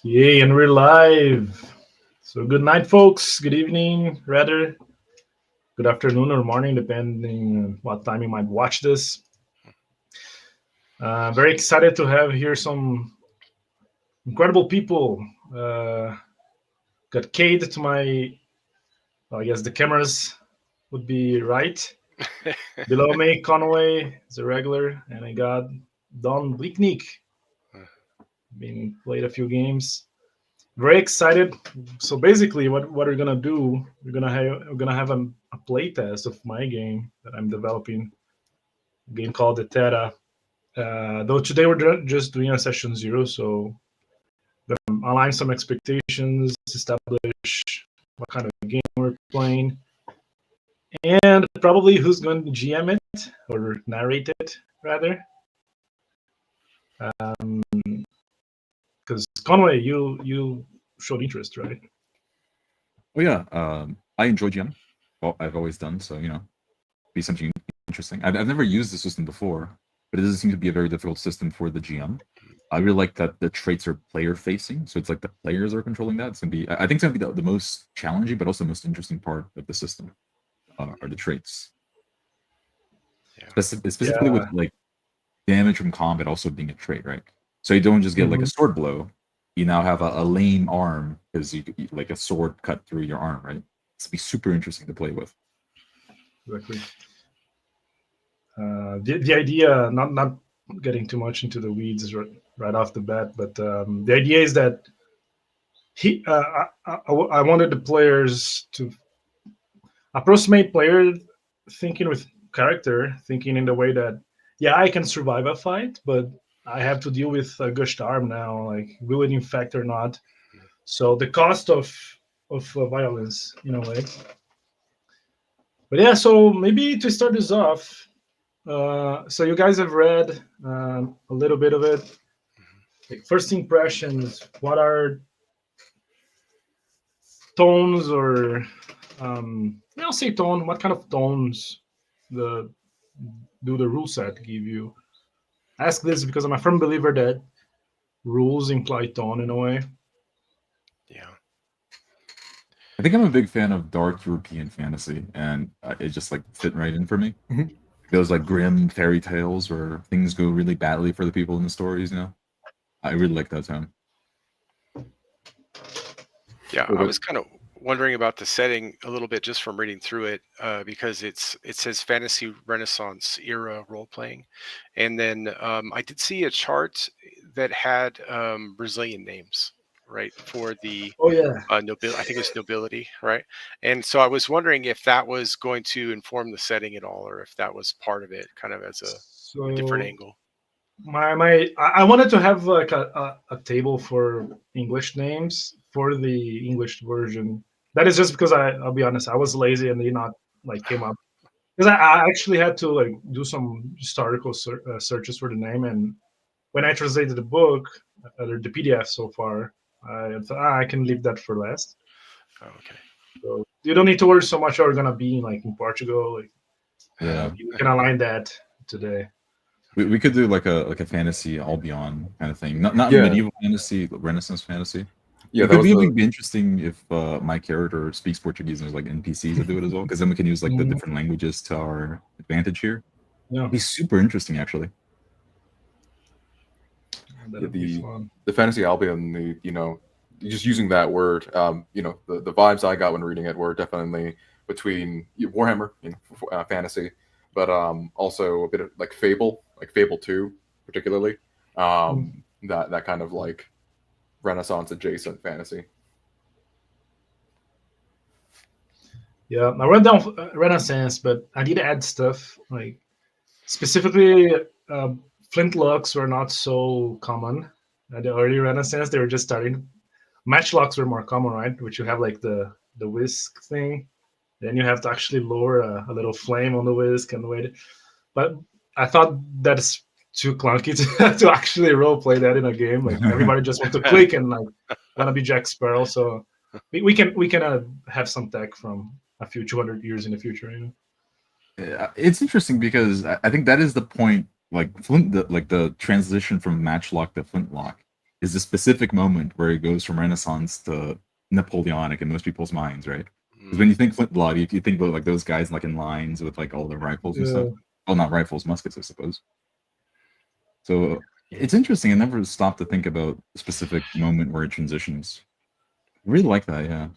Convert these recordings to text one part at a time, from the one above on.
Yay, and we're live. So, good night, folks. Good evening, rather. Good afternoon or morning, depending on what time you might watch this. Very excited to have here some incredible people. Got Cade to my, well, I guess the cameras would be right. Below me, Conway is a regular, and I got Don Blicknick. Been played a few games. Very excited. So basically, what we're gonna do, we're gonna have a play test of my game that I'm developing, a game called Etera. Though today we're just doing a session zero, so align some expectations, establish what kind of game we're playing, and probably who's going to GM it or narrate it rather. Because Conway, you showed interest, right? Oh yeah, I enjoy GM. Well, I've always done so. Be something interesting. I've never used the system before, but it doesn't seem to be a very difficult system for the GM. I really like that the traits are player facing, so it's like the players are controlling that. It's gonna be, I think, it's gonna be the most challenging, but also the most interesting part of the system are the traits. Yeah. Specifically with like damage from combat also being a trait, right? So you don't just get like a sword blow. You now have a lame arm because you like a sword cut through your arm, right? It's be super interesting to play with. Exactly. The idea, not getting too much into the weeds right off the bat, but the idea is that I wanted the players to approximate player thinking with character, thinking in the way that, yeah, I can survive a fight, but I have to deal with a gushed arm now. Like, will it infect or not? So the cost of violence in a way. But yeah, so maybe to start this off, so you guys have read a little bit of it. Like, first impressions, what are tones or I'll say tone. What kind of tones the do the rule set give you? I ask this because I'm a firm believer that rules imply tone in a way. Yeah. I think I'm a big fan of dark European fantasy, and it just like fit right in for me. Those like grim fairy tales where things go really badly for the people in the stories. I really like that tone. Yeah, I was kind of wondering about the setting a little bit just from reading through it, because it says fantasy Renaissance era role playing, and then I did see a chart that had Brazilian names, right, for the Oh yeah. nobility. I think it's nobility, right? And so I was wondering if that was going to inform the setting at all, or if that was part of it, kind of as a different So angle. I wanted to have like a table for English names for the English version. That is just because I'll be honest, I was lazy and they not like came up because I actually had to like do some historical searches for the name, and when I translated the book, the PDF so far, I thought I can leave that for last. Oh, okay. So you don't need to worry so much. Are gonna be like in Portugal. Like, Yeah, you can align that today. we could do like a fantasy Albion kind of thing, not Yeah. medieval fantasy, but Renaissance fantasy. Yeah, It that could was be, the be interesting if my character speaks Portuguese and there's like NPCs that do it as well, because then we can use like the different languages to our advantage here. Yeah, It'd be super interesting, actually. that'd be fun. the fantasy Albion. Just using that word. The vibes I got when reading it were definitely between Warhammer, fantasy, but also a bit of like Fable 2, particularly. That kind of like Renaissance adjacent fantasy. Yeah, I wrote down Renaissance, but I did add stuff like specifically flintlocks were not so common at the early Renaissance. They were just starting. Matchlocks were more common, right? Which you have like the whisk thing. Then you have to actually lower a little flame on the whisk and wait. But I thought that's too clunky to actually role play that in a game. Like, everybody just want to click and like wanna be Jack Sparrow. So we can have some tech from a few 200 years in the future. It's interesting because I think that is the point. Like the transition from matchlock to flintlock is the specific moment where it goes from Renaissance to Napoleonic in most people's minds, right? Because when you think Flintlock, if you think about like those guys like in lines with like all the rifles and stuff. Well, not rifles, muskets, I suppose. So it's interesting. I never stopped to think about a specific moment where it transitions. I really like that, yeah.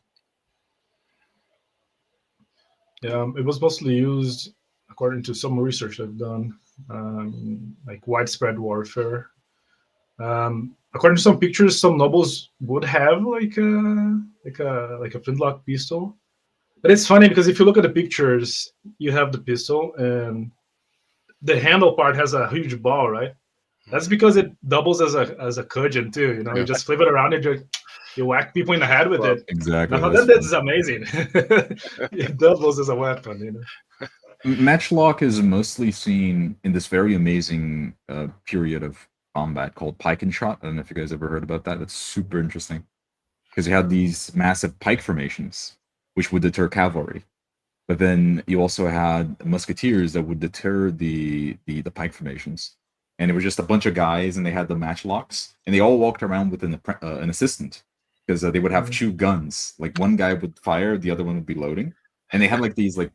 Yeah, it was mostly used, according to some research I've done, like widespread warfare. According to some pictures, some nobles would have like a flintlock pistol. But it's funny because if you look at the pictures, you have the pistol and the handle part has a huge ball, right? That's because it doubles as a cudgel too. You know, you just flip it around and you whack people in the head with it. Exactly. I thought that's amazing. It doubles as a weapon, you know. Matchlock is mostly seen in this very amazing period of combat called pike and shot. I don't know if you guys ever heard about that. It's super interesting because you had these massive pike formations, which would deter cavalry. But then you also had musketeers that would deter the pike formations. And it was just a bunch of guys, and they had the matchlocks, and they all walked around with an assistant because they would have two guns. Like one guy would fire, the other one would be loading, and they had like these like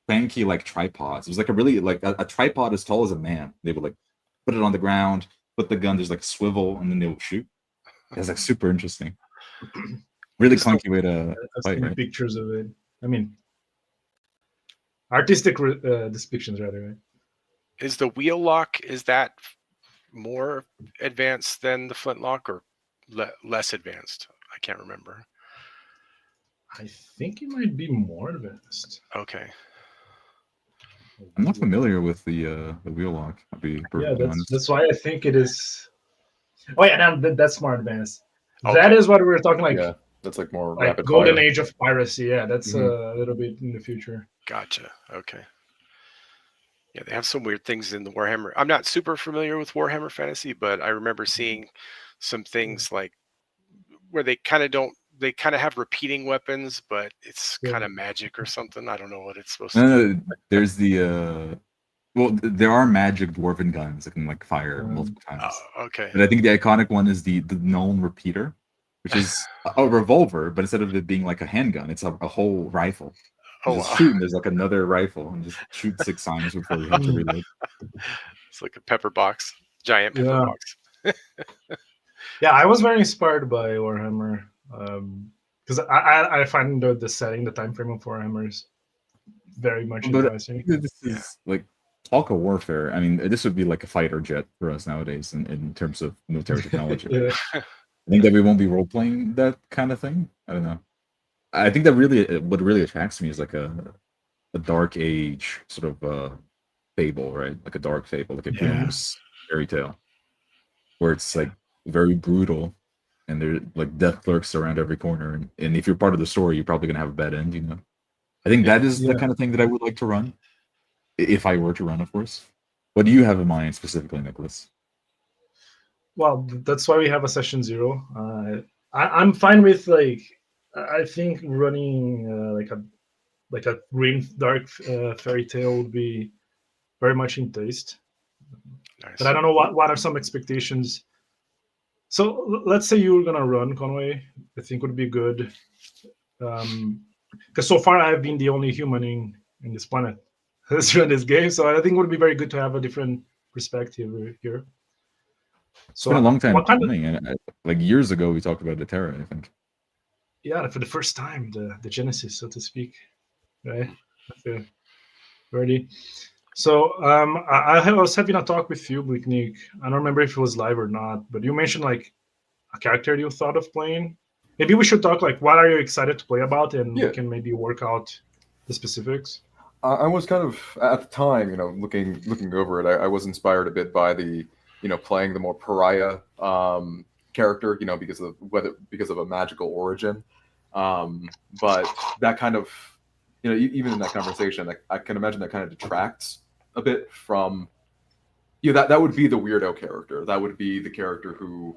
fancy like tripods. It was like a really like a tripod as tall as a man. They would like put it on the ground, put the gun. There's like a swivel, and then they would shoot. It was like super interesting. Really clunky way to fight, right? Pictures of it. I mean, artistic depictions, rather. Right? Is the wheel lock, is that more advanced than the flintlock or less advanced? I can't remember. I think it might be more advanced. Okay. I'm not familiar with the wheel lock. I'll be perfectly honest. That's why I think it is. Oh yeah, that's more advanced. Okay. That is what we were talking like. Yeah, that's like more like rapid golden fire. age of piracy. Yeah, that's a little bit in the future. Gotcha. Okay. Yeah, they have some weird things in the Warhammer. I'm not super familiar with Warhammer Fantasy, but I remember seeing some things like where they kind of have repeating weapons, but it's kind of magic or something. I don't know what it's supposed to be. There's the there are magic dwarven guns that can like fire multiple times. Oh, okay. But I think the iconic one is the known repeater, which is a revolver, but instead of it being like a handgun, it's a whole rifle. Oh, just shoot, and there's like another rifle, and just shoot 6 times before you have to reload. It's like a pepper box, giant pepper box. Yeah, I was very inspired by Warhammer because I find the setting, the time frame of Warhammer is very much interesting. This is like talk of warfare. I mean, this would be like a fighter jet for us nowadays in terms of military technology. I think that we won't be role playing that kind of thing. I don't know. I think that what really attracts me is like a dark age sort of fable, right? Like a dark fable, like a Grimm's fairy tale, where it's like very brutal, and there's like death lurks around every corner, and if you're part of the story, you're probably gonna have a bad end, you know. I think that is the kind of thing that I would like to run, if I were to run, of course. What do you have in mind specifically, Nicholas? Well, that's why we have a session 0. I'm fine with like. I think running like a green dark fairy tale would be very much in taste. Nice. But I don't know what are some expectations. So let's say you were gonna run Conway. I think would be good. Because so far I've been the only human in this planet that's run this game. So I think it would be very good to have a different perspective here. So it's been a long time coming. Like years ago, we talked about Etera, I think. Yeah, for the first time, the Genesis, so to speak, right? Ready. So I was having a talk with you, Nick. I don't remember if it was live or not, but you mentioned like a character you thought of playing. Maybe we should talk like what are you excited to play about, and we can maybe work out the specifics. I was kind of at the time, you know, looking over it. I was inspired a bit by the, you know, playing the more pariah character, you know, because of a magical origin. But that kind of, you know, even in that conversation, I can imagine that kind of detracts a bit from, you know, that would be the weirdo character. That would be the character who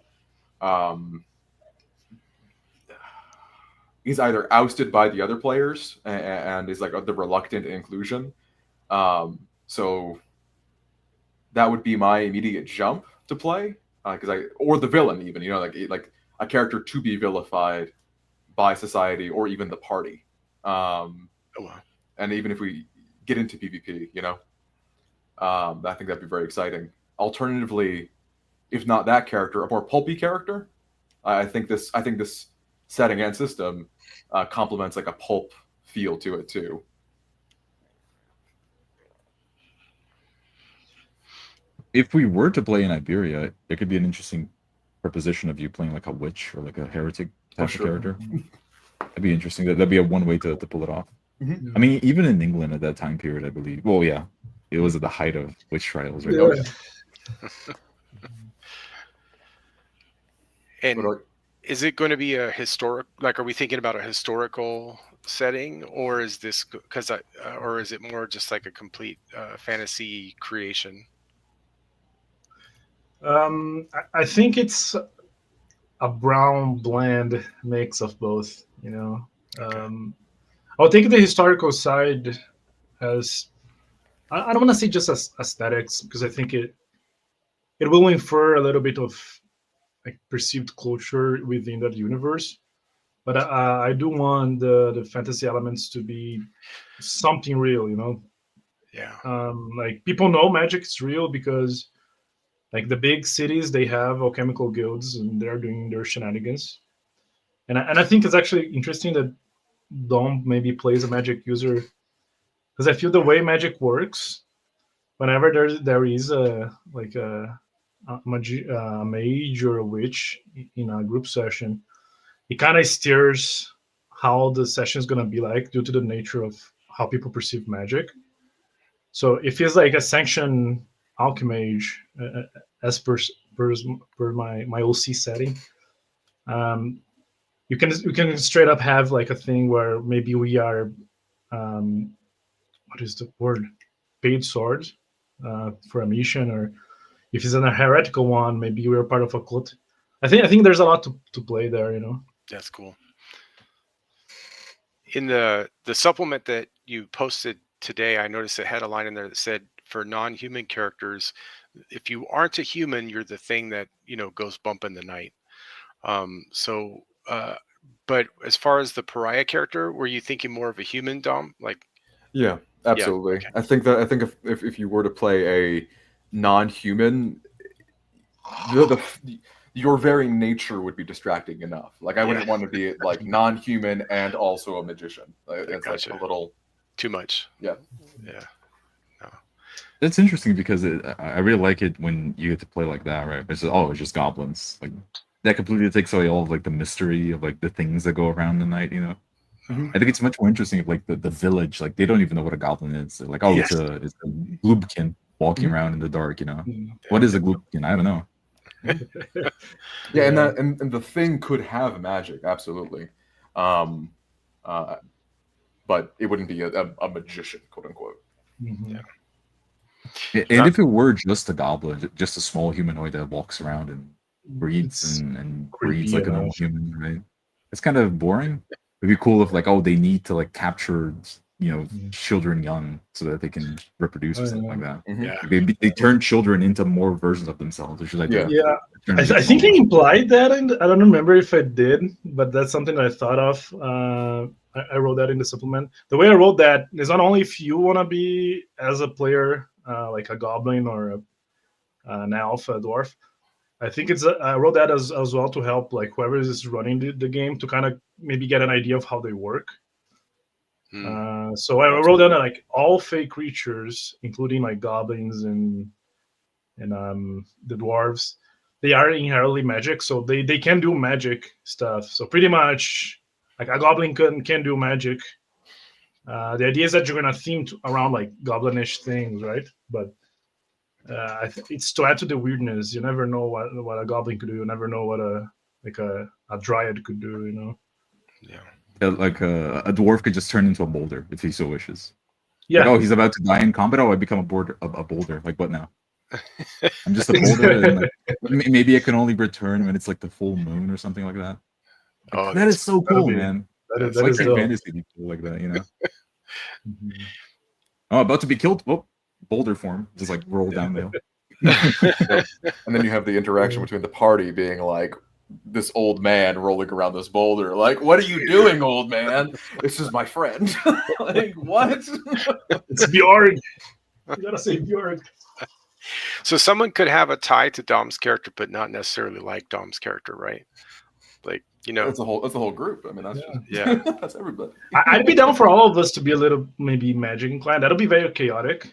he's either ousted by the other players and is like the reluctant inclusion. So that would be my immediate jump to play. or the villain even, like a character to be vilified by society or even the party. And even if we get into PvP, I think that'd be very exciting. Alternatively, if not that character, a more pulpy character, I think this setting and system complements like a pulp feel to it too. If we were to play in Iberia, it could be an interesting proposition of you playing like a witch or like a heretic type of character. That'd be interesting. That'd be one way to pull it off. Mm-hmm. I mean, even in England at that time period, I believe. Well, yeah, it was at the height of witch trials, right? Yeah. And is it going to be a historic? Like, are we thinking about a historical setting, or is this or is it more just like a complete fantasy creation? I think it's a brown blend mix of both. I'll take the historical side as I don't want to say just as aesthetics, because I think it will infer a little bit of like perceived culture within that universe. But I do want the fantasy elements to be something real, Yeah. Like people know magic is real because like the big cities, they have alchemical guilds and they're doing their shenanigans. And I think it's actually interesting that Dom maybe plays a magic user, because I feel the way magic works, whenever there is a mage or a witch in a group session, it kind of steers how the session is going to be like due to the nature of how people perceive magic. So it feels like a sanctioned alchemage, as per my OC setting. You can straight up have like a thing where maybe we are, what is the word, paid swords for a mission, or if it's a heretical one, maybe we're part of a cult. I think there's a lot to play there. That's cool. In the supplement that you posted today, I noticed it had a line in there that said, for non-human characters, if you aren't a human, you're the thing that goes bump in the night. But as far as the pariah character, were you thinking more of a human, Dom? Like, yeah, absolutely. Yeah, okay. I think if you were to play a non-human, your very nature would be distracting enough. Like I wouldn't want to be like non-human and also a magician. It's like a little too much. Yeah. Yeah. No. It's interesting because I really like it when you get to play like that, right? It's just goblins. Like that completely takes away all of like the mystery of like the things that go around the night. Mm-hmm. I think it's much more interesting if like the village, like they don't even know what a goblin is. They're like, it's a gloobkin walking around in the dark. What is a gloobkin? I don't know. Yeah, and the thing could have magic, absolutely, but it wouldn't be a magician, quote unquote. Mm-hmm. Yeah. And if it were just a goblin, just a small humanoid that walks around and breeds and breeds like a normal human, right? It's kind of boring. It'd be cool if like, they need to like capture children young so that they can reproduce or something like that. Yeah, they turn children into more versions of themselves, which is like I think I implied that, and I don't remember if I did, but that's something that I thought of. I wrote that in the supplement. The way I wrote that is not only if you want to be as a player like a goblin or an elf, a dwarf. I think I wrote that as well to help like whoever is running the game to kind of maybe get an idea of how they work. So I wrote down that like all fake creatures, including like goblins and the dwarves, they are inherently magic, so they can do magic stuff. So pretty much like a goblin can do magic. The idea is that you're gonna theme around like goblinish things, right? But it's to add to the weirdness. You never know what a goblin could do. You never know what a dryad could do. Yeah, like a dwarf could just turn into a boulder if he so wishes. Yeah. Like, he's about to die in combat. I become a boulder. Like what now? I'm just a boulder. And, like, maybe I can only return when it's like the full moon or something like that. Like, that is so cool, man. That's like fantasy people like that, Mm-hmm. Oh, about to be killed. Oh, boulder form, just like roll down the hill. And then you have the interaction between the party being like this old man rolling around this boulder. Like, what are you doing, old man? This is my friend. Like, what? It's Bjorg. You gotta say Bjorg. So someone could have a tie to Dom's character, but not necessarily like Dom's character, right? Like, you know, That's a whole group. I mean, that's yeah. that's everybody. I'd be down for all of us to be a little maybe magic inclined. That'll be very chaotic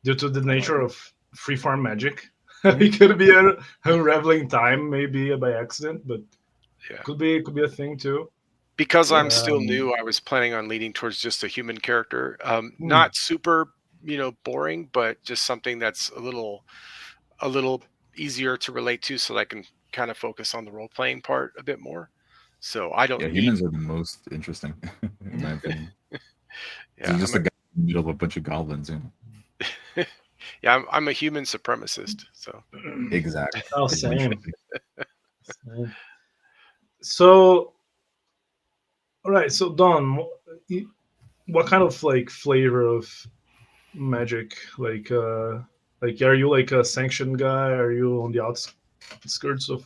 due to the nature of freeform magic. It could be a unraveling time, maybe by accident, but Yeah. could be a thing too. Because I'm still new, I was planning on leaning towards just a human character. Not super, boring, but just something that's a little easier to relate to, so that I can kind of focus on the role playing part a bit more. So I don't. Yeah, humans are the most interesting, in my opinion. Yeah, He's just a guy in the middle of a bunch of goblins. Yeah, I'm a human supremacist. So Exactly. Oh, same. So, all right. So, Don, what kind of like flavor of magic? Like, are you like a sanctioned guy? Are you on the outskirts of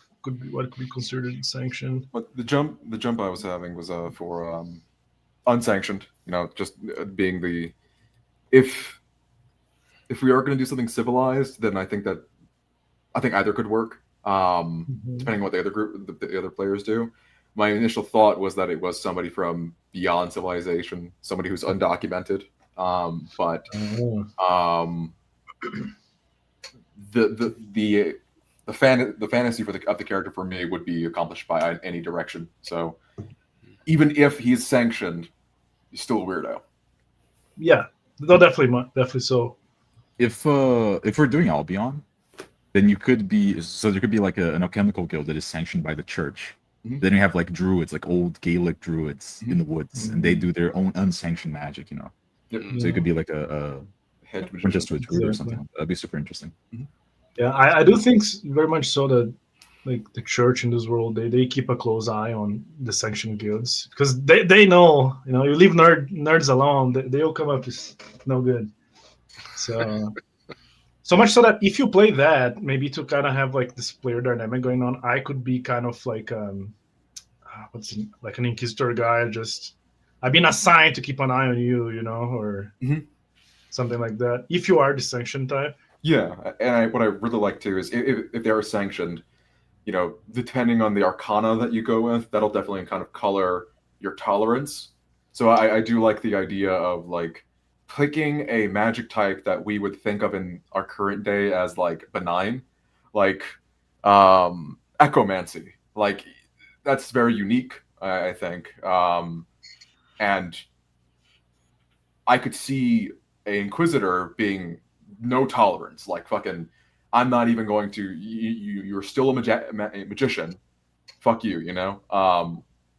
what could be considered sanctioned? But the jump I was having was for unsanctioned. Just being the if we are going to do something civilized, then I think either could work. Depending on what the other players do. My initial thought was that it was somebody from beyond civilization, somebody who's undocumented. But the fantasy of the character for me would be accomplished by any direction. So even if he's sanctioned, he's still a weirdo. Yeah, no, definitely so. If we're doing Albion, then there could be like an alchemical guild that is sanctioned by the church. Mm-hmm. Then you have like druids, like old Gaelic druids in the woods, and they do their own unsanctioned magic. Yep. So it could be like a Head just to a druid or Exactly. something. That'd be super interesting. Yeah, I do think very much so that like the church in this world, they keep a close eye on the sanctioned guilds because they know, you leave nerds alone, they'll come up with no good. So much so that if you play that, maybe to kind of have like this player dynamic going on, I could be kind of like like an inquisitor guy. Just I've been assigned to keep an eye on you, or something like that. If you are the sanctioned type. Yeah, and what I really like too is if they are sanctioned, depending on the arcana that you go with, that'll definitely kind of color your tolerance. So I do like the idea of like picking a magic type that we would think of in our current day as like benign, like echomancy. Like that's very unique, I think. And I could see an inquisitor being no tolerance, like fucking I'm not even going to you're still a magician, fuck you,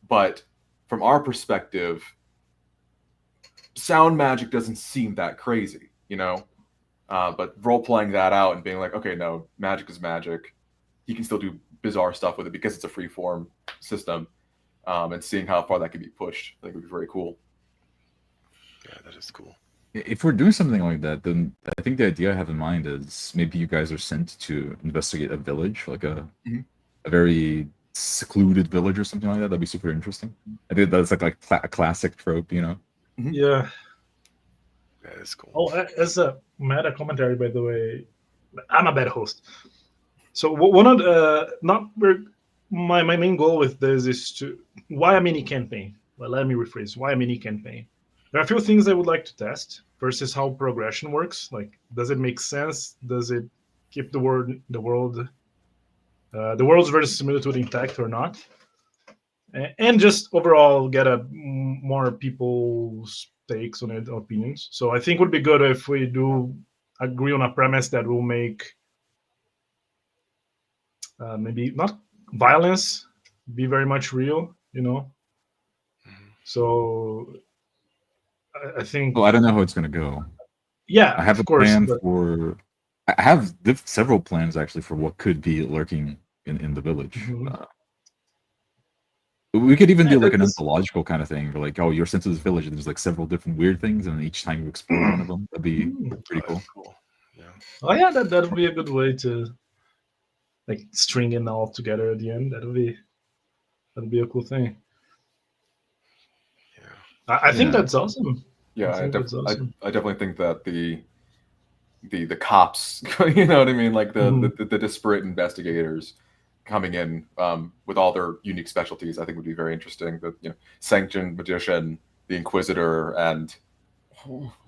but from our perspective, sound magic doesn't seem that crazy, but role playing that out and being like, okay, no, magic is magic, he can still do bizarre stuff with it because it's a free form system, and seeing how far that can be pushed, I think would be very cool. Yeah, that is cool. If we're doing something like that, then I think the idea I have in mind is maybe you guys are sent to investigate a village, like a very secluded village or something like that. That'd be super interesting. I think that's like a classic trope, Yeah. That is cool. Oh, as a meta commentary, by the way, I'm a bad host. So one of my main goal with this is why a mini campaign? Well, let me rephrase. Why a mini campaign? There are a few things I would like to test. First is how progression works. Like, does it make sense? Does it keep the world's verisimilitude intact or not? And just overall get more people's takes on it, opinions. So I think it would be good if we do agree on a premise that will make maybe not violence be very much real, So I think. Well, I don't know how it's gonna go. Yeah, I have a plan for. I have several plans actually for what could be lurking in the village. We could even do like an anthological kind of thing, where like, oh, you're sent to this village, and there's like several different weird things, and each time you explore one of them, that'd be pretty cool. Oh yeah, that would be a good way to like string it all together at the end. That'd be a cool thing. Yeah. I think Yeah. that's awesome. Yeah, I think that's awesome. I definitely think that the cops, you know what I mean, like the disparate investigators coming in with all their unique specialties, I think would be very interesting. The sanctioned magician, the Inquisitor, and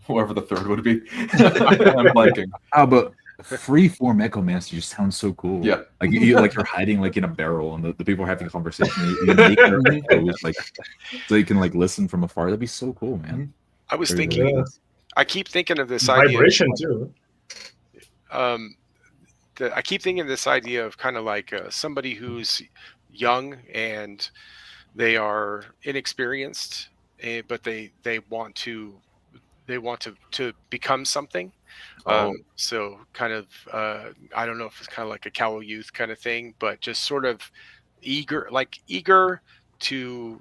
whoever the third would be. I'm blanking. Oh, but free-form Echomancer just sounds so cool. Yeah. Like you're hiding like in a barrel, and the people are having a conversation. You make their echoes, like so you can like listen from afar. That'd be so cool, man. I was Very, thinking. Yeah. I keep thinking of this idea. Vibration too. I keep thinking of this idea of kind of like somebody who's young and they are inexperienced, but they want to become something. So kind of I don't know if it's kind of like a callow youth kind of thing, but just sort of eager to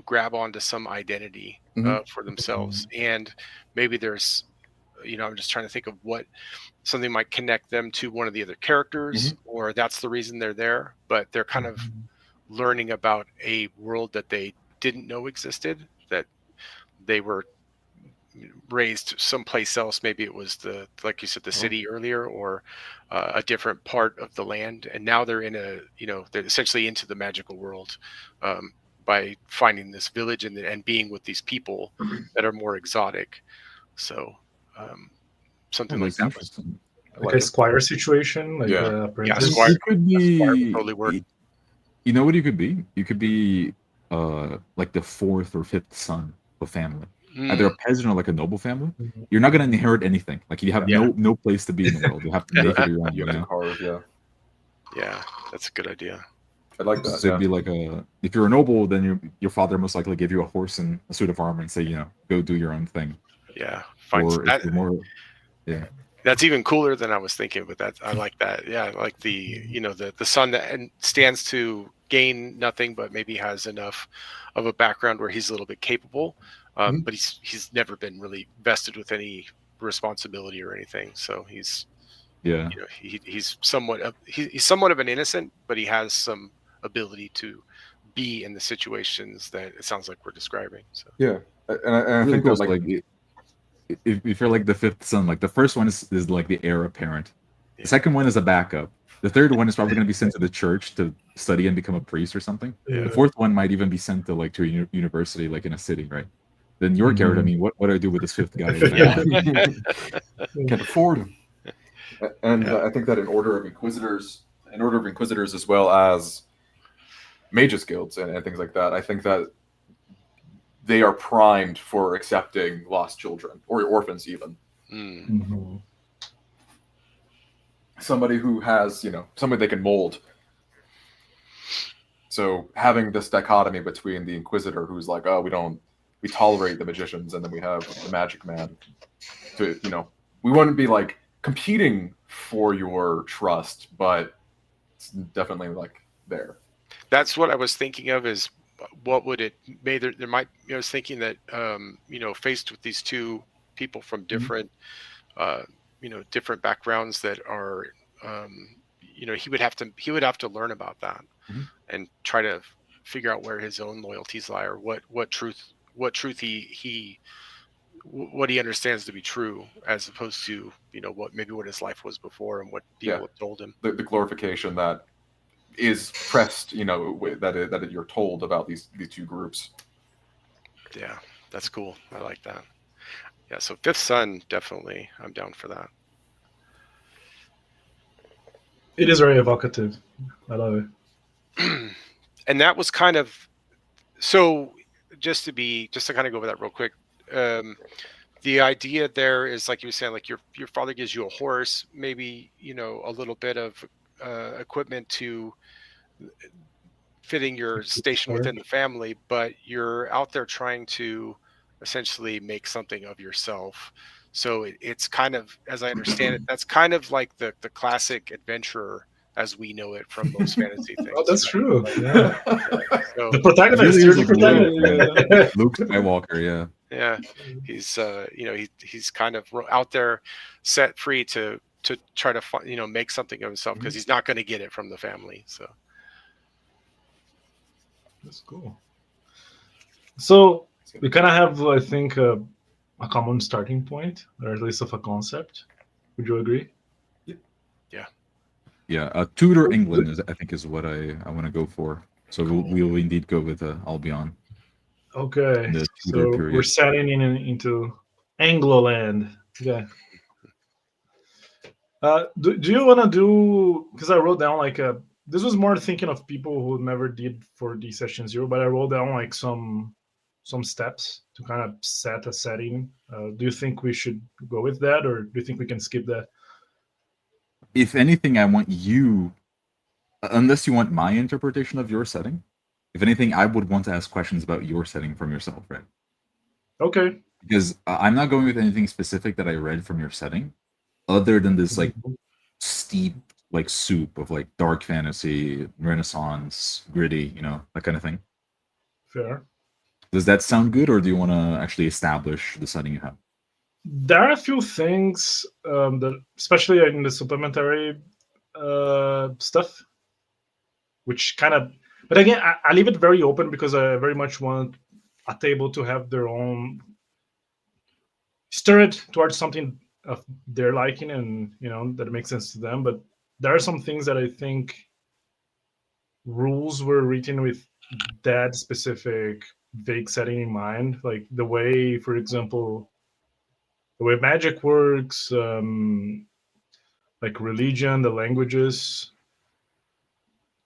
grab onto some identity for themselves. And maybe there's I'm just trying to think of what something might connect them to one of the other characters, or that's the reason they're there, but they're kind of learning about a world that they didn't know existed, that they were raised someplace else. Maybe it was like you said, the city earlier, or a different part of the land, and now they're in they're essentially into the magical world by finding this village and being with these people that are more exotic. So something like that. Interesting. Like a Squire situation, like apprentice. Squire. You could be. Squire would totally work. You know what you could be? You could be like the fourth or fifth son of a family. Either a peasant or like a noble family. You're not going to inherit anything. Like you have no place to be in the world. You have to make it your own. You have to carve, Yeah, that's a good idea. I like that. So it'd be like if you're a noble, then your father most likely give you a horse and a suit of armor and say, go do your own thing. Yeah, or if you're more, that's even cooler than I was thinking. But I like that. Yeah, like the son that stands to gain nothing, but maybe has enough of a background where he's a little bit capable, but he's never been really vested with any responsibility or anything. So he's he's somewhat of an innocent, but he has some ability to be in the situations that it sounds like we're describing. So and I really think cool. that like if you're like the fifth son, like the first one is like the heir apparent. The second one is a backup. The third one is probably going to be sent to the church to study and become a priest or something. The fourth one might even be sent to a university, like in a city, right? Then your character, I mean, what do I do with this fifth guy? Can't afford him. And I think that in order of inquisitors as well as mages guilds and things like that, I think that they are primed for accepting lost children or orphans even. Somebody who has, somebody they can mold. So having this dichotomy between the Inquisitor, who's like, oh, we tolerate the magicians, and then we have the Magic Man. We wouldn't be like competing for your trust, but it's definitely like there. That's what I was thinking of. Is what would it? Maybe there might. I was thinking that faced with these two people from different. Different backgrounds that are, he would have to learn about that and try to figure out where his own loyalties lie, or what truth he understands to be true, as opposed to what his life was before and what people have told him. The glorification that is pressed, that you're told about these two groups. Yeah, that's cool. I like that. Yeah, so fifth son, definitely, I'm down for that. It is very evocative. I love it. And that was kind of, so just to kind of go over that real quick. The idea there is, like you were saying, like your father gives you a horse, maybe a little bit of equipment to fitting your station within the family, but you're out there trying to essentially make something of yourself. So it's kind of, as I understand it, that's kind of like the classic adventurer as we know it from most fantasy things. Oh, that's true. Yeah. So, the protagonist, you're the protagonist. Luke Skywalker, yeah. He's he's kind of out there set free to to try to make something of himself, because he's not going to get it from the family. So that's cool. So we kind of have, I think, a common starting point, or at least of a concept. Would you agree? Yeah, Tudor England is, I think, is what I want to go for. So we'll indeed go with Albion. Okay, The so Tudor period. we're setting into Anglo-land. Okay. Do you want to do? Because I wrote down like this was more thinking of people who never did 4D session 0, but I wrote down like some steps to kind of set a setting. Do you think we should go with that, or do you think we can skip that? If anything, I want you, unless you want my interpretation of your setting, if anything, I would want to ask questions about your setting from yourself, right? Okay. Because I'm not going with anything specific that I read from your setting, other than this like steep like soup of like dark fantasy, Renaissance, gritty, that kind of thing. Fair. Does that sound good, or do you want to actually establish the setting you have? There are a few things that, especially in the supplementary stuff, which kind of, but again, I leave it very open because I very much want a table to have their own, stir it towards something of their liking, and that makes sense to them. But there are some things that I think rules were written with that specific vague setting in mind, like the way, for example, the way magic works, like religion, the languages.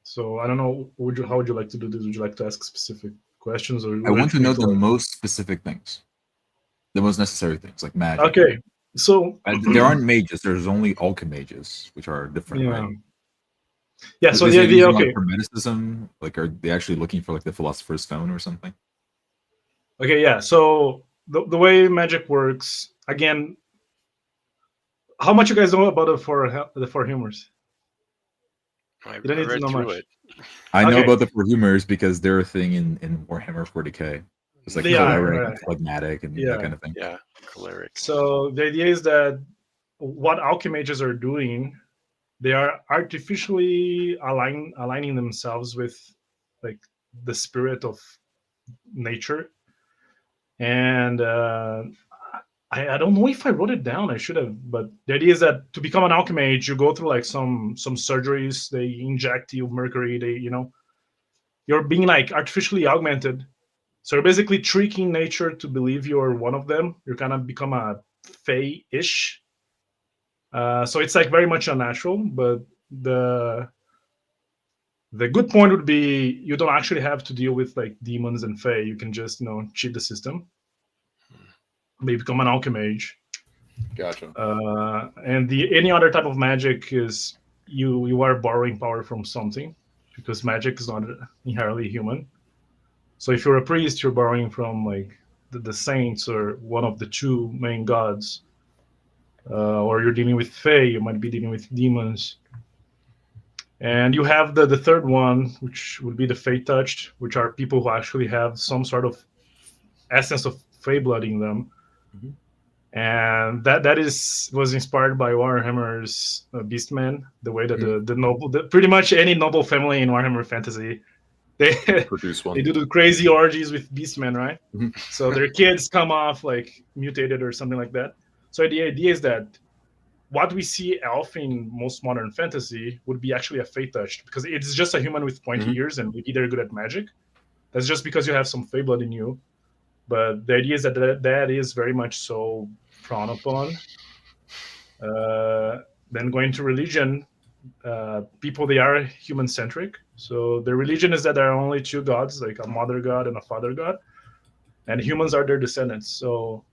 So I don't know. How would you like to do this? Would you like to ask specific questions, or I want to know the most specific things, the most necessary things, like magic. Okay, so there aren't mages. There's only alchemages, which are different, right? Yeah. So the idea, okay. Hermeticism, like, are they actually looking for like the Philosopher's Stone or something? Okay, yeah. So the way magic works, again, how much you guys know about the four humors? I You don't need to read know through much. it. I know Okay. about the four humors because they're a thing in Warhammer 40k. It's like They are, choleric, right. phlegmatic, and Yeah. that kind of thing. Yeah, choleric. So the idea is that what alchemages are doing, they are artificially aligning themselves with like the spirit of nature. And I don't know if I wrote it down. I should have, but the idea is that to become an alchemage, you go through like some surgeries. They inject you mercury. You're being like artificially augmented. So you're basically tricking nature to believe you're one of them. You're kind of become a fae-ish. So it's like very much unnatural. But the good point would be you don't actually have to deal with like demons and fae. You can just cheat the system. Maybe become an alchemage. Gotcha. And any other type of magic is you are borrowing power from something, because magic is not inherently human. So if you're a priest, you're borrowing from like the saints or one of the two main gods, or you're dealing with fae, you might be dealing with demons. And you have the third one, which would be the fae touched, which are people who actually have some sort of essence of fae blood in them. Mhm. And that was inspired by Warhammer's Beastmen, the way that the noble, pretty much any noble family in Warhammer Fantasy, they Produce one. they do the crazy orgies with Beastmen, right? Mhm. So their kids come off like mutated or something like that. So the idea is that what we see elf in most modern fantasy would be actually a fae touched, because it's just a human with pointy ears and maybe they're good at magic. That's just because you have some fae blood in you. But the idea is that is very much so frowned upon. Then going to religion, people, they are human-centric. So the religion is that there are only two gods, like a mother god and a father god, and humans are their descendants. So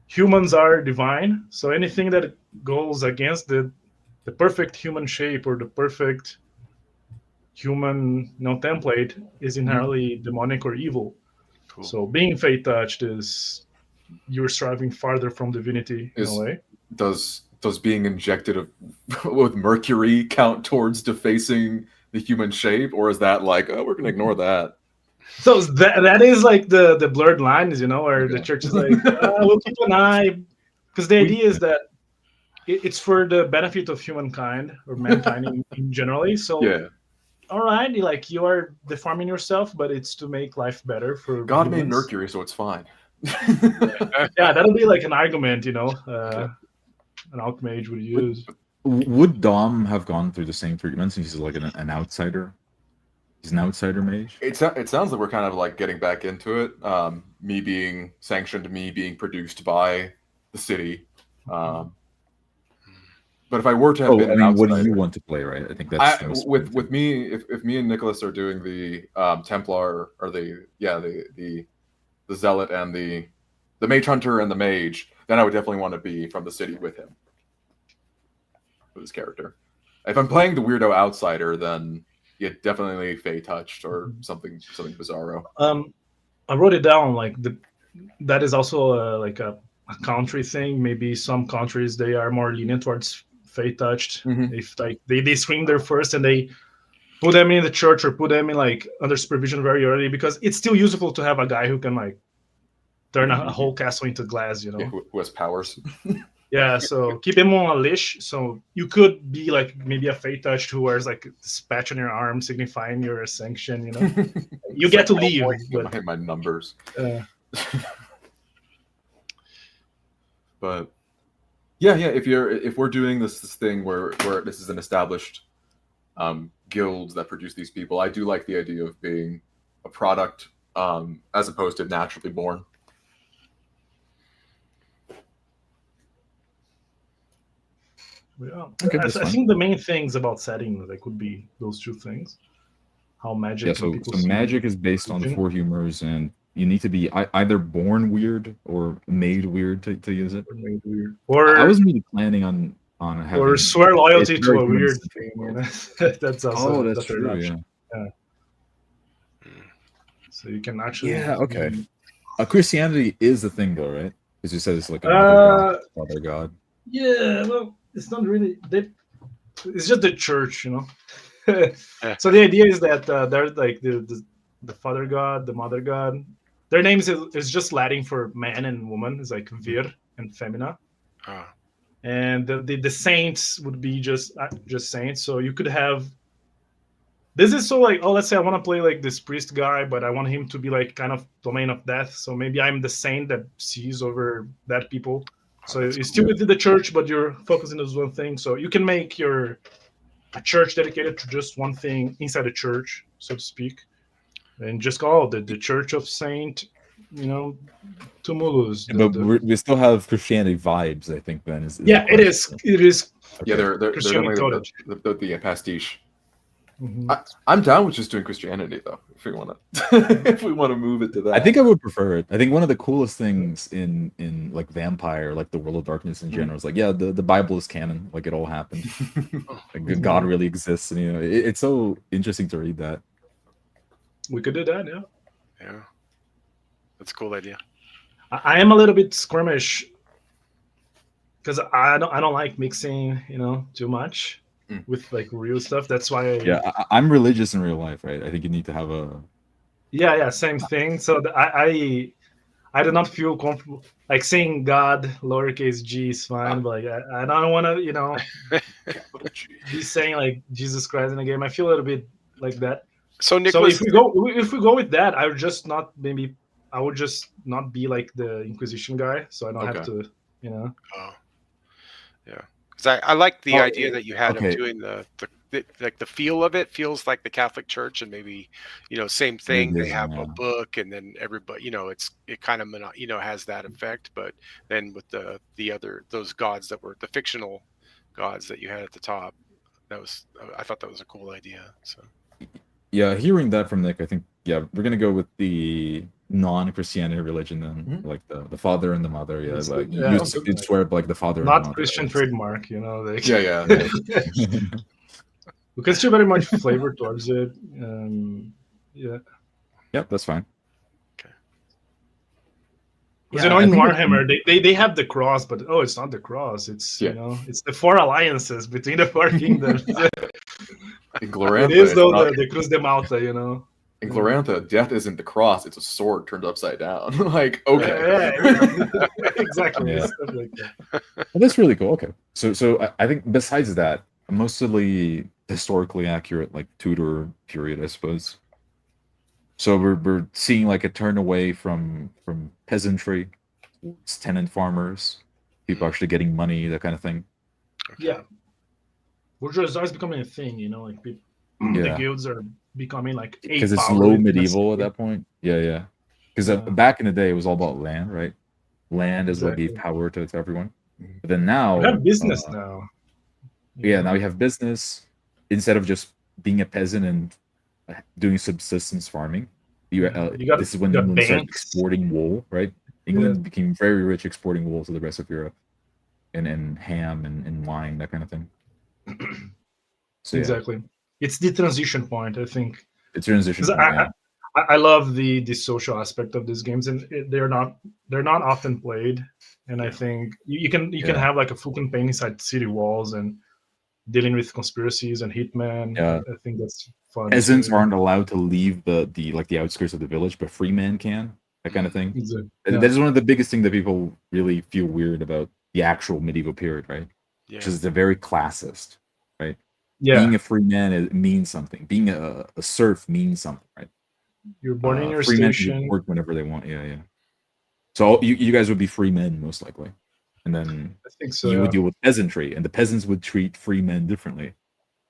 humans are divine. So anything that goes against the perfect human shape or the perfect human template is inherently demonic or evil. Cool. So being fae touched is you're striving farther from divinity in a way. Does being injected with mercury count towards defacing the human shape, or is that like, oh, we're gonna ignore that? So that is like the blurred lines, where the church is like, we'll keep an eye, because the idea is that it's for the benefit of humankind or mankind in generally. So Yeah. all right, like you are deforming yourself, but it's to make life better for God made humans. Mercury, so it's fine. Yeah, that'll be like an argument, an Alchemage would use. Would Dom have gone through the same treatment since he's like an outsider? He's an outsider mage. It sounds like we're kind of like getting back into it. Me being sanctioned, me being produced by the city. But if I were to have been an what do outsider, you want to play, right? I think that's with me. If me and Nicholas are doing the Templar or the Zealot and the Mage Hunter and the Mage, then I would definitely want to be from the city with him, with his character. If I'm playing the weirdo outsider, then yeah, definitely Fey touched or something bizarro. I wrote it down. Like that is also like a country thing. Maybe some countries they are more lenient towards Fey touched. Mhm. If like they scream there first and they put them in the church or put them in like under supervision very early, because it's still useful to have a guy who can like turn a whole castle into glass. Yeah, who has powers? Yeah, so keep him on a leash. So you could be like maybe a Fey touched who wears like this patch on your arm signifying your ascension. You get to leave. But, my numbers. But yeah. If we're doing this thing where this is an established guild that produce these people, I do like the idea of being a product as opposed to naturally born. Yeah. Okay, I that's fine. think the main things about setting like would be those two things. How magic. Yeah, so people see magic is based on the Okay. four humors, and you need to be either born weird or made weird to use it. or made weird. Or I wasn't really planning on having. or swear loyalty it's to very a weird human-centric thing. That's also Oh, that's the third true. option. Yeah. So you can actually. Yeah. Okay. Christianity is the thing, though, right? Because you said it's like another god, father god. Yeah, well, it's not really. It's just the church, So the idea is that they're like the father god, the mother god. Their names is just Latin for man and woman. It's like vir and femina. Ah. And the saints would be just saints. So you could have. This is so like, let's say I want to play like this priest guy, but I want him to be like kind of domain of death. So maybe I'm the saint that sees over dead people. So you're still within the church, but you're focusing on one thing. So you can make a church dedicated to just one thing inside the church, so to speak, and just call it the Church of Saint, Tumulus. But we still have Christianity vibes, I think. Then is yeah, the it is. question. It is. Yeah, they're Christianity definitely the pastiche. I'm down with just doing Christianity though, if we want to if we want to move it to that. I think I would prefer it. I think one of the coolest things in like Vampire, like the World of Darkness in general, is like, yeah, the Bible is canon, like it all happened. Like, God really exists, and it's so interesting to read that. We could do that, yeah. Yeah, that's a cool idea. I am a little bit squirmish because I don't like mixing, too much with like real stuff. That's why. I'm religious in real life, right? I think you need to have a. Yeah, same thing. So I do not feel comfortable like saying God lowercase g is fine, but like I don't want to be saying like Jesus Christ in a game. I feel a little bit like that. So Nicholas, if we go with that, I would just not be like the Inquisition guy, so I don't have to, Oh, yeah, because I like the idea that you had of doing the like the feel of it feels like the Catholic Church, and maybe same thing. They have a book, and then everybody it kind of has that effect. But then with those gods that were the fictional gods that you had at the top, I thought that was a cool idea. So. Yeah, hearing that from Nick, I think we're gonna go with the non-Christianity religion then, like the father and the mother. Yeah, like you'd swear like the father. Not and the mother, Christian right? trademark, Like, Yeah. We can still very much flavor towards it. Yeah. Yep, that's fine. Okay. Because in Warhammer they have the cross, but it's not the cross. It's it's the four alliances between the four kingdoms. Glorantha, it is though the Cruz de Malta, In Glorantha, death isn't the cross; it's a sword turned upside down. Like, okay, Yeah, exactly. Yeah. Stuff like that. Well, that's really cool. Okay, so I think besides that, mostly historically accurate, like Tudor period, I suppose. So we're seeing like a turn away from peasantry, towards tenant farmers, people actually getting money, that kind of thing. Yeah, bourgeoisie is becoming a thing. Like the Yeah. guilds are becoming like a Because it's power low within a medieval at city. that point. Yeah. Because Yeah. back in the day, it was all about land, right? Land is what gave Exactly. power to everyone. But then now, We have business now. yeah, now you have business. Instead of just being a peasant and doing subsistence farming, You got this is when you got England started banks. exporting wool, right? England became very rich exporting wool to the rest of Europe, and ham and wine, that kind of thing. So yeah, Exactly. It's the transition point, I think. the transition 'Cause point. Yeah. I love the social aspect of these games, and they're not often played. And I think you can Yeah. have like a full campaign inside city walls and dealing with conspiracies and hitmen. Yeah. I think that's fun. Peasants too. aren't allowed to leave the outskirts of the village, but free men can. That kind of thing. Exactly. That is one of the biggest things that people really feel weird about the actual medieval period, right? Yeah. Which is they're very classist, right? Yeah, Being a free man means something. Being a serf means something, right? you're born in your Free men station. can work whenever they want. Yeah. So you guys would be free men most likely, and then I think so. you would Yeah. deal with peasantry, and the peasants would treat free men differently.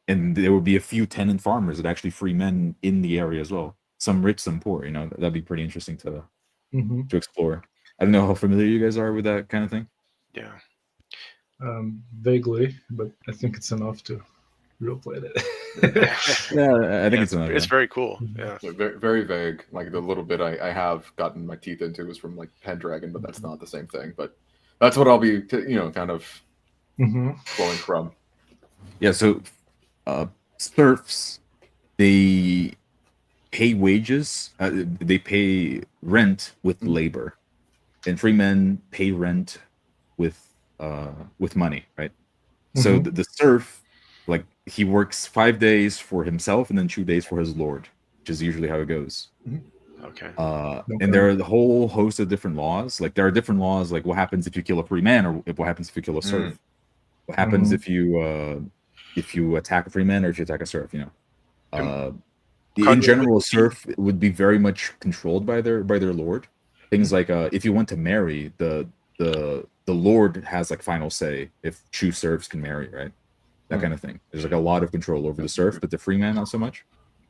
And there would be a few tenant farmers that actually free men in the area as well. Some rich, some poor. That'd be pretty interesting to Mhm. explore. I don't know how familiar you guys are with that kind of thing. Yeah. Vaguely, but I think it's enough to real play that. Yeah, I think it's it's very cool. Mhm. Yeah. So very, very vague. Like the little bit I have gotten my teeth into is from like Pendragon, but that's not the same thing. But that's what I'll be, kind of Mhm. flowing from. Yeah, so serfs, they pay wages, they pay rent with labor, and free men pay rent with money, right? So Mhm. the serf, like he works 5 days for himself and then 2 days for his lord, which is usually how it goes. Okay. And there are the whole host of different laws. Like there are different laws, like what happens if you kill a free man, or what happens if you kill a serf. What happens Mhm. if you attack a free man or if you attack a serf? In Con- general, a serf would be very much controlled by their lord. Things like if you want to marry, the lord has like final say if true serfs can marry, right? That kind of thing. There's like a lot of control over the serf, but the free man not so much.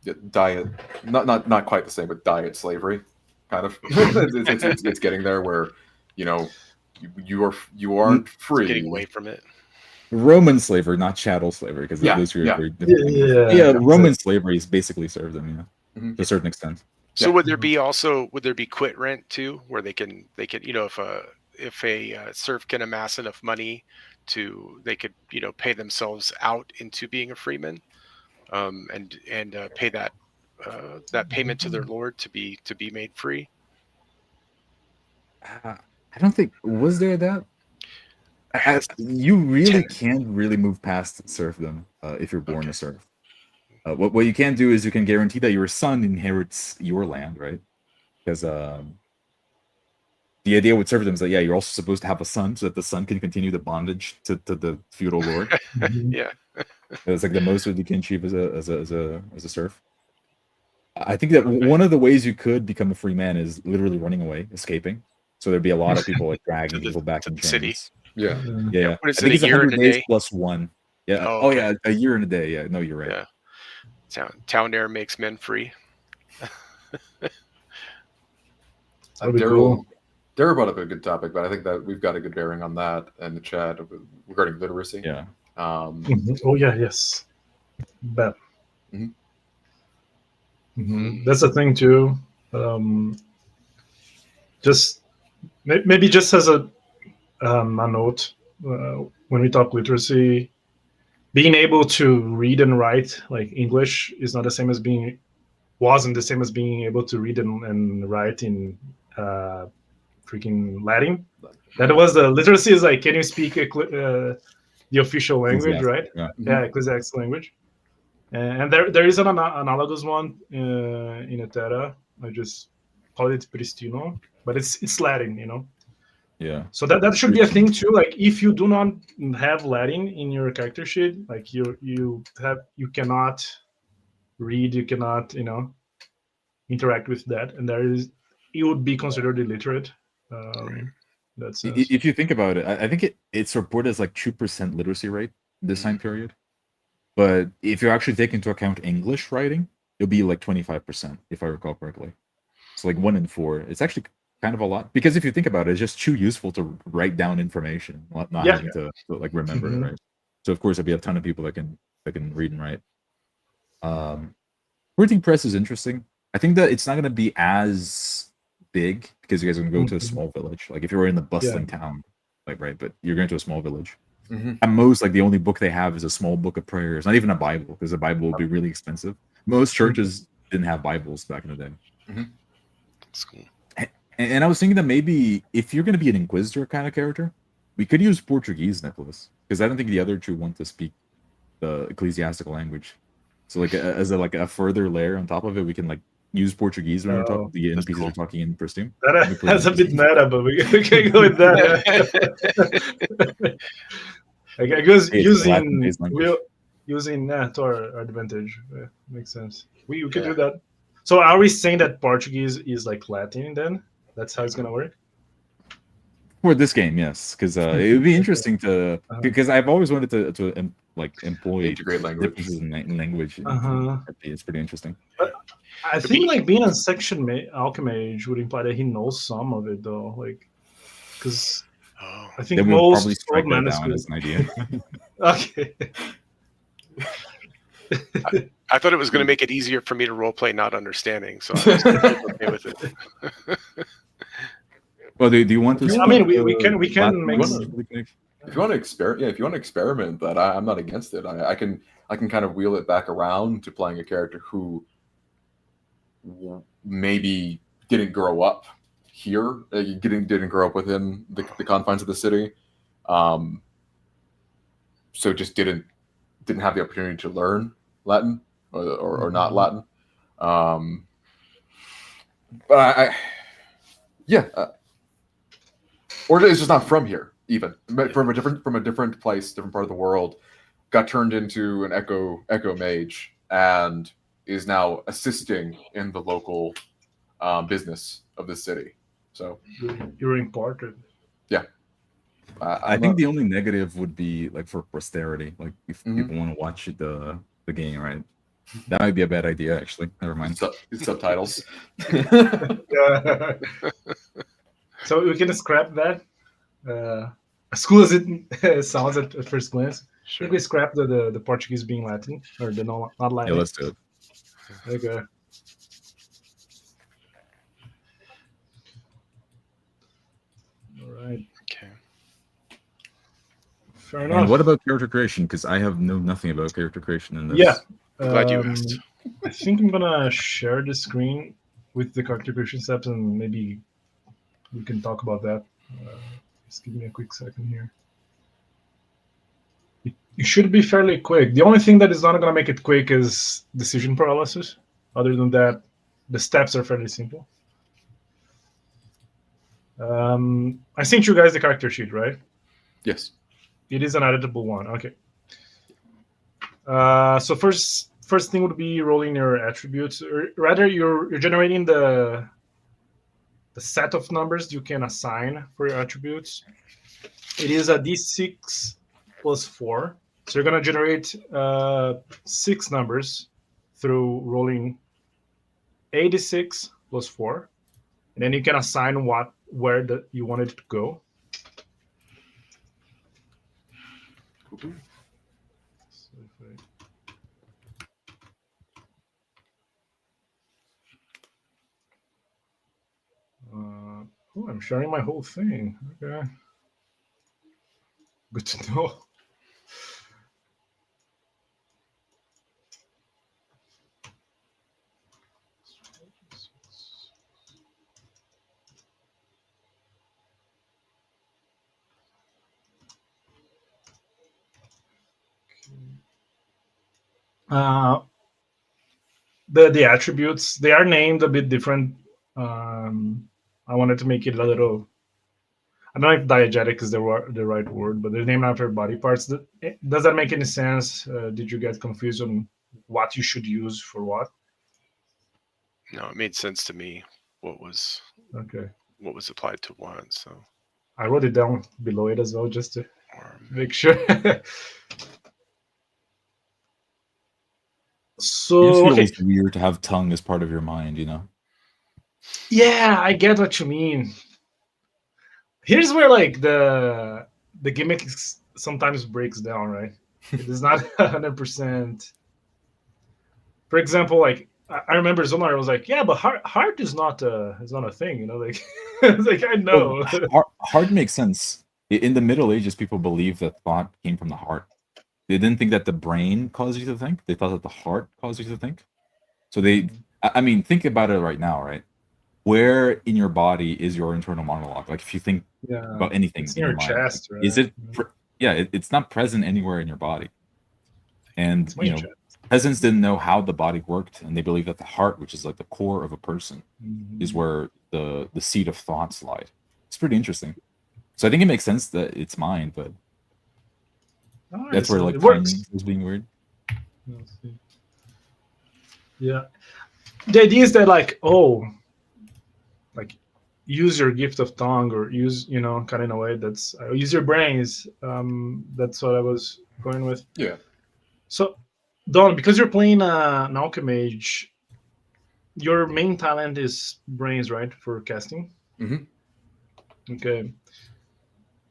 Yeah, diet, not quite the same, but diet slavery, kind of. it's getting there where, you aren't free. Getting away from it. Roman slavery, not chattel slavery, because those are very different things. Yeah, Roman slavery is basically serfdom, to a certain extent. So would there be quit rent too, where they can if a serf can amass enough money they could pay themselves out into being a freeman, and pay that payment to their lord to be made free. I don't think was there that. You really can't really move past serfdom if you're born a serf. What you can do is you can guarantee that your son inherits your land, right? Because the idea with serfdom is that you're also supposed to have a son so that the son can continue the bondage to the feudal lord. Yeah, It's like the most that you can achieve as a serf. I think that one of the ways you could become a free man is literally running away, escaping. So there'd be a lot of people like dragging people back in the city. chains. Yeah. Yeah. What is I think it, it's a year and 100 a days day? plus 1. Yeah. Oh, Oh, okay. yeah, a year and a day. Yeah. No, you're right. Yeah. Town air makes men free. That'd be cool. Daryl brought up a good topic, but I think that we've got a good bearing on that in the chat regarding literacy. Yeah. Mhm. Oh yeah, yes. Bet. Mhm. That's the thing too. Just maybe just as a note, when we talk literacy, being able to read and write like English is not the same as wasn't the same as being able to read and write in freaking Latin. That was the literacy is like, can you speak the official language, right? Yeah. Yeah, Ecclesiastes language. And there is an analogous one in Etera. I just call it Pristino, but it's Latin, you know. Yeah. So that should be a thing too. Like if you do not have Latin in your character sheet, like you cannot read, you cannot interact with that, and you would be considered illiterate. Right. That sense. If you think about it, I think it's reported as like 2% literacy rate this time period. But if you actually take into account English writing, it'll be like 25%, if I recall correctly. So like 1 in 4. It's actually kind of a lot, because if you think about it, it's just too useful to write down information, not having to like remember it, right? So of course there'll be a ton of people that can read and write. Printing press is interesting. I think that it's not going to be as big because you guys are going to go to a small village. Like if you were in the bustling town, like right, but you're going to a small village. At most, like the only book they have is a small book of prayers, not even a Bible, because a Bible would be really expensive. Most churches didn't have Bibles back in the day. That's cool. And I was thinking that maybe if you're going to be an Inquisitor kind of character, we could use Portuguese, Nicholas, because I don't think the other two want to speak the ecclesiastical language. So like as a further layer on top of it, we can like use Portuguese when we're talking. The NPCs are talking in Pristine. That's a bit meta, but we can go with that. I guess using to our advantage makes sense. We could do that. So are we saying that Portuguese is like Latin then? That's how it's gonna work? For this game, yes, because it would be interesting to, because I've always wanted to like employ integrate differences in language. It's pretty interesting. But I think like being a section alchemage would imply that he knows some of it though, like because I think then we'll most probably strike that down as an idea. Okay. I thought it was going to make it easier for me to roleplay not understanding, so I was okay with it. Well, do you want to? I mean, we can make. If you want to experiment, if you want to experiment that, I'm not against it. I can kind of wheel it back around to playing a character who maybe didn't grow up here, didn't grow up within the confines of the city, so just didn't have the opportunity to learn Latin or not Latin. But or it's just not from here, even from a different place, different part of the world, got turned into an echo mage and is now assisting in the local business of the city. So you're important. Yeah. I think the only negative would be like for posterity, like if people want to watch the game, right? That might be a bad idea, actually. Never mind. Subtitles. So we can scrap that. As cool as it sounds at first glance, I think we scrap the Portuguese being Latin or the not Latin. Yeah, let's do it. Okay. All right. Okay. Fair enough. And what about character creation? Because I have nothing about character creation in this. Yeah. Glad you asked. I think I'm gonna share the screen with the character creation steps, and maybe we can talk about that. Just give me a quick second here. It should be fairly quick. The only thing that is not going to make it quick is decision paralysis. Other than that, the steps are fairly simple. I sent you guys the character sheet, right? Yes. It is an editable one. Okay. So first thing would be rolling your attributes, or rather, you're generating the set of numbers you can assign for your attributes. It is a d6 plus 4. So you're going to generate 6 numbers through rolling 86 plus 4. And then you can assign where you want it to go. I'm sharing my whole thing. Okay. Good to know. Uh, the attributes, they are named a bit different. I wanted to make it a little. I don't know if diegetic is the right word, but they're named after body parts. Does that make any sense? Did you get confused on what you should use for what? No, it made sense to me. What was applied to what? So I wrote it down below it as well, just to arm. make sure. It So just okay, feels weird to have tongue as part of your mind, you know? yeah, I get what you mean. Here's where like the gimmick sometimes breaks down, right? It is not 100%. For example, like I remember Zonar was like, "Yeah, but heart is not a thing," you know. Like, it's like I know. Heart makes sense. In the Middle Ages, people believed that thought came from the heart. They didn't think that the brain caused you to think. They thought that the heart caused you to think. So I mean, think about it right now, right? Where in your body is your internal monologue? Like, if you think Yeah, about anything it's in in your your mind, chest, right? is it? It's not present anywhere in your body. And It's in your chest. peasants didn't know how the body worked, and they believed that the heart, which is like the core of a person, is where the seat of thoughts lie. It's pretty interesting. So I think it makes sense that it's mind, but that's where like it works. timing is being weird. Let's see. Yeah, the idea is that like use your gift of tongue, or use kind of in a way that's use your brains. That's what I was going with. Yeah. So Don, because you're playing an alchemage, your main talent is brains, right, for casting? Mhm. Okay.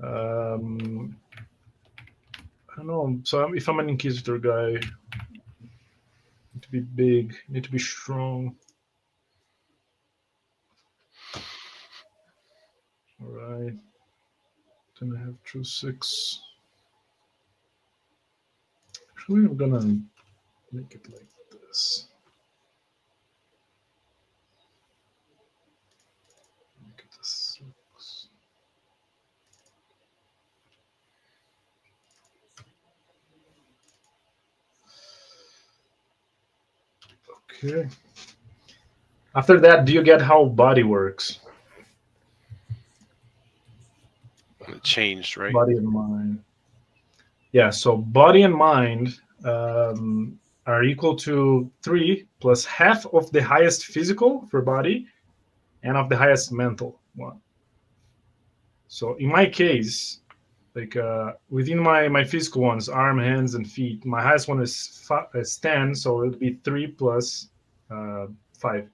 I don't know. So if I'm an inquisitor guy, need to be big, need to be strong. All right. Then I have true 6. Actually, I'm gonna make it like this. Make it a 6. Okay. After that, do you get how body works? It changed, right? Body and mind. Yeah, so body and mind are equal to 3 plus half of the highest physical for body and of the highest mental one. So in my case, like within my physical ones, arm, hands, and feet, my highest one is 10, so it would be 3 plus 5.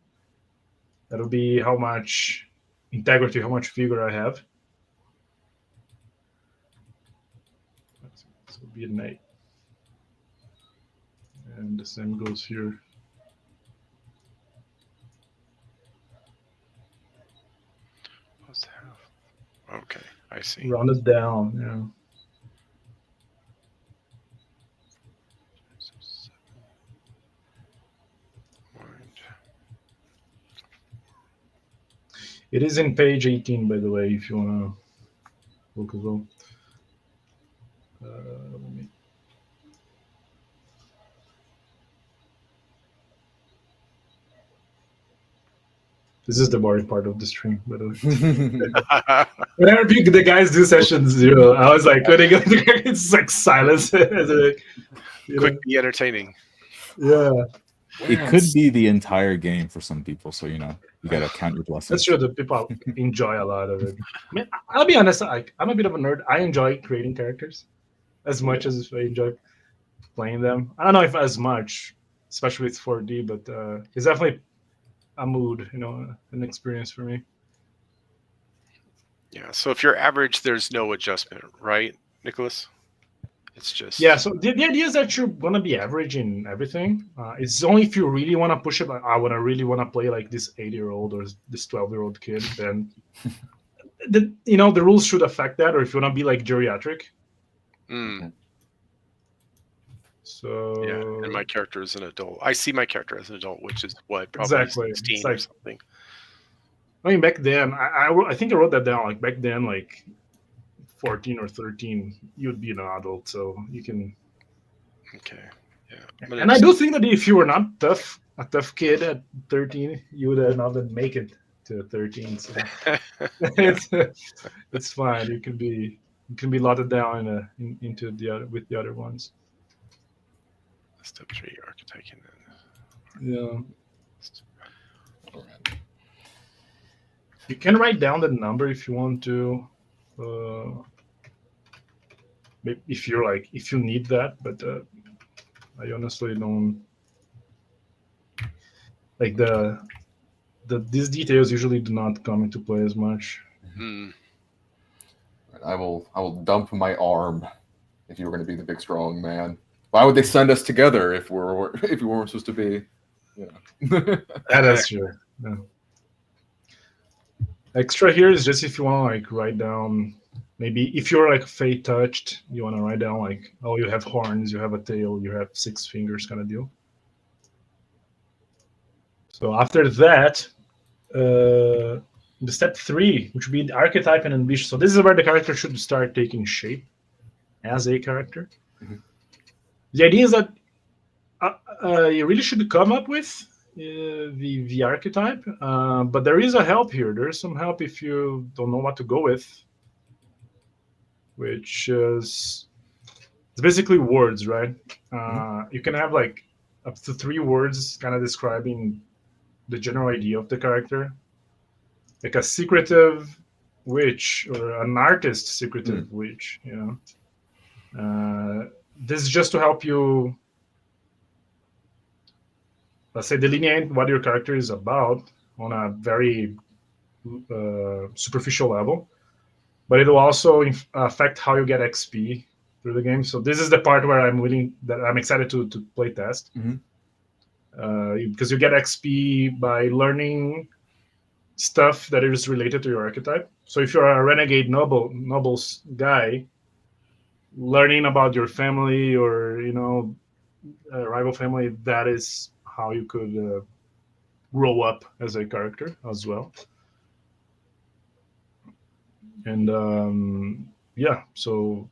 That would be how much integrity, how much vigor I have. So it would be an 8. And the same goes here. What's half? Okay, I see. Round it down, yeah. It is in page 18, by the way, if you want to look as well. Let me... This is the boring part of the stream, by the way. Whenever the guys do session 0, I was like, when they go, it's like silence. Quick, be entertaining. Yeah. It could be the entire game for some people, so you gotta count your blessings. That's true. The people enjoy a lot of it. I mean, I'll be honest. I'm a bit of a nerd. I enjoy creating characters as much as I enjoy playing them. I don't know if as much, especially with 4D, but it's definitely a mood, an experience for me. Yeah. So if you're average, there's no adjustment, right, Nicholas? It's just So the idea is that you're gonna be average in everything. It's only if you really want to push it. Like, I really want to play like this 8-year-old or this 12-year-old kid. Then the rules should affect that. Or if you want to be like geriatric. So yeah, and my character is an adult. I see my character as an adult, which is what, probably exactly 16 like, or something. I mean, back then, I think I wrote that down. Like back then, like 14 or 13, you would be an adult, so you can. Okay. Yeah. And I do think that if you were not a tough kid at 13, you would not make it to 13. So it's fine. You can be lotted down into the other with the other ones. Step 3 archetype. Yeah. You can write down the number if you want to. If you need that, but I honestly don't like these details usually do not come into play as much. Mm. I will dump my arm if you were going to be the big strong man. Why would they send us together if we weren't supposed to be? You know. That's true. Yeah. Extra here is just if you want to like write down, maybe if you're like fate touched, you want to write down like, oh, you have horns, you have a tail, you have 6 fingers, kind of deal. So after that, the step 3, which would be the archetype and ambition. So this is where the character should start taking shape as a character. Mm-hmm. The idea is that you really should come up with the archetype, but there is a help here. There is some help if you don't know what to go with, which is it's basically words, right? You can have like up to 3 words kind of describing the general idea of the character, like a secretive witch or an artist secretive witch, you know. This is just to help you, let's say, delineate what your character is about on a very superficial level, but it will also affect how you get XP through the game. So this is the part where I'm excited to play test. Because you get XP by learning stuff that is related to your archetype. So if you're a renegade nobles guy, learning about your family or a rival family, that is how you could grow up as a character as well. And so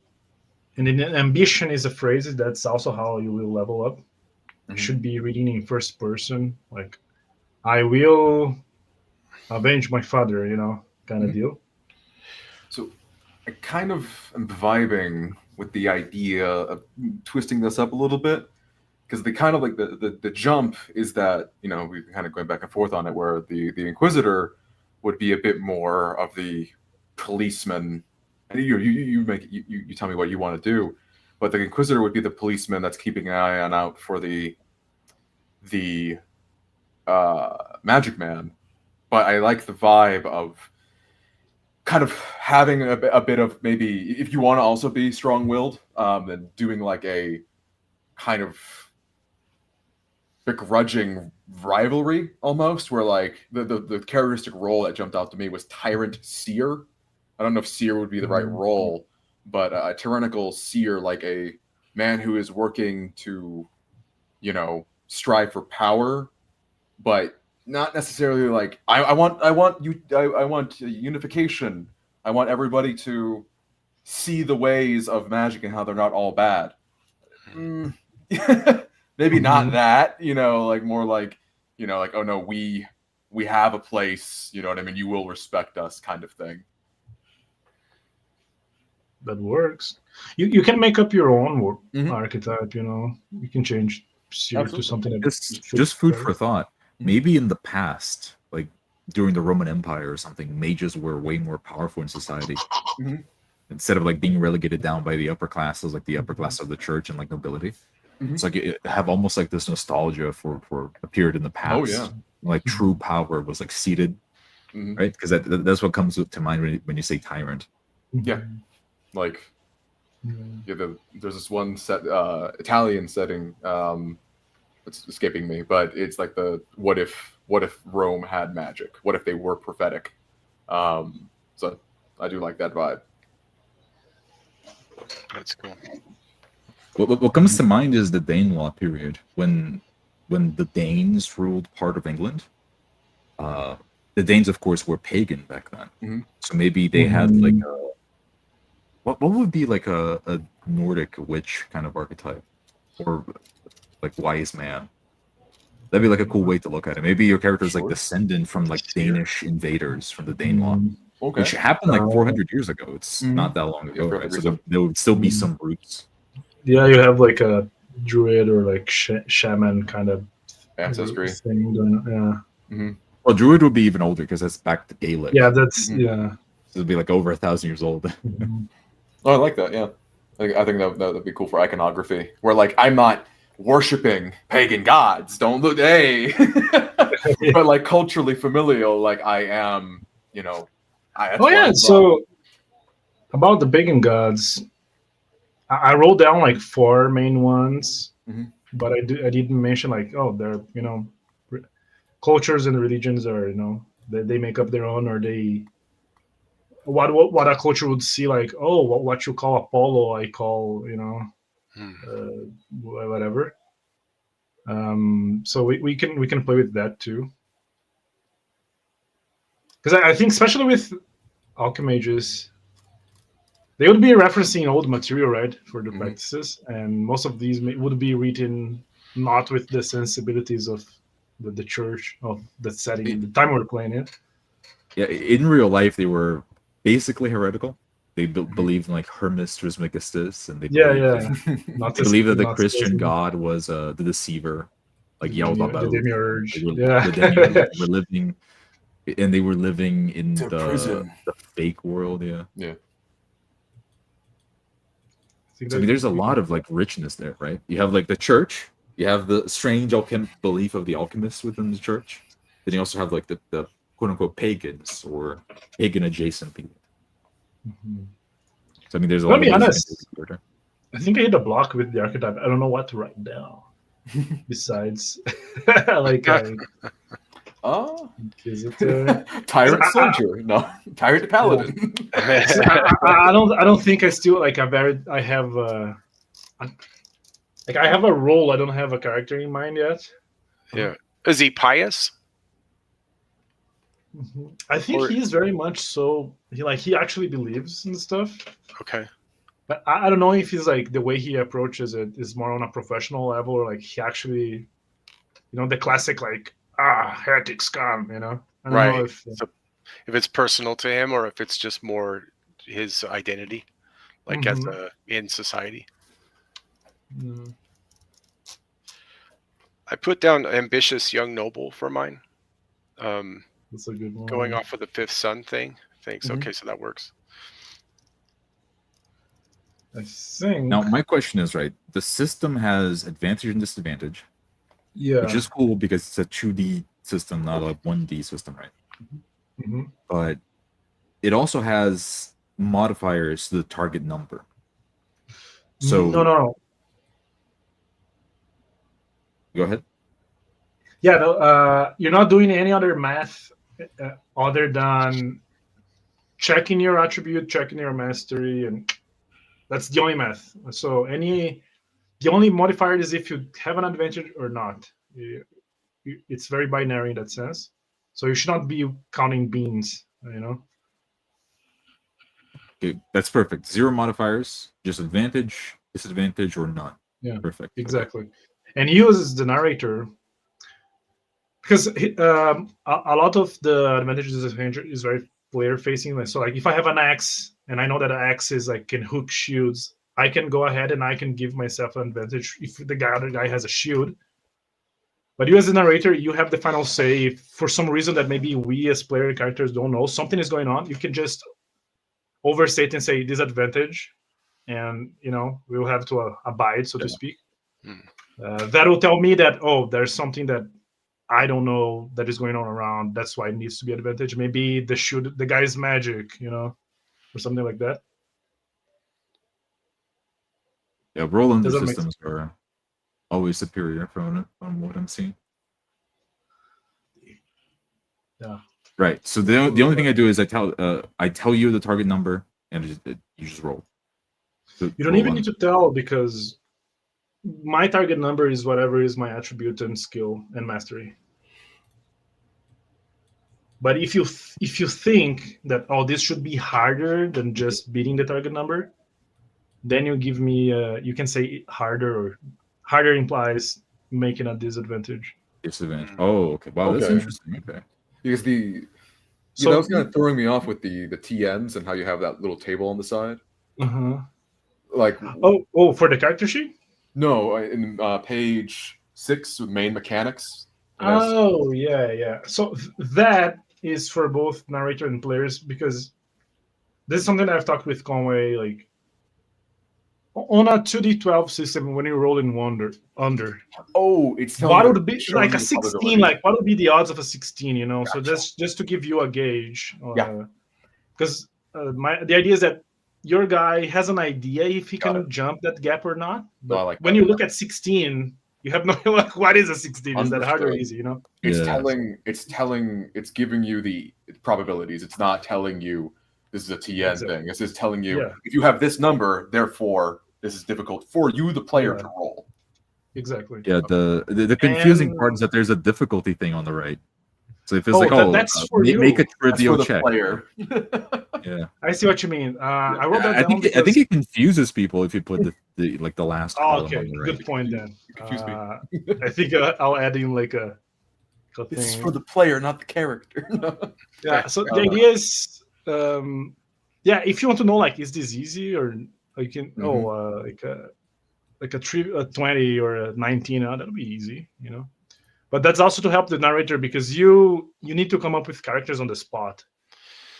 and then ambition is a phrase that's also how you will level up. You should be reading in first person, like I will avenge my father, kind of deal. So I kind of am vibing with the idea of twisting this up a little bit, because the kind of like the jump is that, we're kind of going back and forth on it, where the Inquisitor would be a bit more of the policeman, and you tell me what you want to do, but the Inquisitor would be the policeman that's keeping an eye out for the magic man. But I like the vibe of kind of having a bit of, maybe if you want to also be strong-willed, then doing like a kind of begrudging rivalry almost, where like the characteristic role that jumped out to me was tyrant seer. I don't know if seer would be the right role, but a tyrannical seer, like a man who is working to, strive for power, but not necessarily like I want unification. I want everybody to see the ways of magic and how they're not all bad. Maybe not that, like more like, like, oh no, we have a place, you know what I mean? You will respect us, kind of thing. That works. You can make up your own archetype. You can change seer to something that just food for thought. Maybe in the past, like during the Roman Empire or something, mages were way more powerful in society. Instead of like being relegated down by the upper classes, like the upper class of the church and like nobility. It's like it have almost like this nostalgia for a period in the past. Oh yeah, like true power was like seated, right? Because that's what comes to mind when you say tyrant. Yeah, like there's this one Italian setting. It's escaping me, but it's like the what if Rome had magic? What if they were prophetic? So I do like that vibe. That's cool. What comes to mind is the Danelaw period, when the Danes ruled part of England. The Danes, of course, were pagan back then, so maybe they had like what would be like a Nordic witch kind of archetype, or like wise man. That'd be like a cool way to look at it. Maybe your character is like Sure. descendant from like Danish invaders from the Danelaw, Okay. which happened like Uh, 400 years ago. It's Mhm. not that long ago, Yeah, right? So recent. there would still be some roots. Yeah, you have like a druid or like shaman kind of Ancestry. thing going on. Hmm. Well, Druid would be even older because that's back to Gaelic. Yeah, that's Mhm. yeah. So it'd be like over 1,000 years old. Mhm. Oh, I like that. Yeah, I think that'd be cool for iconography, where like I'm not worshiping pagan gods. Don't look, hey, but like culturally familial, like I am. You know, that's Oh where yeah, I'm from. so about the pagan gods, I wrote down like 4 main ones, Mhm. but I didn't mention like, oh, they're cultures and religions are they make up their own, or they what a culture would see like, oh, what you call Apollo, I call whatever. So we can play with that too, because I think especially with alchemages, they would be referencing old material, right, for the Mhm. practices, and most of these would be written not with the sensibilities of the church, of the setting, the time we're playing it. Yeah, in real life, they were basically heretical. They believed in like Hermes Trismegistus, and they Yeah, believed yeah. Not they believed that the not Christian supposed to- God was the deceiver, like the Yaldabaoth. demiurge. They were, Yeah. the demiurge. They were living in To prison. the fake world. Yeah. I think So I mean, there's a lot of like richness there, right? You have like the church, you have the strange belief of the alchemists within the church. Then you also have like the quote unquote pagans or pagan adjacent people. Mhm. So I mean, there's a Let lot me of ways you honest. can take it further. I think I hit a block with the archetype. I don't know what to write down. Besides, like Oh, Inquisitor. tyrant I- soldier. No, tyrant paladin. I don't think I still like I have like I have a role. I don't have a character in mind yet. Yeah. Is he pious? I think Or- he's very much so. He actually believes in stuff. Okay. But I don't know if he's like the way he approaches it is more on a professional level, or like he actually, the classic like heretics come. I don't know Right. if So if it's personal to him or if it's just more his identity, like as Mhm. in society. Mm, I put down ambitious young noble for mine. that's a good one. Going off of the fifth son thing. Thanks. Mhm. Okay, so that works. I think. Now, my question is, right, the system has advantage and disadvantage, Yeah. which is cool because it's a 2D system, not a 1D system, right? Mhm. But it also has modifiers to the target number. So No. go ahead. Yeah, no, you're not doing any other math other than checking your attribute, checking your mastery, and that's the only math. So the only modifier is if you have an advantage or not. It's very binary in that sense. So you should not be counting beans. Okay, that's perfect. 0 modifiers, just advantage, disadvantage, or none. Yeah, Perfect. exactly. And he uses the narrator because a lot of the advantages of disadvantage is very player facing. So like if I have an axe and I know that an axe is like can hook shields, I can go ahead and I can give myself an advantage if the other guy has a shield. But you as the narrator, you have the final say. If for some reason that maybe we as player characters don't know, something is going on, you can just overstate and say disadvantage, and we'll have to abide, so to speak. That will tell me that, oh, there's something that I don't know that is going on around. That's why it needs to be advantage. Maybe the guy's magic, or something like that. Yeah, roll under Doesn't make systems are always superior from what I'm seeing. Yeah. Right. So the only thing I do is I tell you the target number and you just roll. So You don't roll even on. need to tell, because my target number is whatever is my attribute and skill and mastery. But if you think that, oh, this should be harder than just beating the target number, then you give me you can say harder, or harder implies making a disadvantage. Disadvantage. Oh, okay. Wow, that's Okay. interesting. Okay. Because So that was kind of throwing me off with the TNs and how you have that little table on the side. uh-huh. Like, Oh, for the character sheet. no, in page 6 with main mechanics. It has, Oh yeah. So that is for both narrator and players, because this is something that I've talked with Conway. Like on a 2d12 system, when you roll in under, it's telling what you, would be showing like a you 16? probability. Like what would be the odds of a 16? You know, so Gotcha. just to give you a gauge. Yeah. Because the idea is that your guy has an idea if he Got can jump that gap or not. But I like when that. you look at 16, you have no like what is a 16? Is that hard or Understood. easy? You know. It's giving you the probabilities. It's not telling you this is a TN Exactly. thing. This is telling you Yeah. if you have this number, therefore this is difficult for you, the player, Yeah. to roll. Exactly. Yeah, the confusing And- part is that there's a difficulty thing on the right. So if it's like, that's for you. make a That's for trivial the check. player. Yeah. I see what you mean. I wrote that I down think it confuses people if you put the like the last Oh, column okay, on the right. good point then. Confuse me. I think I'll add in like a This is thing. for the player, not the character. Yeah. So the idea is, if you want to know, like, is this easy or you can like a 20 or a 19, that'll be easy, you know. But that's also to help the narrator, because you need to come up with characters on the spot.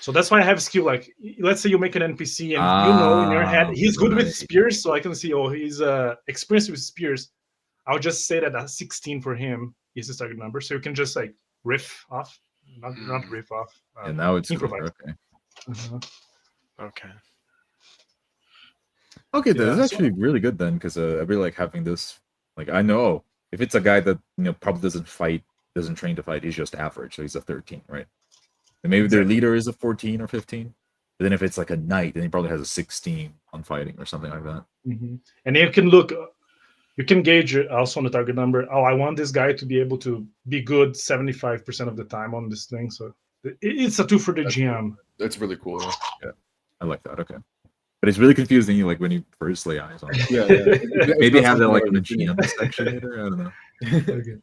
So that's why I have skill. Like, let's say you make an NPC and you know in your head he's good with spears, so I can see, he's experienced with spears. I'll just say that a 16 for him is his target number, so you can just like riff off, not riff off. And now it's improvise. okay. Uh-huh. Okay. Okay, Yeah, that's actually really good then, because I really like having this. Like, I know if it's a guy that probably doesn't train to fight, he's just average, so he's a 13, right? And maybe their leader is a 14 or 15. But then if it's like a knight, then he probably has a 16 on fighting or something like that. Mm-hmm. And you can look, you can gauge also on the target number. Oh, I want this guy to be able to be good 75% of the time on this thing. So it's a tool for the GM. That's really cool. Yeah, I like that. Okay. But it's really confusing, like when you first lay eyes on it. Yeah. Maybe have that like in the GM section later. I don't know. Okay.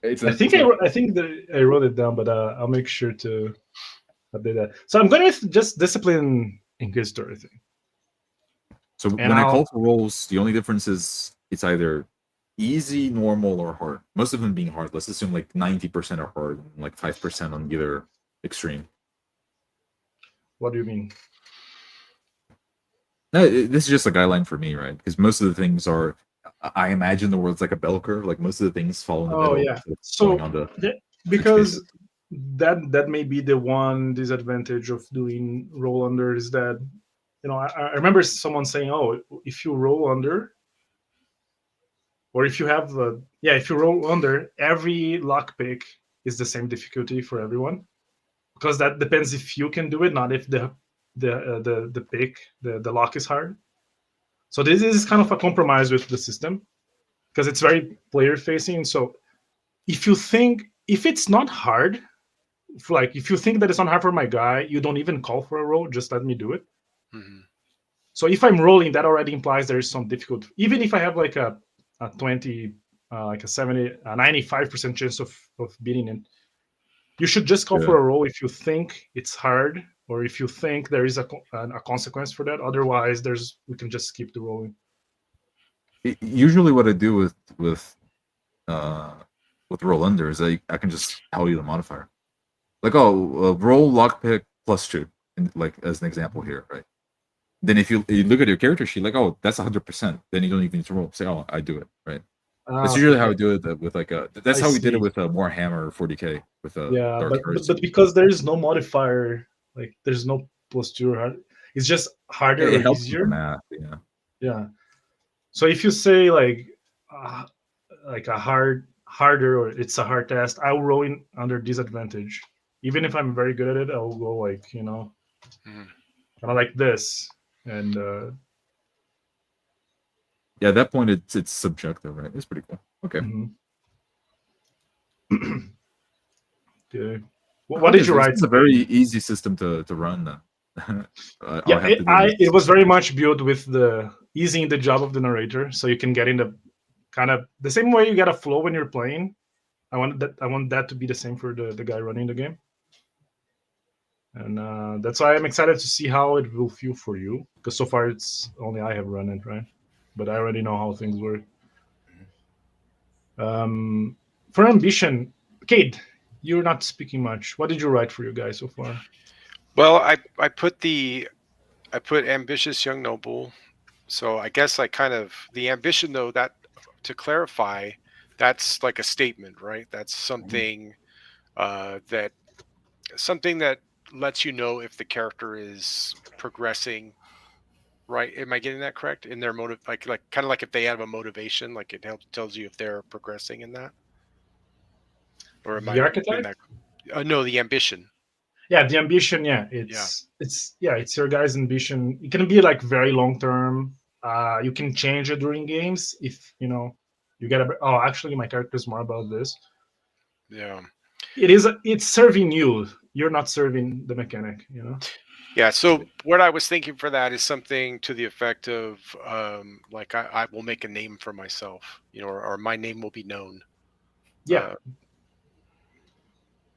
I think that I wrote it down, but I'll make sure to update that. So I'm going with just discipline Inquisitor, I think. So when I call for rolls, the only difference is it's either easy, normal, or hard. Most of them being hard. Let's assume like 90% are hard, and like 5% on either extreme. What do you mean? No, this is just a guideline for me, right? Because most of the things are, I imagine the world's like a bell curve. Like most of the things fall in the middle. Yeah. So because that may be the one disadvantage of doing roll under, is that I remember someone saying, "Oh, if you roll under, or if you have if you roll under, every lockpick is the same difficulty for everyone, because that depends if you can do it, not if the pick, the lock is hard." So this is kind of a compromise with the system, because it's very player facing. So if it's not hard, if you think that it's not hard for my guy, you don't even call for a roll, just let me do it. Mm-hmm. So if I'm rolling, that already implies there is some difficulty. Even if I have like a 20, like a 70, a 95% chance of beating it, you should just call for a roll if you think it's hard, or if you think there is a consequence for that. Otherwise, we can just skip the rolling. Usually, what I do with roll under is I can just tell you the modifier, like roll lockpick +2, like as an example here, right? Then if you look at your character sheet, like, oh, that's 100%, then you don't even need to roll. Say, oh, I do it, right? That's usually how I do it with like that's how we did it with Warhammer 40k with but because there is no modifier, like there's no +2 or hard, it's just harder or easier. Math, yeah. So if you say like a harder, or it's a hard test, I'll roll in under disadvantage. Even if I'm very good at it, I'll go like kind of like this, and at that point it's subjective, right? It's pretty cool. Okay. Okay. What did you write? It's a very easy system to run. It was very much built with the easing the job of the narrator, so you can get in the kind of the same way you get a flow when you're playing. I want that to be the same for the guy running the game. And that's why I'm excited to see how it will feel for you, because so far it's only I have run it, right? But I already know how things work. For ambition, Cade, you're not speaking much. What did you write for your guy so far? Well, I put ambitious young noble. So I guess the ambition, though, that to clarify, that's like a statement, right? That's something that lets you know if the character is progressing, right? Am I getting that correct? In their motive, like kind of like if they have a motivation, like it tells you if they're progressing in that. Or am The I archetype? No, the ambition. Yeah, the ambition. Yeah, it's your guy's ambition. It can be like very long term. You can change it during games if you get actually my character is more about this. Yeah. It's serving you. You're not serving the mechanic, Yeah, so what I was thinking for that is something to the effect of like I will make a name for myself, or my name will be known. Yeah.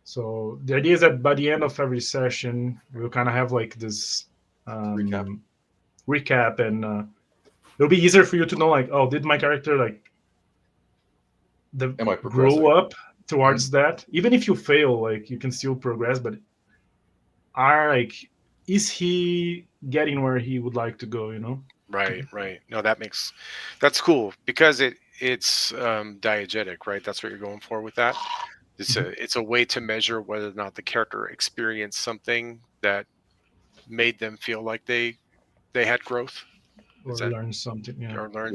So the idea is that by the end of every session, we'll kind of have like this recap, and it'll be easier for you to know, like, oh, did my character Am I grow up towards that? Even if you fail, like you can still progress, but is he getting where he would like to go? Right. No, that's cool, because it's diegetic, right? That's what you're going for with that. It's a way to measure whether or not the character experienced something that made them feel like they had growth, or learned something.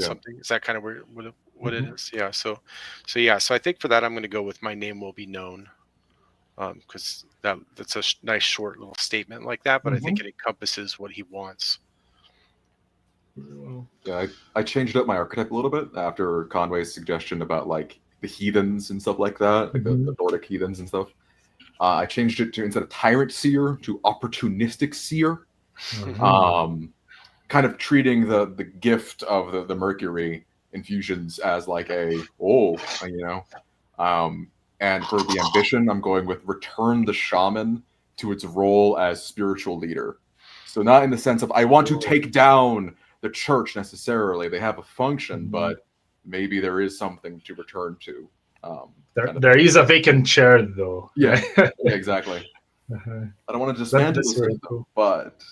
Something. Is that kind of what it is? Yeah. So I think for that I'm going to go with my name will be known, because that's a nice short little statement like that, but I think it encompasses what he wants. Yeah, I changed up my archetype a little bit after Conway's suggestion about like the heathens and stuff like that, like the Nordic heathens and stuff. I changed it to, instead of tyrant seer, to opportunistic seer. Kind of treating the gift of the Mercury infusions as like and for the ambition, I'm going with return the shaman to its role as spiritual leader. So not in the sense of I want to take down the church necessarily. They have a function, but maybe there is something to return to. There is a vacant chair, though. Yeah, exactly. I don't want to dismantle the system, cool. But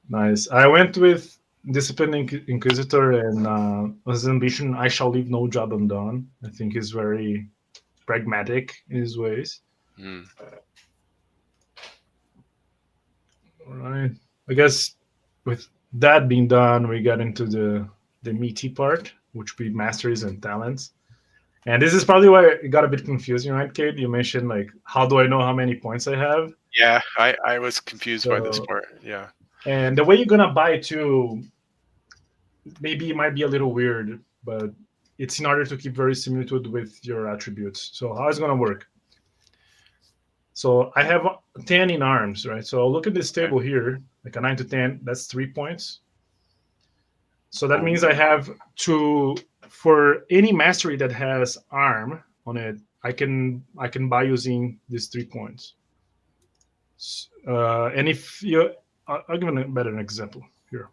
nice. I went with Disciplined Inquisitor, and his ambition, I shall leave no job undone. I think he's very pragmatic in his ways. All right. I guess with that being done, we got into the meaty part, which would be masteries and talents. And this is probably why it got a bit confusing, right, Cade? You mentioned, like, how do I know how many points I have? Yeah, I was confused by this part. Yeah. And the way you're going to buy too, maybe it might be a little weird, but it's in order to keep very similitude with your attributes. So how is it going to work? So I have 10 in arms, right? So look at this table here, like a 9 to 10, that's 3 points. So that means I have for any mastery that has arm on it, I can buy using these 3 points. And if I'll give a better example here,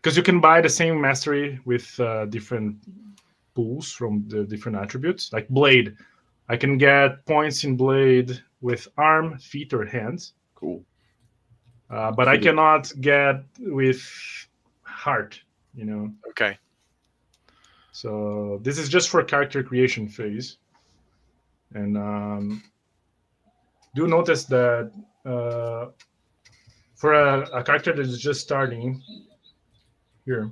because you can buy the same mastery with different pools from the different attributes, like blade. I can get points in blade with arm, feet, or hands. Cool. But I cannot get with heart, Okay. So this is just for character creation phase. And do notice that for a character that is just starting here,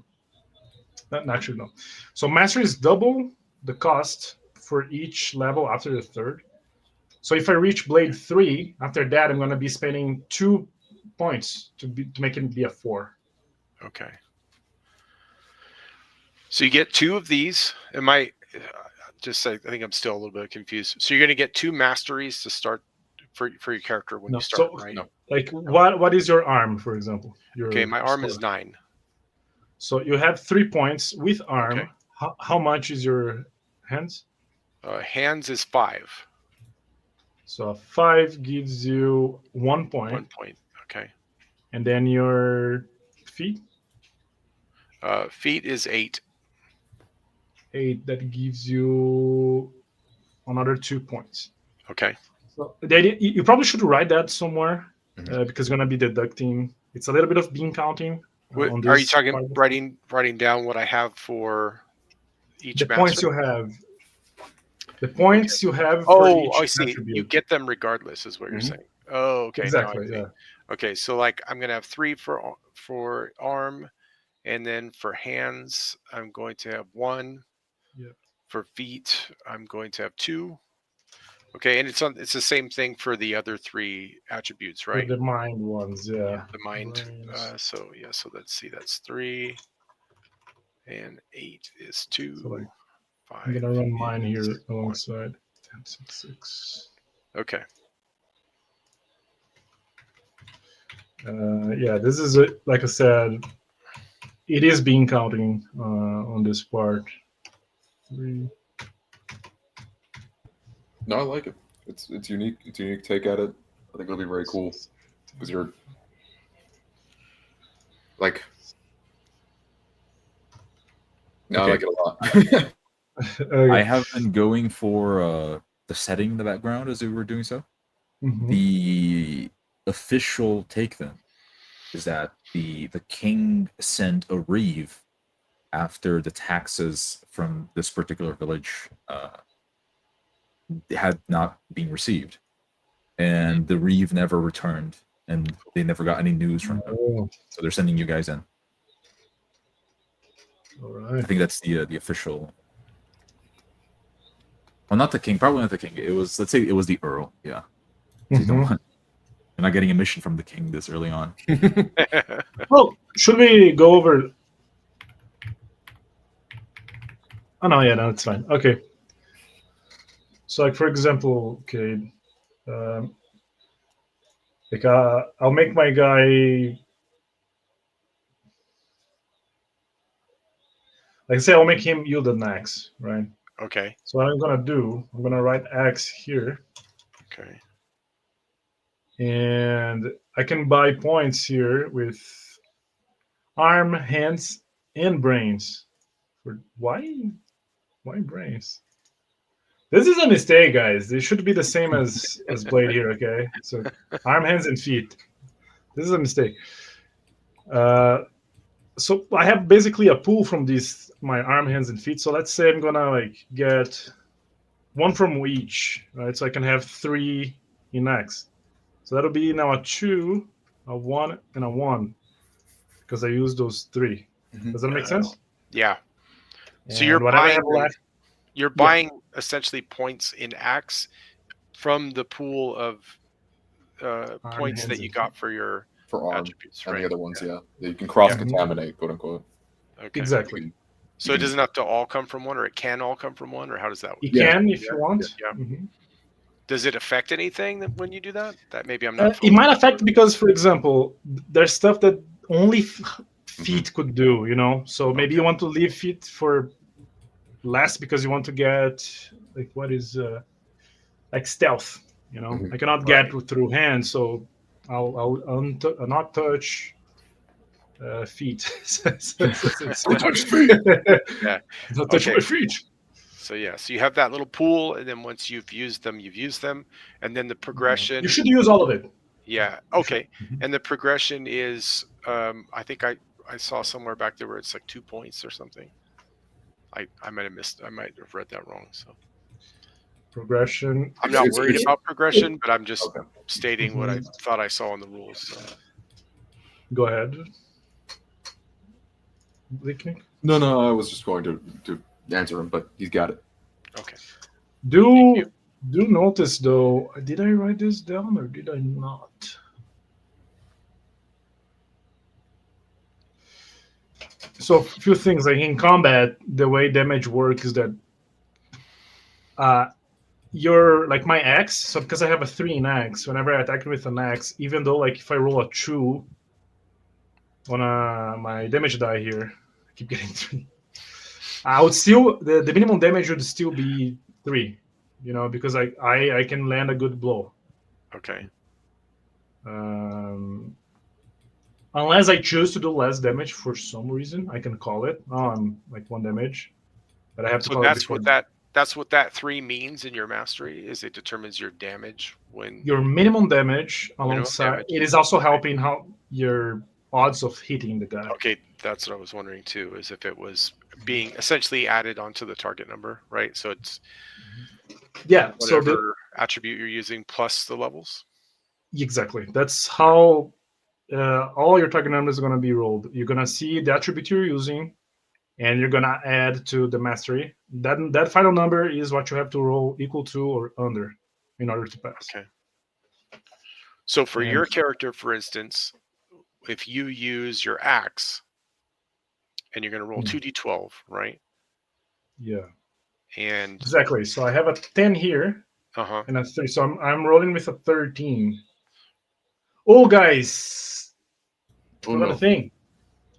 actually no. So mastery is double the cost for each level after the third. So if I reach blade 3, after that I'm going to be spending 2 points to make it be a 4. Okay. So you get 2 of these. I think I'm still a little bit confused. So you're going to get 2 masteries to start for your character when you start, right? No. Like what is your arm, for example? My arm is 9. So you have 3 points with arm. Okay. How much is your hands? Hands is 5. So 5 gives you 1 point. 1 point. Okay. And then your feet? Feet is 8. 8. That gives you another 2 points. Okay. So the idea, you probably should write that somewhere Mhm. because you're going to be deducting. It's a little bit of bean counting. On Are you this talking part. writing down what I have for each The master? points you have. The points you have for Oh, each I see. You attribute. get them regardless, is what you're Mhm. saying. Oh, okay. Exactly, Now I see. yeah. Okay, so like I'm gonna have 3 for arm, and then for hands I'm going to have 1. Yeah. For feet I'm going to have 2. Okay, and it's the same thing for the other 3 attributes, For right? the mind ones, yeah. The mind. Brains. So yeah, so let's see. That's 3, and 8 is 2. So, like, 5. I'm gonna run mine here is 1. alongside 10, 6, 6. Okay. Yeah, this is it. Like I said, it is bean counting on this part. 3. No, I like it. It's unique. It's a unique take at it. I think it'll be very cool because you're like. No, I Okay. like it a lot. Okay. I have been going for the setting in the background as we were doing so. Mhm. The official take then is that the king sent a reeve after the taxes from this particular village had not been received, and the reeve never returned, and they never got any news from him. Oh, So they're sending you guys in. all I right. think that's the official. Well, not the king. Probably not the king. It was, let's say, it was the earl. Yeah. So you don't Mhm. want- You're not getting a mission from the king this early on. Well, should we go over? Oh no, yeah, no, it's fine. Okay. So, like for example, okay, like I'll make my guy. Like I say, I'll make him yield an axe, right? Okay. So what I'm gonna do, I'm gonna write axe here, Okay. and I can buy points here with arm, hands, and brains. For why brains? This is a mistake, guys. They should be the same as blade here. Okay, so arm, hands, and feet. This is a mistake. So I have basically a pool from these my arm, hands, and feet. So let's say I'm gonna like get one from each, right? So I can have 3 in X. So that'll be now a 2, a 1, and a 1 because I used those 3. Does that make sense? Yeah. So And you're whatever I buying have left. you're buying essentially points in axe from the pool of points hands, that you and got for your For arm attributes, and right? the other ones, yeah. You can cross Yeah. contaminate, quote unquote. Okay. Exactly. So it doesn't have to all come from one, or it can all come from one, or how does that work? You Yeah. can if you want. Yeah. Mhm. Does it affect anything when you do that? That maybe I'm not. It might affect because, for example, there's stuff that only feet could do. You know, so maybe you want to leave feet for less because you want to get like what is like stealth. You know, Mhm. I cannot get through hands, so I'll not touch feet. Don't touch feet. Yeah. Not touch Okay. my feet. So yeah, so you have that little pool, and then once you've used them, and then the progression. You should use all of it. Yeah. Okay. And the progression is, I think I saw somewhere back there where it's like 2 points or something. I might have missed. I might have read that wrong. So Progression. I'm not It's- worried it's- about progression, but I'm just Okay. stating what I thought I saw in the rules. So. Go ahead. Bleaknik. No, I was just going to answer him, but he's got it. Okay. Do notice though, did I write this down or did I not? So a few things like in combat, the way damage works is that you're like my axe. So because I have a 3 in axe, whenever I attack with an axe, even though like if I roll a 2 on my damage die here, keep getting 3. I would still the minimum damage would still be 3, because I can land a good blow. Okay. Unless I choose to do less damage for some reason, I can call it. Oh, I'm like 1 damage, but I have to So call it before. that's what that 3 means in your mastery, is it determines your damage when Your minimum damage Minimum alongside damage. it is also helping how your odds of hitting the guy. Okay, that's what I was wondering too, is if it was being essentially added onto the target number, right? So it's Yeah. whatever attribute you're using plus the levels. Exactly. That's how all your target numbers are going to be rolled. You're going to see the attribute you're using, and you're going to add to the mastery. That final number is what you have to roll equal to or under in order to pass. Okay. So for your character, for instance, if you use your axe and you're going to roll 2d12, right? Yeah. And exactly. So I have a 10 here and a 3. So I'm rolling with a 13. Oh, guys. Another thing.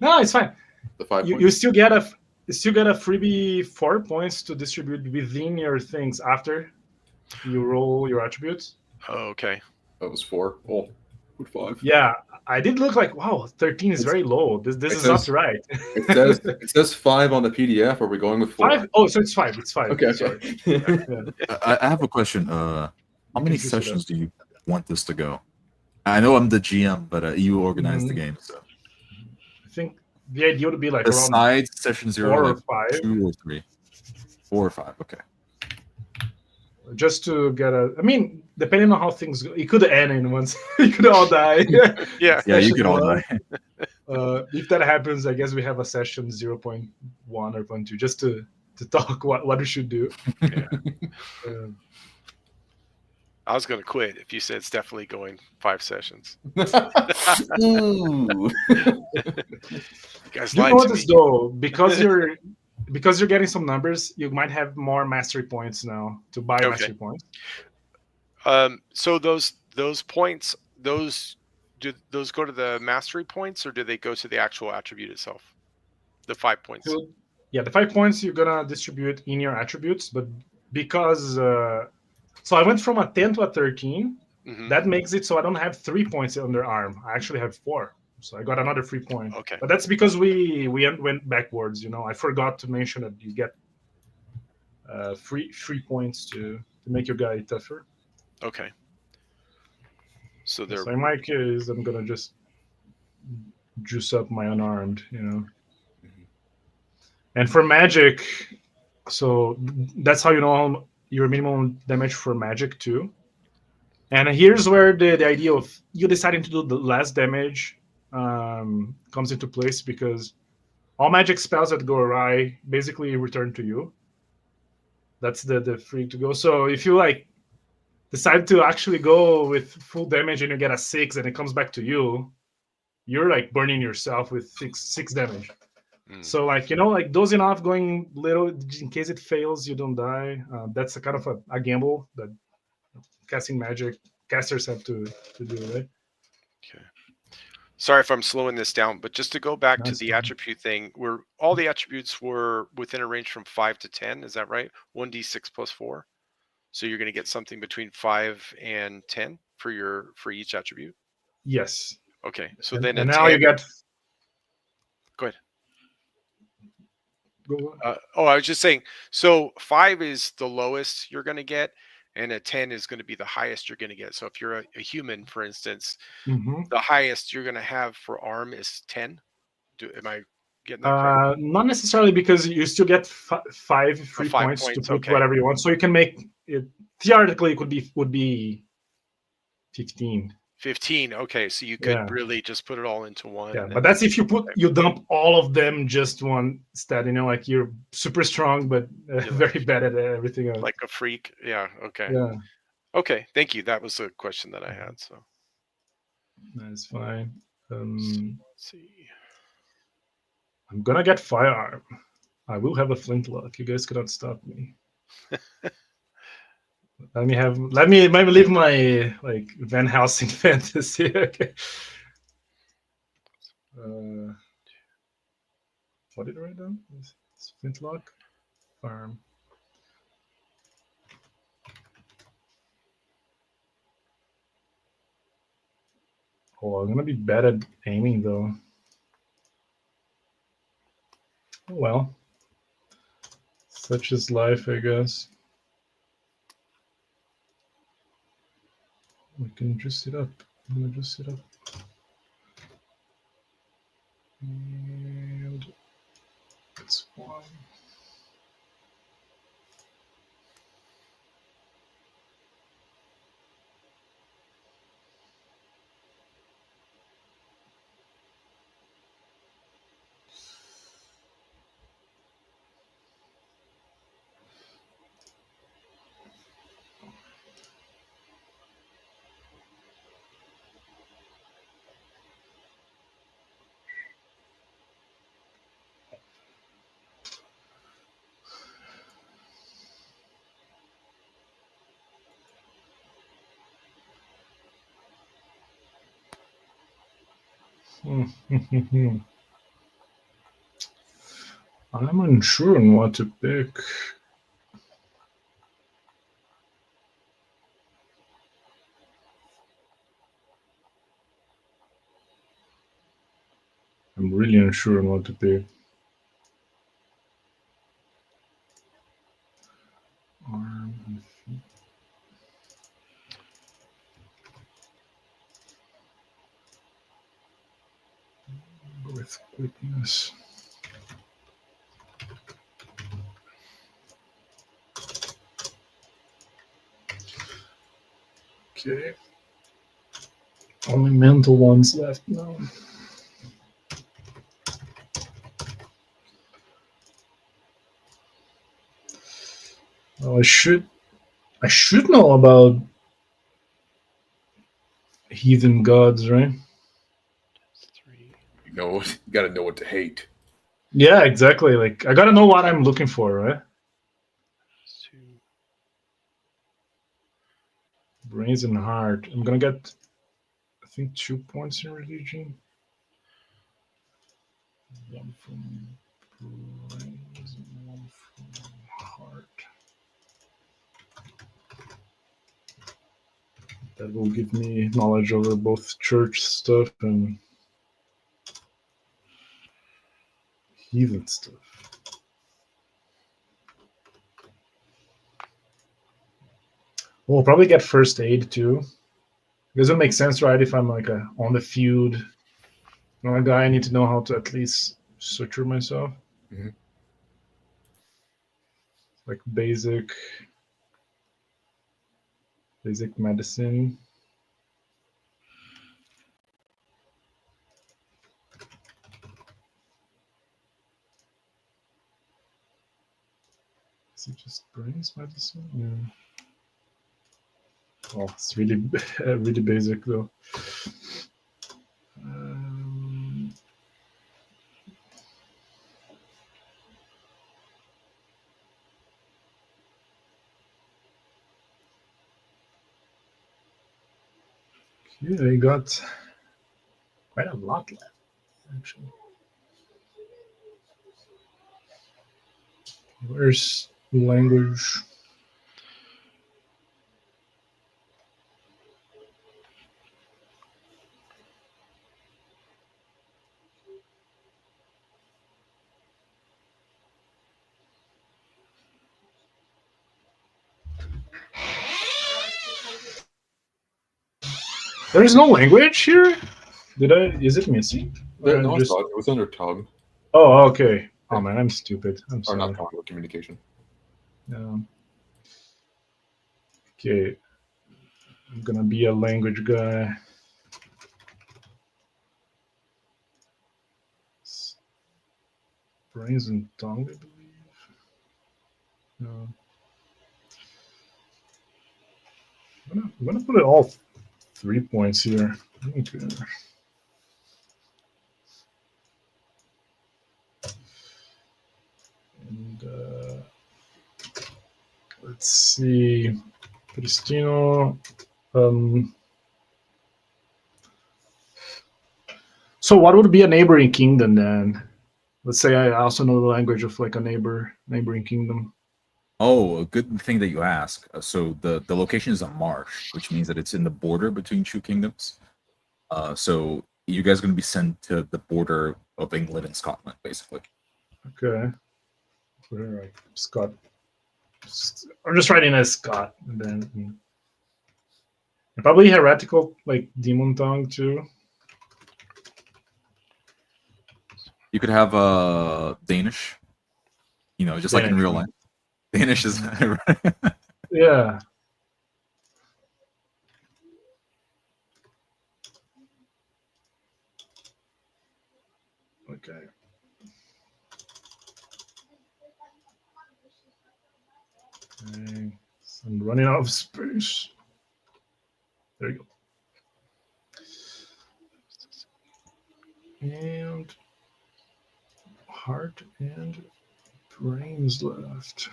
No, it's fine. The 5 points? You still get a freebie 4 points to distribute within your things after you roll your attributes. Oh, okay. That was 4. Oh, good 5. Yeah, I did look like, wow, 13 is very low. This is not right. It says 5 on the PDF. Are we going with 4? 5? Oh, so it's 5. It's 5. Okay. Sorry. I have a question. How many sessions do you want this to go? I know I'm the GM, but you organize the game, so I think the idea would be like besides session 0, 4 or like 5. 2 or 3, 4 or 5. Okay. Just to get I mean, depending on how things go, it could end in once. You could all die. Yeah, you could all die. If that happens, I guess we have a session 0.1 or 0.2 just to talk what we should do. Yeah. I was going to quit if you said it's definitely going 5 sessions. Ooh. Guys, You lied to notice me. though, because you're getting some numbers, you might have more mastery points now to buy mastery points. So those points, do those go to the mastery points, or do they go to the actual attribute itself? The 5 points. Yeah, the 5 points you're gonna distribute in your attributes, but because so I went from a 10 to a 13. That makes it so I don't have 3 points under arm. I actually have 4. So I got another 3 point. Okay. But that's because we went backwards. I forgot to mention that you get 3 points to make your guy tougher. Okay. So there. So in my case, I'm gonna just juice up my unarmed. And for magic, so that's how you know your minimum damage for magic too. And here's where the idea of you deciding to do the less damage comes into place, because all magic spells that go awry basically return to you. That's the free to go. So if you decide to actually go with full damage and you get a 6 and it comes back to you, you're burning yourself with six damage. So dosing off, going little in case it fails, you don't die. That's a kind of a gamble that casting magic casters have to do, right? Okay. Sorry if I'm slowing this down, but just to go back to the attribute thing, where all the attributes were within a range from 5 to 10, is that right? 1d6 plus 4. So you're going to get something between 5 and 10 for each attribute. Yes. Okay. So and, then and now you get. Go ahead. I was just saying, so 5 is the lowest you're going to get, and a 10 is going to be the highest you're going to get. So if you're a human, for instance, the highest you're going to have for arm is 10. Am I getting that correct? Not necessarily, because you still get 5 free 5 points to put okay. whatever you want. So you can make it, theoretically, it would be 15. 15. Okay, so you could really just put it all into one. Yeah, but that's if you dump all of them just one stat. You're super strong, but very bad at everything else. Like a freak. Yeah. Okay. Yeah. Okay. Thank you. That was a question that I had. So that's fine. let's see. I'm gonna get firearm. I will have a flintlock. You guys cannot stop me. Let me live my Van Helsing fantasy. Okay. What did I write down? It's Flintlock Farm. Oh, I'm gonna be bad at aiming though. Oh, well, such is life, I guess. We can adjust it up. I'm gonna adjust it up. And this one. I'm unsure on what to pick. I'm really unsure on what to pick. Arm and feet. Go with quickness. Okay. Only mental ones left now. Well, I should know about heathen gods, right? 3. You got to know what to hate. Yeah, exactly. Like I gotta know what I'm looking for, right? 2. Brains and heart. I'm gonna get, I think, 2 points in religion. 1 from brains and 1 from heart. That will give me knowledge over both church stuff and heathen stuff. We'll probably get first aid too. It doesn't make sense, right? If I'm like on the feud, a guy, I need to know how to at least suture myself. Mhm. Like basic medicine. Is it just brains medicine? Yeah. Oh, it's really, really basic though. Yeah, I got quite a lot left, actually. Where's language? There is no language here? Is it missing? No, I saw it. It was under tongue. Oh, okay. Oh man, I'm stupid. I'm Or sorry. not tongue, but communication. Okay. I'm gonna be a language guy. Brains and tongue, I believe. No. I'm gonna put it all 3 points here. Okay. And let's see, Pristino. So what would be a neighboring kingdom then? let's say I also know the language of like a neighboring kingdom. Oh, a good thing that you ask. So the location is a marsh, which means that it's in the border between two kingdoms. So you guys are going to be sent to the border of England and Scotland, basically. Okay. Like Scott. I'm just writing as Scott, and then and probably heretical, like demon tongue too. You could have Danish, just like in Danish. real life. Danish is Yeah. Okay. Okay. So I'm running out of space. There you go. And heart and brains left.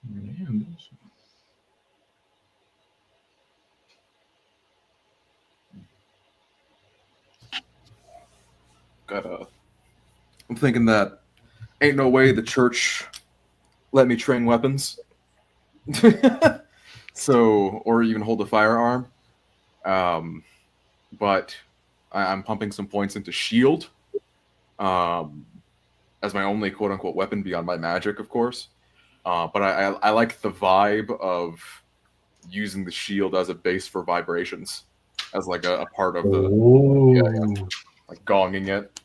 Man, I'm thinking that ain't no way the church let me train weapons. So, or even hold a firearm. But I'm pumping some points into shield as my only quote unquote weapon beyond my magic, of course. But I like the vibe of using the shield as a base for vibrations, as like a part of the like gonging it.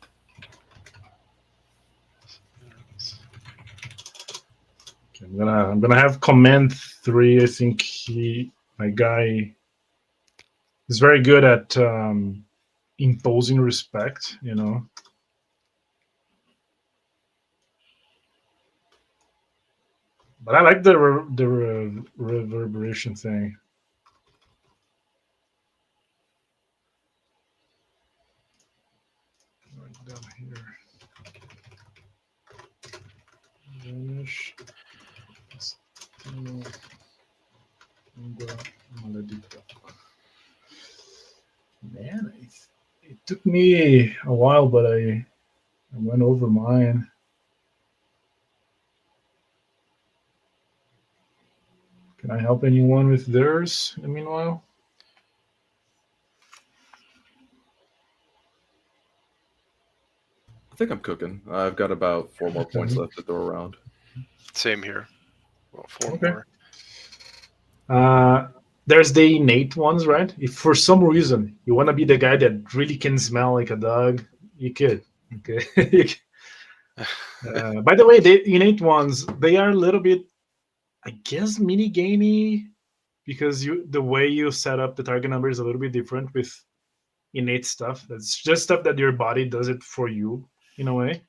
Okay, I'm gonna have command 3. I think my guy is very good at imposing respect. But I like the reverberation thing. Right down here. Vanish. Man, it took me a while, but I went over mine. Can I help anyone with theirs in the meanwhile? I think I'm cooking. I've got about 4 more points left to throw around. Same here. Well, 4 more. There's the innate ones, right? If for some reason you want to be the guy that really can smell like a dog, you could. Okay. By the way, the innate ones, they are a little bit, I guess, mini gamey, because the way you set up the target number is a little bit different with innate stuff. That's just stuff that your body does it for you in a way.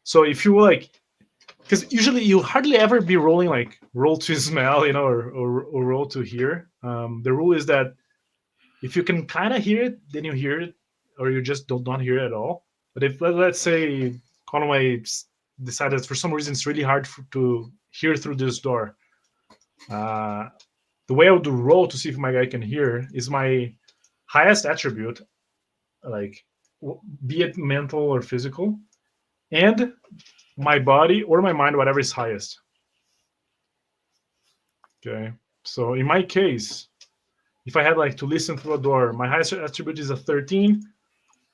So if you like, because usually you hardly ever be rolling like roll to smell, or roll to hear. The rule is that if you can kind of hear it, then you hear it, or you just don't not hear it at all. But if let's say Conway decided for some reason it's really hard to hear through this door, the way I would roll to see if my guy can hear is my highest attribute, like be it mental or physical, and my body or my mind, whatever is highest. Okay, so in my case, if I had like to listen through a door, my highest attribute is a 13.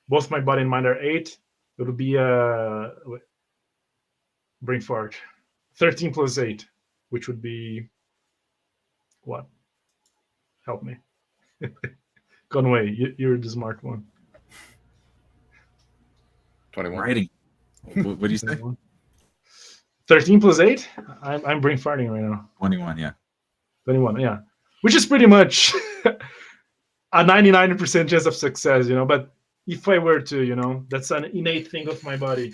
Both my body and mind are 8. It would be a brain fart. 13 plus 8, which would be what? Help me. Conway, you're the smart one. 21. Writing. What do you say? 13 plus 8? I'm brain farting right now. 21, yeah. 21, yeah. Which is pretty much a 99% chance of success, but if I were to, that's an innate thing of my body.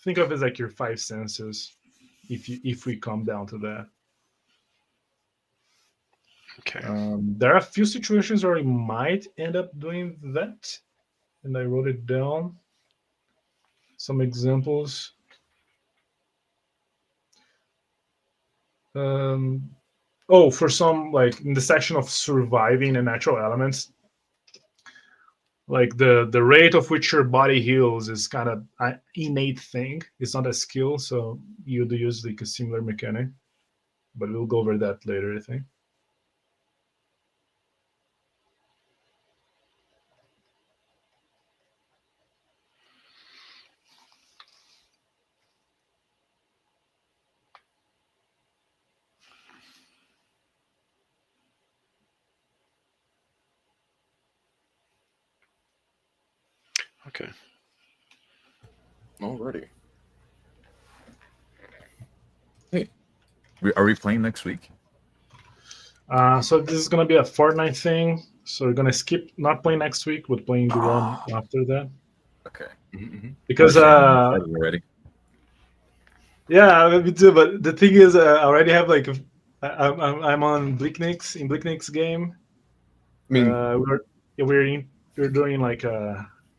Think of it as like your 5 senses, if we come down to that. Okay. There are a few situations where we might end up doing that, and I wrote it down. Some examples. For some, like in the section of surviving and natural elements, like the rate of which your body heals is kind of an innate thing. It's not a skill, so you'd use like a similar mechanic. But we'll go over that later, I think. Okay. Alrighty. Are we playing next week? So this is gonna be a Fortnite thing. So we're gonna skip not playing next week, but playing the one after that. Okay. Mm-hmm. Because already. yeah, me too. But the thing is, I already have like I'm on Bleaknick's in Bleaknick's game. I mean, We're doing like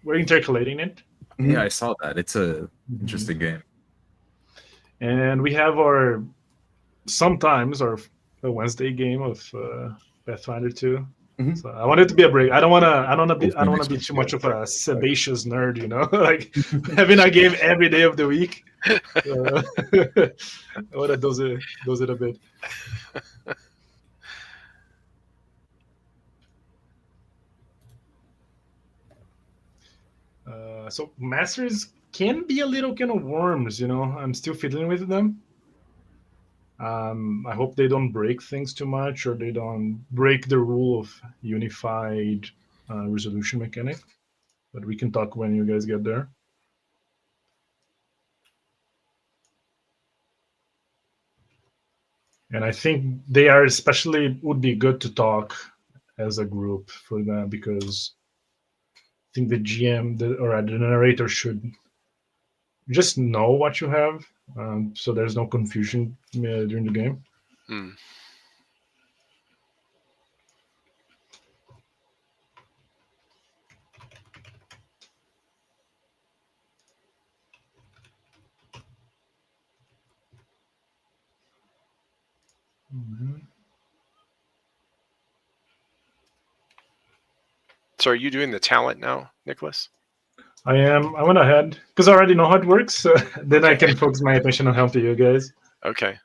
we're intercalating it, Yeah, I saw that. It's a interesting game. and we have our sometimes our Wednesday game of Pathfinder 2. Mhm. So I want it to be a break. I don't want to be Hopefully be next too week, much of a sebaceous nerd, you know, like having a game every day of the week. I want to dose it a bit. So masters can be a little kind of worms, you know. I'm still fiddling with them. I hope they don't break things too much, or they don't break the rule of unified resolution mechanic. But we can talk when you guys get there. And I think they are especially would be good to talk as a group for them, because I think the GM or the narrator should just know what you have, so there's no confusion during the game. Hmm. So are you doing the talent now, Nicholas? I am. I went ahead because I already know how it works. So then I can focus my attention on helping you guys. Okay.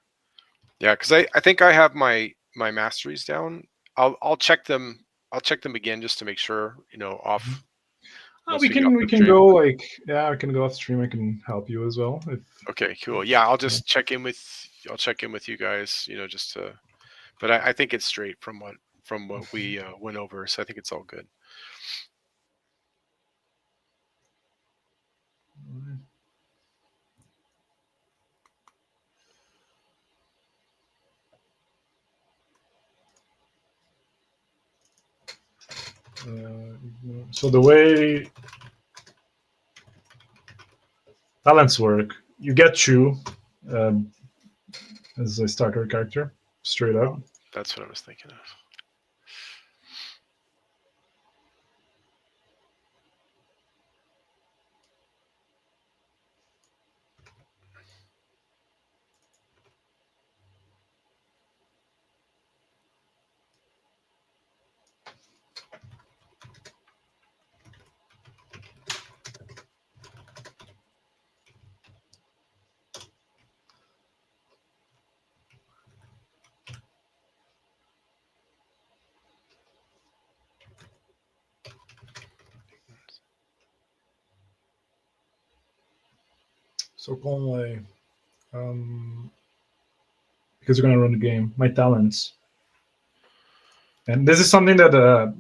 Yeah, because I think I have my masteries down. I'll check them. I'll check them again just to make sure, off. once We get off can the stream. go like I can go off stream. I can help you as well. Okay, cool. Yeah, I'll just check in with you guys. Just to. But I think it's straight from what we went over, so I think it's all good. So the way talents work, you get two as a starter character, straight up. That's what I was thinking of. So Conway, because you're gonna run the game, my talents, and this is something that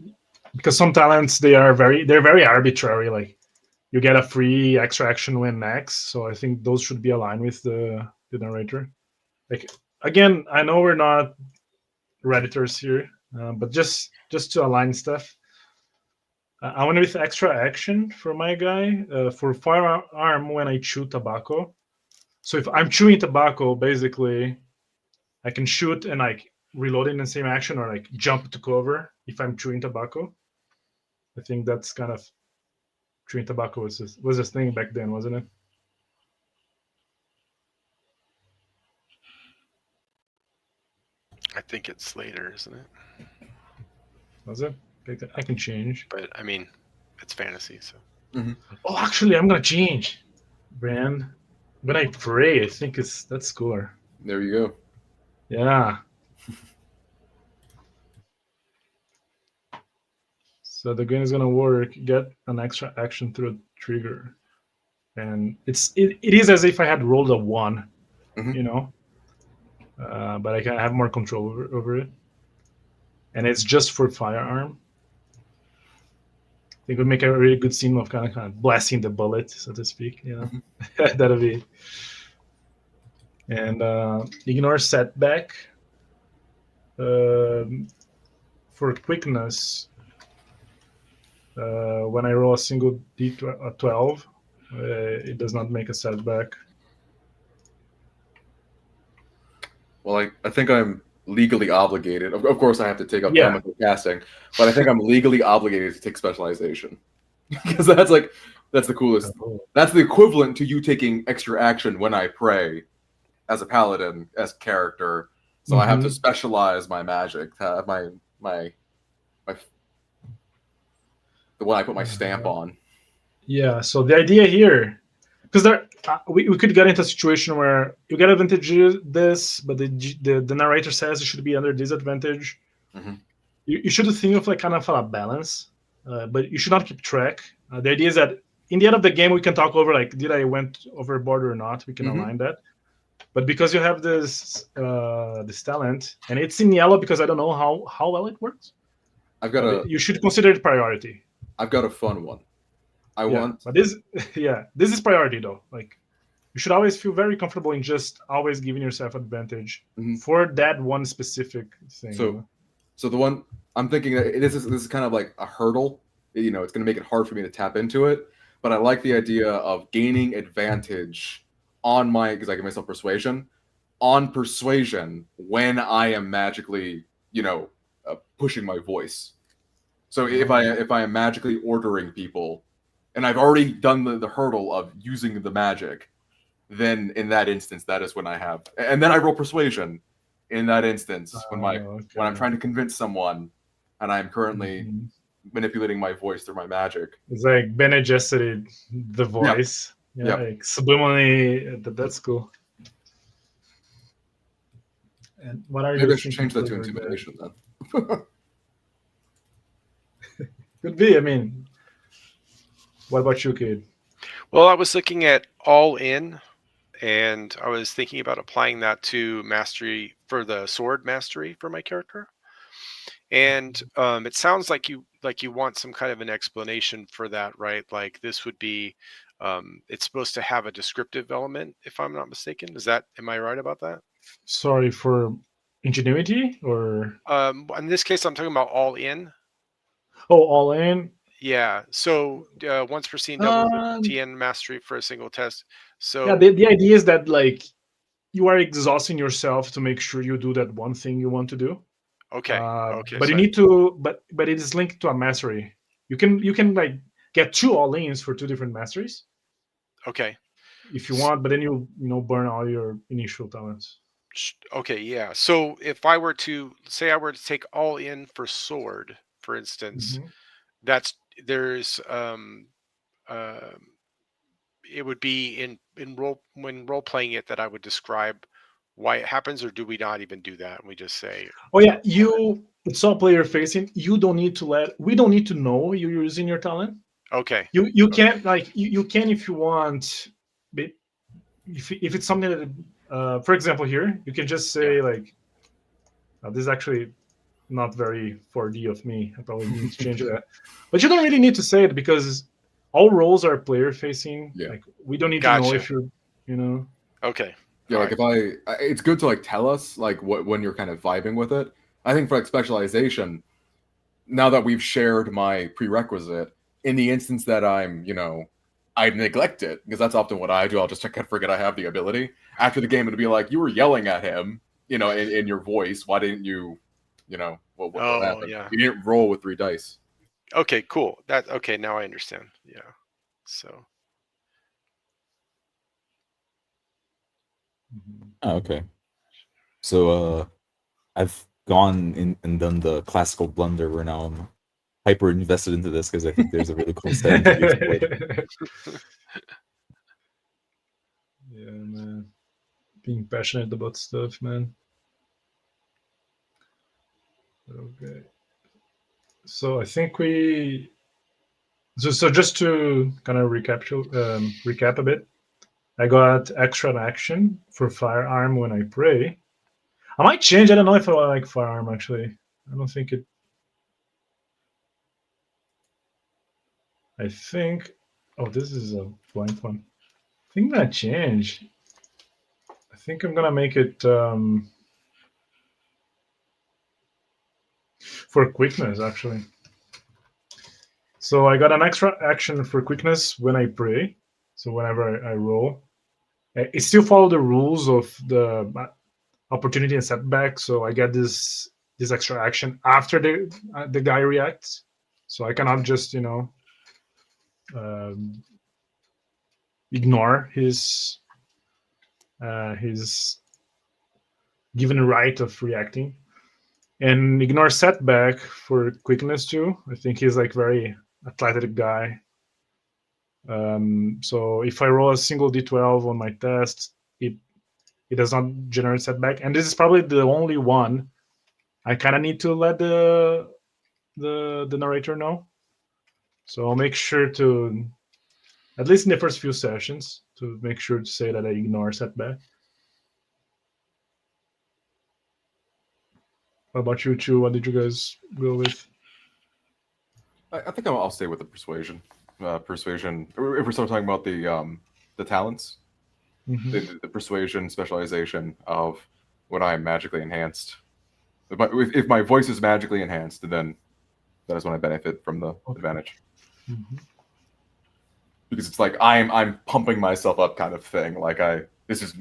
because some talents they're very arbitrary. Like you get a free extra action when X, so I think those should be aligned with the narrator. Like again, I know we're not redditors here, but just to align stuff. I went with extra action for my guy for firearm when I chew tobacco. So if I'm chewing tobacco, basically, I can shoot and like reload in the same action or like jump to cover if I'm chewing tobacco. I think that's kind of chewing tobacco was this thing back then, wasn't it? I think it's later, isn't it? Was it? I can change. But I mean, it's fantasy, so. Oh, actually, I'm gonna change. Brand. When I pray, I think that's cooler. There you go. Yeah. So the game is gonna work. Get an extra action through a trigger, and it is as if I had rolled a 1, you know. But I can have more control over it, and it's just for firearm. I think it would make a really good scene of kind of blasting the bullet, so to speak. You know, that'll be. And ignore setback. For quickness, when I roll a single D12, it does not make a setback. Well, I think I'm legally obligated. Of course, I have to take up Yeah. elemental casting, but I think I'm legally obligated to take specialization because that's the coolest. That's the equivalent to you taking extra action when I pray as a paladin as character. So I have to specialize my magic to have my the one I put my stamp on. Yeah. So the idea here, because there we could get into a situation where you get advantage this, but the narrator says it should be under disadvantage. You should think of like kind of a balance, but you should not keep track. The idea is that in the end of the game, we can talk over like, did I went overboard or not? We can align that. But because you have this this talent, and it's in yellow because I don't know how well it works. You should consider it priority. I've got a fun one. But this is priority though. Like, you should always feel very comfortable in just always giving yourself advantage for that one specific thing. So the one I'm thinking that this is kind of like a hurdle. You know, it's going to make it hard for me to tap into it. But I like the idea of gaining advantage on because I give myself persuasion when I am magically, pushing my voice. So if I am magically ordering people, and I've already done the hurdle of using the magic, then in that instance, that is when I have, and then I roll persuasion. In that instance, when I'm trying to convince someone, and I'm currently manipulating my voice through my magic. It's like Bene Gesserit, the voice. Yeah. Like subliminally. That's cool. And what are you? Maybe I should change that to intimidation then. Could be. I mean, what about you, kid? Well, I was looking at all in, and I was thinking about applying that to mastery for the sword mastery for my character. And it sounds like you want some kind of an explanation for that, right? Like this would be, it's supposed to have a descriptive element, if I'm not mistaken. Am I right about that? Sorry, for ingenuity or? In this case, I'm talking about all in. Oh, all in. Yeah. So once per scene, double TN mastery for a single test. So yeah, the idea is that like you are exhausting yourself to make sure you do that one thing you want to do. Okay. But you need to, but it is linked to a mastery. You can like get 2 all-ins for 2 different masteries. Okay. If you want, but then you burn all your initial talents. Okay, yeah. So if I were to take all in for sword, for instance, there's it would be in role playing it that I would describe why it happens, or do we not even do that and we just say, oh yeah, it's all player facing. We don't need to know you're using your talent. Okay. You can't like you can if you want, but if it's something that for example here you can just say like this is actually not very 4D of me. I probably need to change that. But you don't really need to say it because all roles are player facing. Yeah. Like we don't need to know if you're, Okay. Yeah, like it's good to like tell us like when you're kind of vibing with it. I think for like specialization, now that we've shared my prerequisite, in the instance that I'm, I neglect it because that's often what I do. I'll just kind of forget I have the ability after the game and be like, you were yelling at him. in your voice. Why didn't you, what happened? yeah. You didn't roll with 3 dice. Okay, cool. Okay, now I understand. Yeah. So Oh, okay. So I've gone in and done the classical blunder where now I'm hyper invested into this because I think there's a really cool setting to be explored. Yeah, man. Being passionate about stuff, man. Okay. So I think so just to kind of recap a bit, I got extra action for firearm when I pray. I might change. I don't know if I like firearm actually. I don't think it. I think. Oh, this is a blind one. I think I'm gonna change. I think I'm gonna make it for quickness actually. So I got an extra action for quickness when I pray. So whenever I roll, it still follow the rules of the opportunity and setback. So I get this extra action after the guy reacts. So I cannot just ignore his given right of reacting, and ignore setback for quickness too. I think he's like very athletic guy. So if I roll a single d12 on my test, it does not generate setback, and this is probably the only one I kind of need to let the narrator know. So I'll make sure to, at least in the first few sessions, to make sure to say that I ignore setback. What about you two? What did you guys go with? I think I'll stay with the persuasion. Persuasion. If we're still talking about the talents, the persuasion specialization of when I'm magically enhanced. If my voice is magically enhanced, then that is when I benefit from the advantage. Because it's like I'm pumping myself up kind of thing. Like this is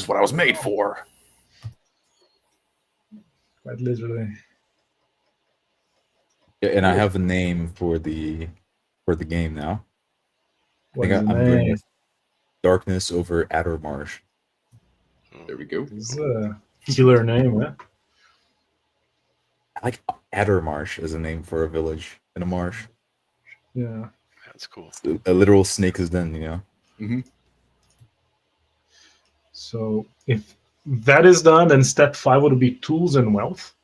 what I was made for. Quite literally. Yeah, and I have a name for the game now. What I is think the I'm going name? with Darkness over Adder Marsh. There we go. This is a killer name, huh? I like Adder Marsh as a name for a village in a marsh. Yeah. that's cool. It's a literal snake's den, Mm-hmm. So if that is done, then step 5 would be tools and wealth.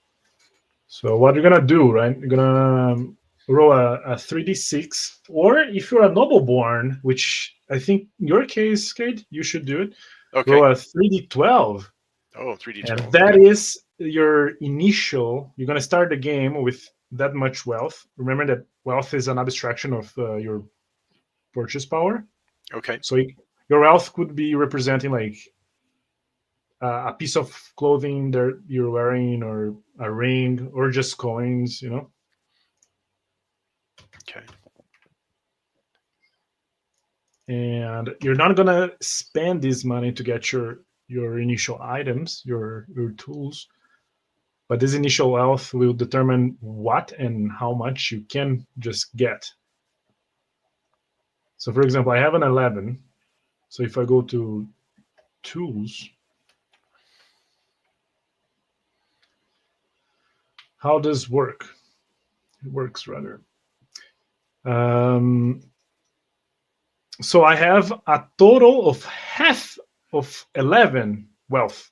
So what you're gonna do, right? You're gonna roll a 3d6, or if you're a nobleborn, which I think in your case, Kate, you should do it. Okay. Roll a 3d12. Oh, 3d12. And that is your initial. You're gonna start the game with that much wealth. Remember that wealth is an abstraction of your purchase power. Okay. So your wealth could be representing like a piece of clothing that you're wearing, or a ring, or just coins, Okay. And you're not gonna spend this money to get your initial items, your tools, but this initial wealth will determine what and how much you can just get. So for example, I have an 11. So if I go to tools, how does it work? It works rather. So I have a total of half of 11 wealth.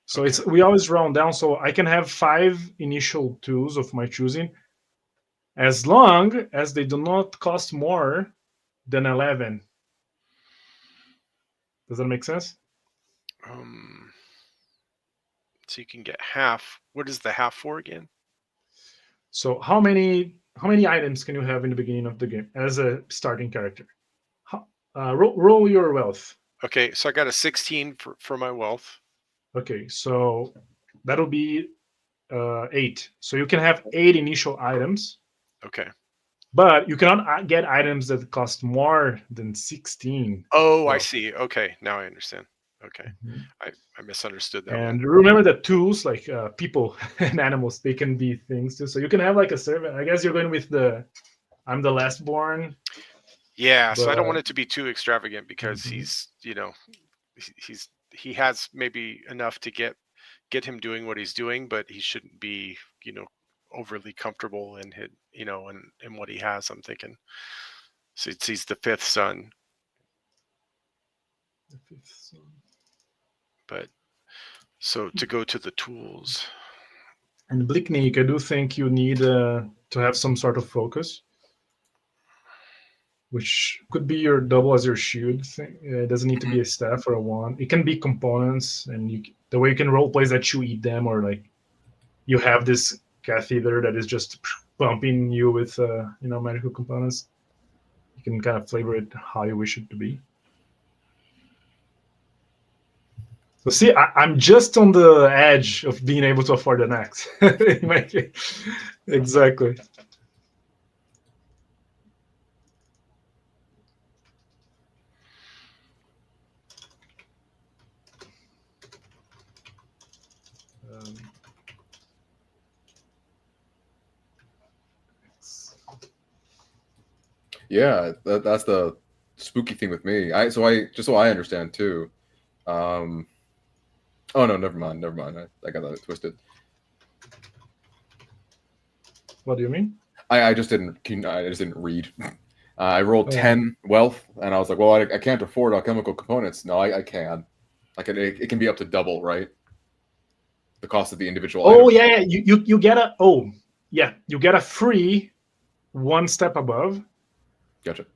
So we always round down, so I can have 5 initial tools of my choosing, as long as they do not cost more than 11. Does that make sense? So you can get half. What is the half for again? So how many items can you have in the beginning of the game as a starting character? Roll your wealth. Okay, so I got a 16 for my wealth. Okay, so that'll be 8. So you can have 8 initial items. Okay. But you cannot get items that cost more than 16. Oh, I see. Okay, now I understand. Okay, Mhm. I misunderstood that And one. remember that tools like people and animals, they can be things too. So you can have like a servant. I guess you're going with the I'm the last born, Yeah, so I don't but want it to be too extravagant because Mhm. he's, he has maybe enough to get him doing what he's doing, but he shouldn't be, overly comfortable in his, in what he has. I'm thinking. So he's the fifth son, the fifth son. but so to go to the tools. And Blicknik, I do think you need to have some sort of focus, which could be your double as your shield thing. It doesn't need to be a staff or a wand. It can be components, and the way you can role play is that you eat them, or like you have this catheter that is just pumping you with magical components. You can kind of flavor it how you wish it to be. So see, I'm just on the edge of being able to afford an axe. In my case. Exactly. Um, Yeah, that's the spooky thing with me. So I understand too. Um, oh no, never mind. I got that twisted. what do you mean? I just didn't. I just didn't read. I rolled Oh. 10 wealth, and I was like, well, I can't afford alchemical components. No, I can. It can be up to double, right? The cost of the individual Oh item. yeah. You get you get a free one step above. Gotcha.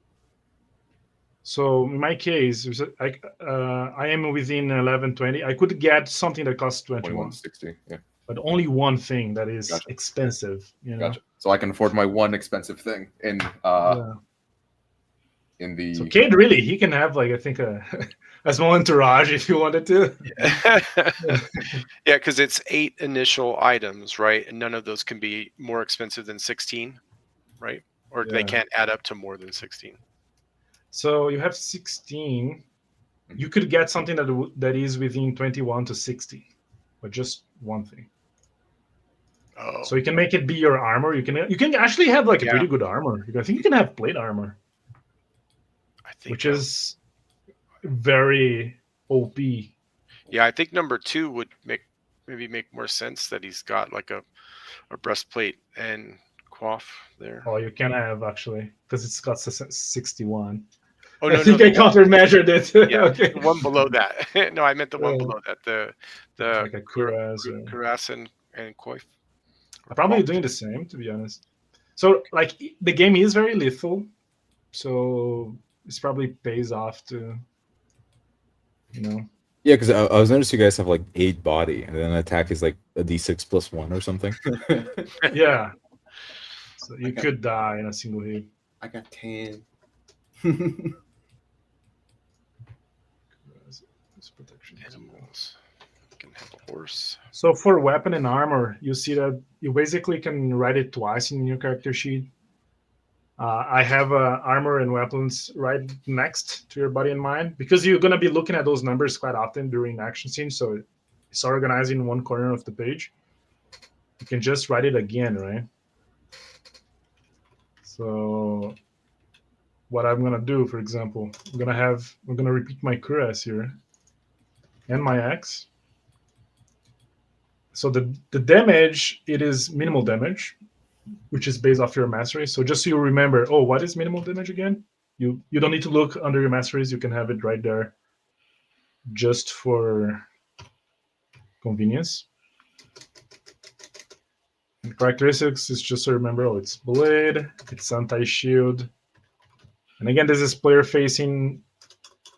So in my case, I am within 1120. I could get something that costs 21, 2160. Yeah. but only one thing that is Gotcha. expensive. Gotcha. So I can afford my one expensive thing in Yeah. in the. So Cade really, he can have like I think a small entourage if you wanted to. Yeah, because it's 8 initial items, right? And none of those can be more expensive than 16, right? Or they Yeah. can't add up to more than 16. So you have 16. You could get something that is within 21 to 60, but just one thing. Oh, So you can make it be your armor. You can actually have like a Yeah. pretty good armor. I think you can have plate armor, I think which is very OP. yeah, I think number 2 would maybe make more sense that he's got like a breastplate and coif there. Oh, you can have actually because it's got 61. Oh I no, think no, I counter-measured it. yeah, Okay. the one below that. No, I meant the one below that. The Like a cuirass. cuirass and coif. I'm probably doing the same, to be honest. So like the game is very lethal, so it's probably pays off to, Yeah, because I was noticing you guys have like 8 body, and then attack is like a d6 plus 1 or something. Yeah. So you could die in a single hit. I got 10. Animals. You can have a horse. So for weapon and armor, you see that you basically can write it twice in your character sheet. I have armor and weapons right next to your body and mind because you're going to be looking at those numbers quite often during action scenes. So it's organized in one corner of the page. You can just write it again, right? So what I'm going to do, for example, I'm going to repeat my cuirass here and my axe. So the damage, it is minimal damage, which is based off your mastery. So just so you remember, what is minimal damage again? You don't need to look under your masteries. You can have it right there just for convenience. And characteristics is just to remember, it's blade, it's anti-shield. And again, this is player facing.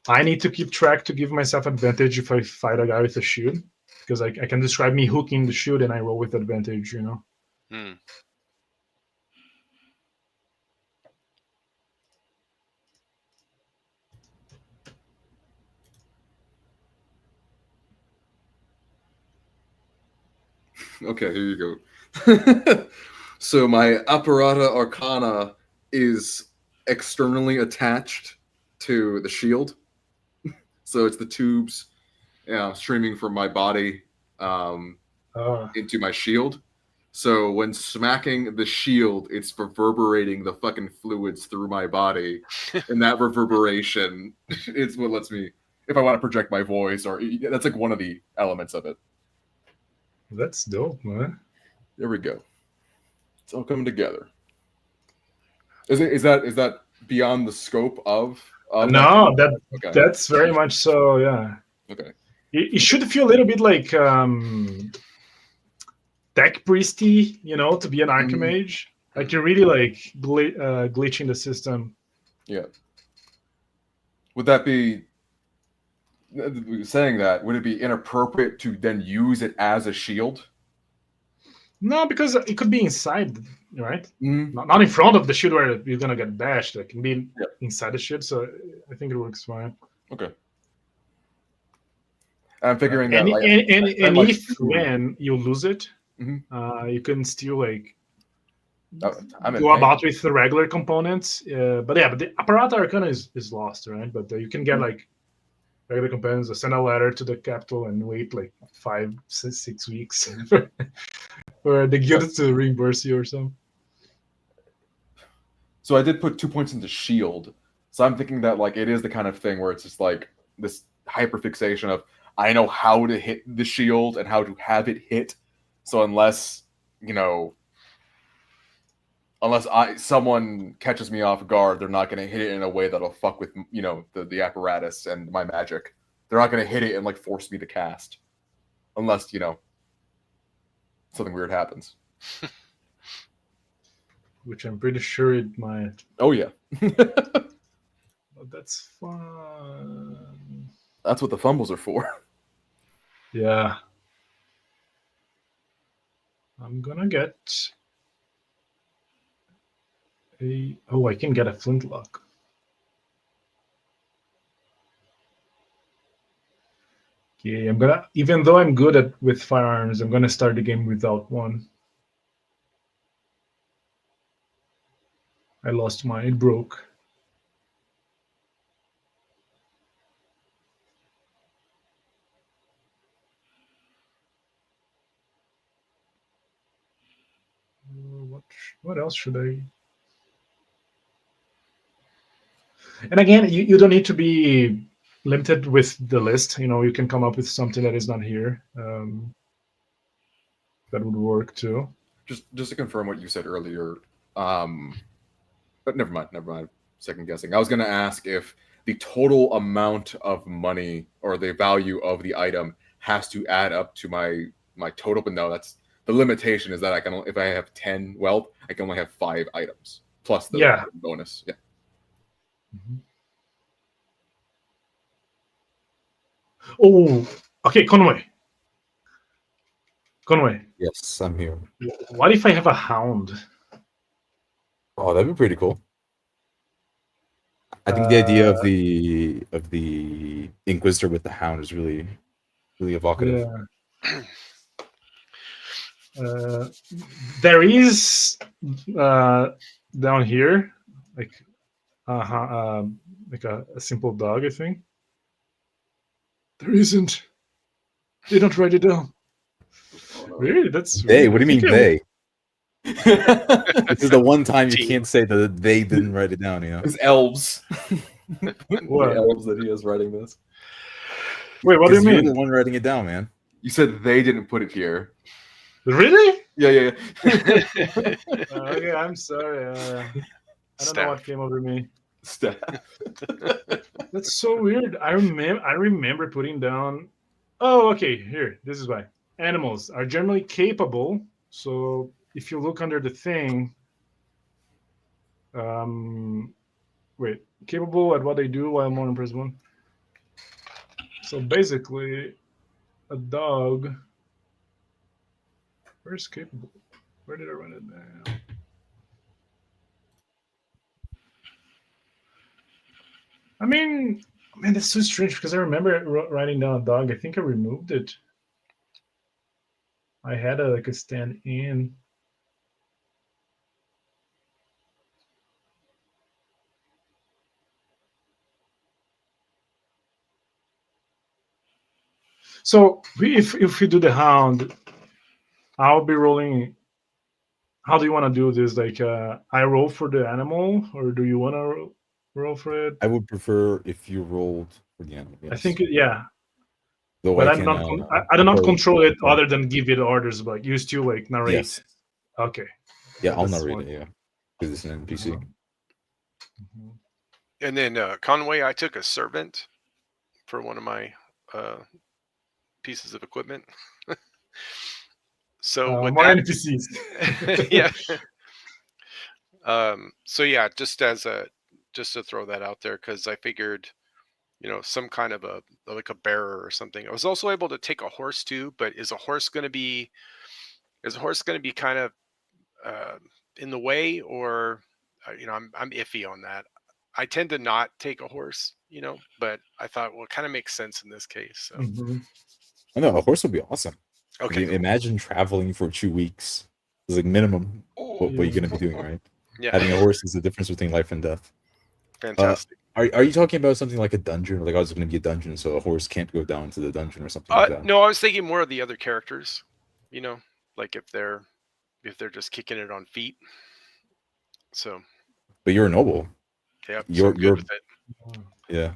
I need to keep track to give myself advantage if I fight a guy with a shield, because I can describe me hooking the shield and I roll with advantage, Okay, here you go. So my Apparata Arcana is externally attached to the shield. So it's the tubes streaming from my body Uh, into my shield. So when smacking the shield, it's reverberating the fucking fluids through my body, and that reverberation is what lets me, if I want to project my voice, or that's like one of the elements of it. that's dope, man. There we go. It's all coming together. Is that beyond the scope of? No, Okay. that's very much so. Yeah, Okay. it should feel a little bit like tech priesty, to be an archimage. Like you're really like glitching the system. Yeah. Would that be saying that? Would it be inappropriate to then use it as a shield? No, because it could be inside, right? Mm-hmm. Not in front of the ship where you're gonna get bashed. It can be Yep. inside the ship, so I think it works fine. Okay. I'm figuring And, that. Like, and like, if when you lose it, Mhm. you can still like I'm in go pain. about with the regular components. But the Apparata Arcana is lost, right? But you can get like regular components, send a letter to the capital and wait like 5-6 weeks for the guild to reimburse you or something. So I did put 2 points into shield. So I'm thinking that like it is the kind of thing where it's just like this hyperfixation of I know how to hit the shield and how to have it hit. So unless someone catches me off guard, they're not going to hit it in a way that'll fuck with the apparatus and my magic. They're not going to hit it and like force me to cast, unless something weird happens. Which I'm pretty sure it might. Oh yeah, But that's fun. that's what the fumbles are for. Yeah. I'm gonna get I can get a flintlock. Okay, even though I'm good with firearms, I'm gonna start the game without one. I lost mine, it broke. What else should I? And again, you don't need to be limited with the list. You can come up with something that is not here. That would work too. Just to confirm what you said earlier, but never mind. Second guessing. I was going to ask if the total amount of money or the value of the item has to add up to my total, but no, that's the limitation. Is that I can if I have 10 wealth, I can only have 5 items plus the bonus. Yeah. Mm-hmm. Oh, okay, Conway. Yes, I'm here. What if I have a hound? Oh, that'd be pretty cool. I think the idea of the Inquisitor with the hound is really, really evocative. Yeah. There is down here like a simple dog, I think. There isn't. They don't write it down. Really? That's they. What do you mean they? This is the one time you can't say that they didn't write it down. It's elves. What? The elves that he is writing this. Wait, what do you mean? You're the one writing it down, man. You said they didn't put it here. Really? Yeah. Okay, I'm sorry. I don't know what came over me. That's so weird. I remember putting down. Oh, okay. Here, this is why. Animals are generally capable. So if you look under the thing, wait, capable at what they do while more impressed one. So basically, a dog. Where's capable? Where did I run it down? I mean, man, that's so strange because I remember writing down a dog. I think I removed it. I had a stand in. So if we do the hound, I'll be rolling. How do you want to do this? Like, I roll for the animal, or do you want to roll for it? I would prefer if you rolled for the animal. I Yes. think, yeah. Though But I I'm can. not. I do I'll not probably- control it other than give it orders, but you still like narrate. Yes. Okay. Yeah, I'll That's narrate fine. it. Yeah, because it's an NPC. Mhm. And then Conway, I took a servant for one of my pieces of equipment. So with More that, NPCs. yeah. So yeah, just to throw that out there, because I figured, some kind of like a bearer or something. I was also able to take a horse too, but is a horse going to be kind of in the way, or I'm iffy on that. I tend to not take a horse, but I thought, well, it kind of makes sense in this case. So. Mhm. I know a horse would be awesome. Okay. Cool. Imagine traveling for 2 weeks. It's like minimum what you're gonna be doing, right? Yeah. Having a horse is the difference between life and death. Fantastic. Are you talking about something like a dungeon? Like, I was going to be a dungeon, so a horse can't go down to the dungeon or something like that? No, I was thinking more of the other characters. Like if they're just kicking it on feet. So. But you're a noble. Yeah, You're good with it. Yeah.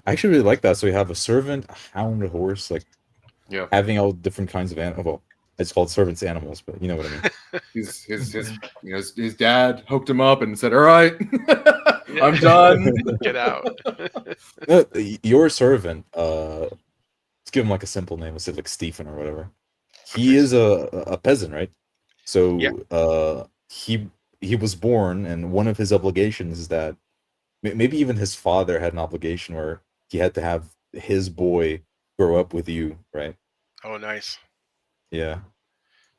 I actually really like that. So you have a servant, a hound, a horse, like having all different kinds of animals. Well, it's called servants animals, but you know what I mean. His dad hooked him up and said, "All right, I'm done. Get out." No, your servant, let's give him like a simple name. Let's say like Stephen or whatever. He is a peasant, right? So he was born, and one of his obligations is that maybe even his father had an obligation where he had to have his boy grow up with you, right? Oh, nice. Yeah.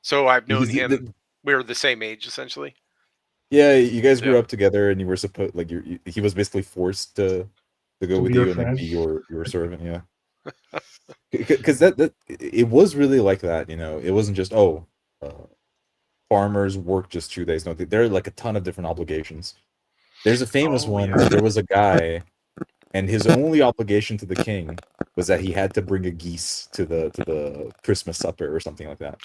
So I've known him. We were the same age, essentially. Yeah, you guys grew up together, and you were supposed like he was basically forced to go with you and like be your servant. Yeah. Because that it was really like that, It wasn't just farmers work just 2 days. No, there are like a ton of different obligations. There's a famous one where there was a guy, and his only obligation to the king was that he had to bring a geese to the Christmas supper or something like that.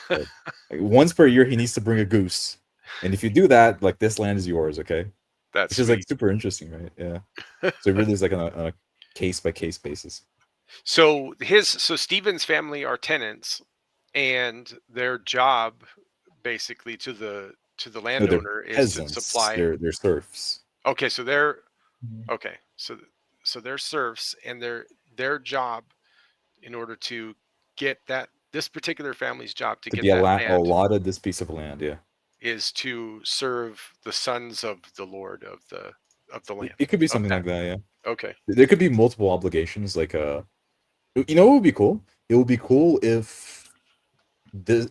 Like once per year, he needs to bring a goose, and if you do that, like this land is yours. Okay, that's just like super interesting, right? Yeah. So it really is like on a case by case basis. So Stephen's family are tenants, and their job basically to the landowner is to supply. They're serfs. Okay, so they're so they're serfs, and their job, in order to get this particular family's job to get that land, allotted this piece of land, yeah, is to serve the sons of the lord of the land. It could be something like that, yeah. Okay. There could be multiple obligations, like what would be cool? It would be cool if this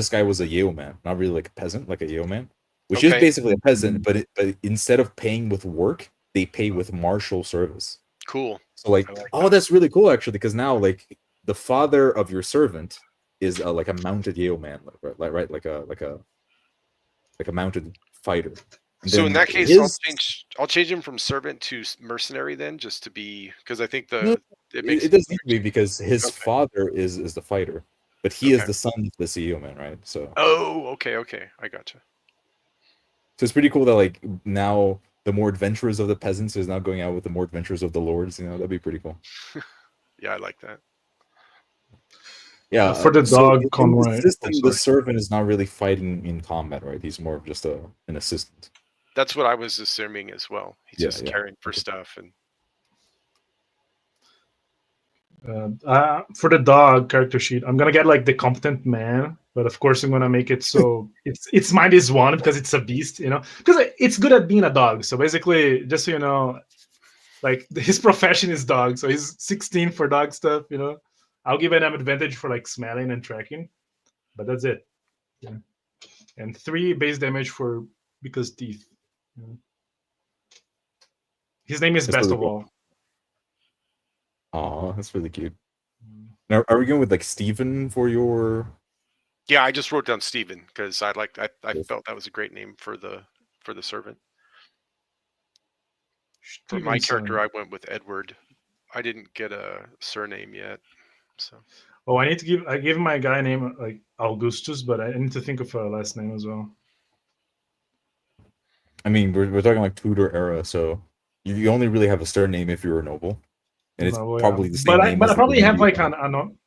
guy was a yeoman, not really like a peasant, like a yeoman, which is basically a peasant, but instead of paying with work, they pay with martial service. Cool. So that's really cool actually, because now like the father of your servant is like a mounted yeoman, right? Like a mounted fighter. And so in that case, I'll change him from servant to mercenary then, just to be, because I think it doesn't need to be, because his father is the fighter, but he is the son of the CEO man, right? So okay, I gotcha. So it's pretty cool that like now the more adventurers of the peasants is now going out with the more adventurers of the lords. That'd be pretty cool. Yeah, I like that. Yeah, for the dog, Conway. The servant is not really fighting in combat, right? He's more of just an assistant. That's what I was assuming as well. He's just caring for stuff. And for the dog character sheet, I'm gonna get like the competent man, but of course I'm gonna make it so its mind is one because it's a beast, because it's good at being a dog. So basically, just so you know, like his profession is dog, so he's 16 for dog stuff. I'll give him advantage for like smelling and tracking, but that's it. Yeah, and 3 base damage because teeth. His name is Best of All. Oh, that's really cute. Now, are we going with like Steven for your? Yeah, I just wrote down Steven because I felt that was a great name for the servant. For my character, I went with Edward. I didn't get a surname yet, so. Oh, I gave my guy name like Augustus, but I need to think of a last name as well. I mean, we're talking like Tudor era, so you only really have a surname if you're a noble, and it's probably the same name. But I probably have like my profession.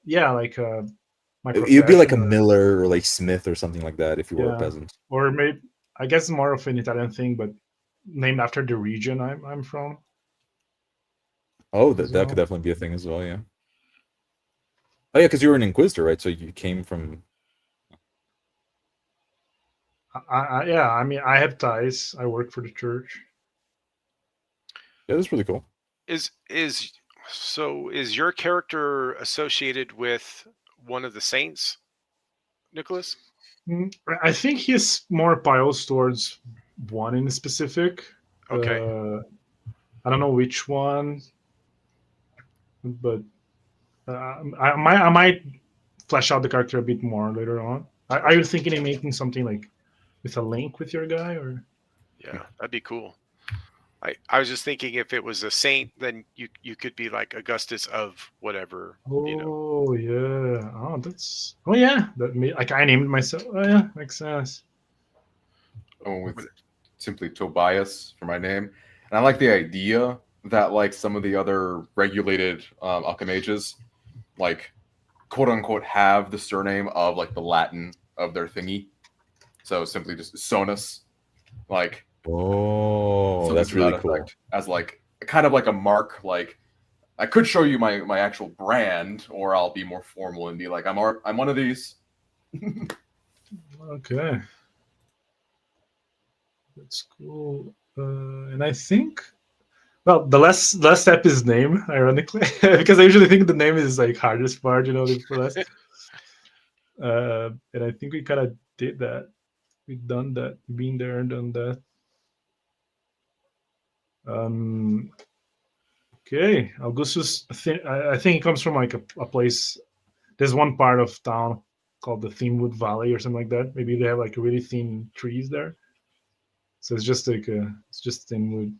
You'd be like a Miller or like Smith or something like that if you were a peasant. Or maybe I guess more of an Italian thing, but named after the region I'm from. Oh, that could definitely be a thing as well. Yeah. Oh yeah, because you were an Inquisitor, right? So you came from. I mean, I have ties. I work for the church. Yeah, that's really cool. Is your character associated with one of the saints, Nicholas? I think he's more pious towards one in specific. Okay. I don't know which one, but I might flesh out the character a bit more later on. Are you thinking of making something like with a link with your guy, or? Yeah, that'd be cool. I was just thinking if it was a saint, then you could be like Augustus of whatever. Oh yeah. Oh yeah. Like I named myself. Oh yeah, makes sense. I went with simply Tobias for my name, and I like the idea that like some of the other regulated alchemages, like quote unquote, have the surname of like the Latin of their thingy. So simply just Sonus, like. Oh, that's really cool. As like kind of like a mark. Like I could show you my actual brand, or I'll be more formal and be like, I'm one of these. Okay, that's cool. And I think, well, the last step is name, ironically, because I usually think the name is like hardest part, for last. And I think we kind of did that. We've done that. Been there and done that. Okay, Augustus. I think it comes from like a place. There's one part of town called the Thinwood Valley or something like that. Maybe they have like really thin trees there, so it's just like it's just thin wood.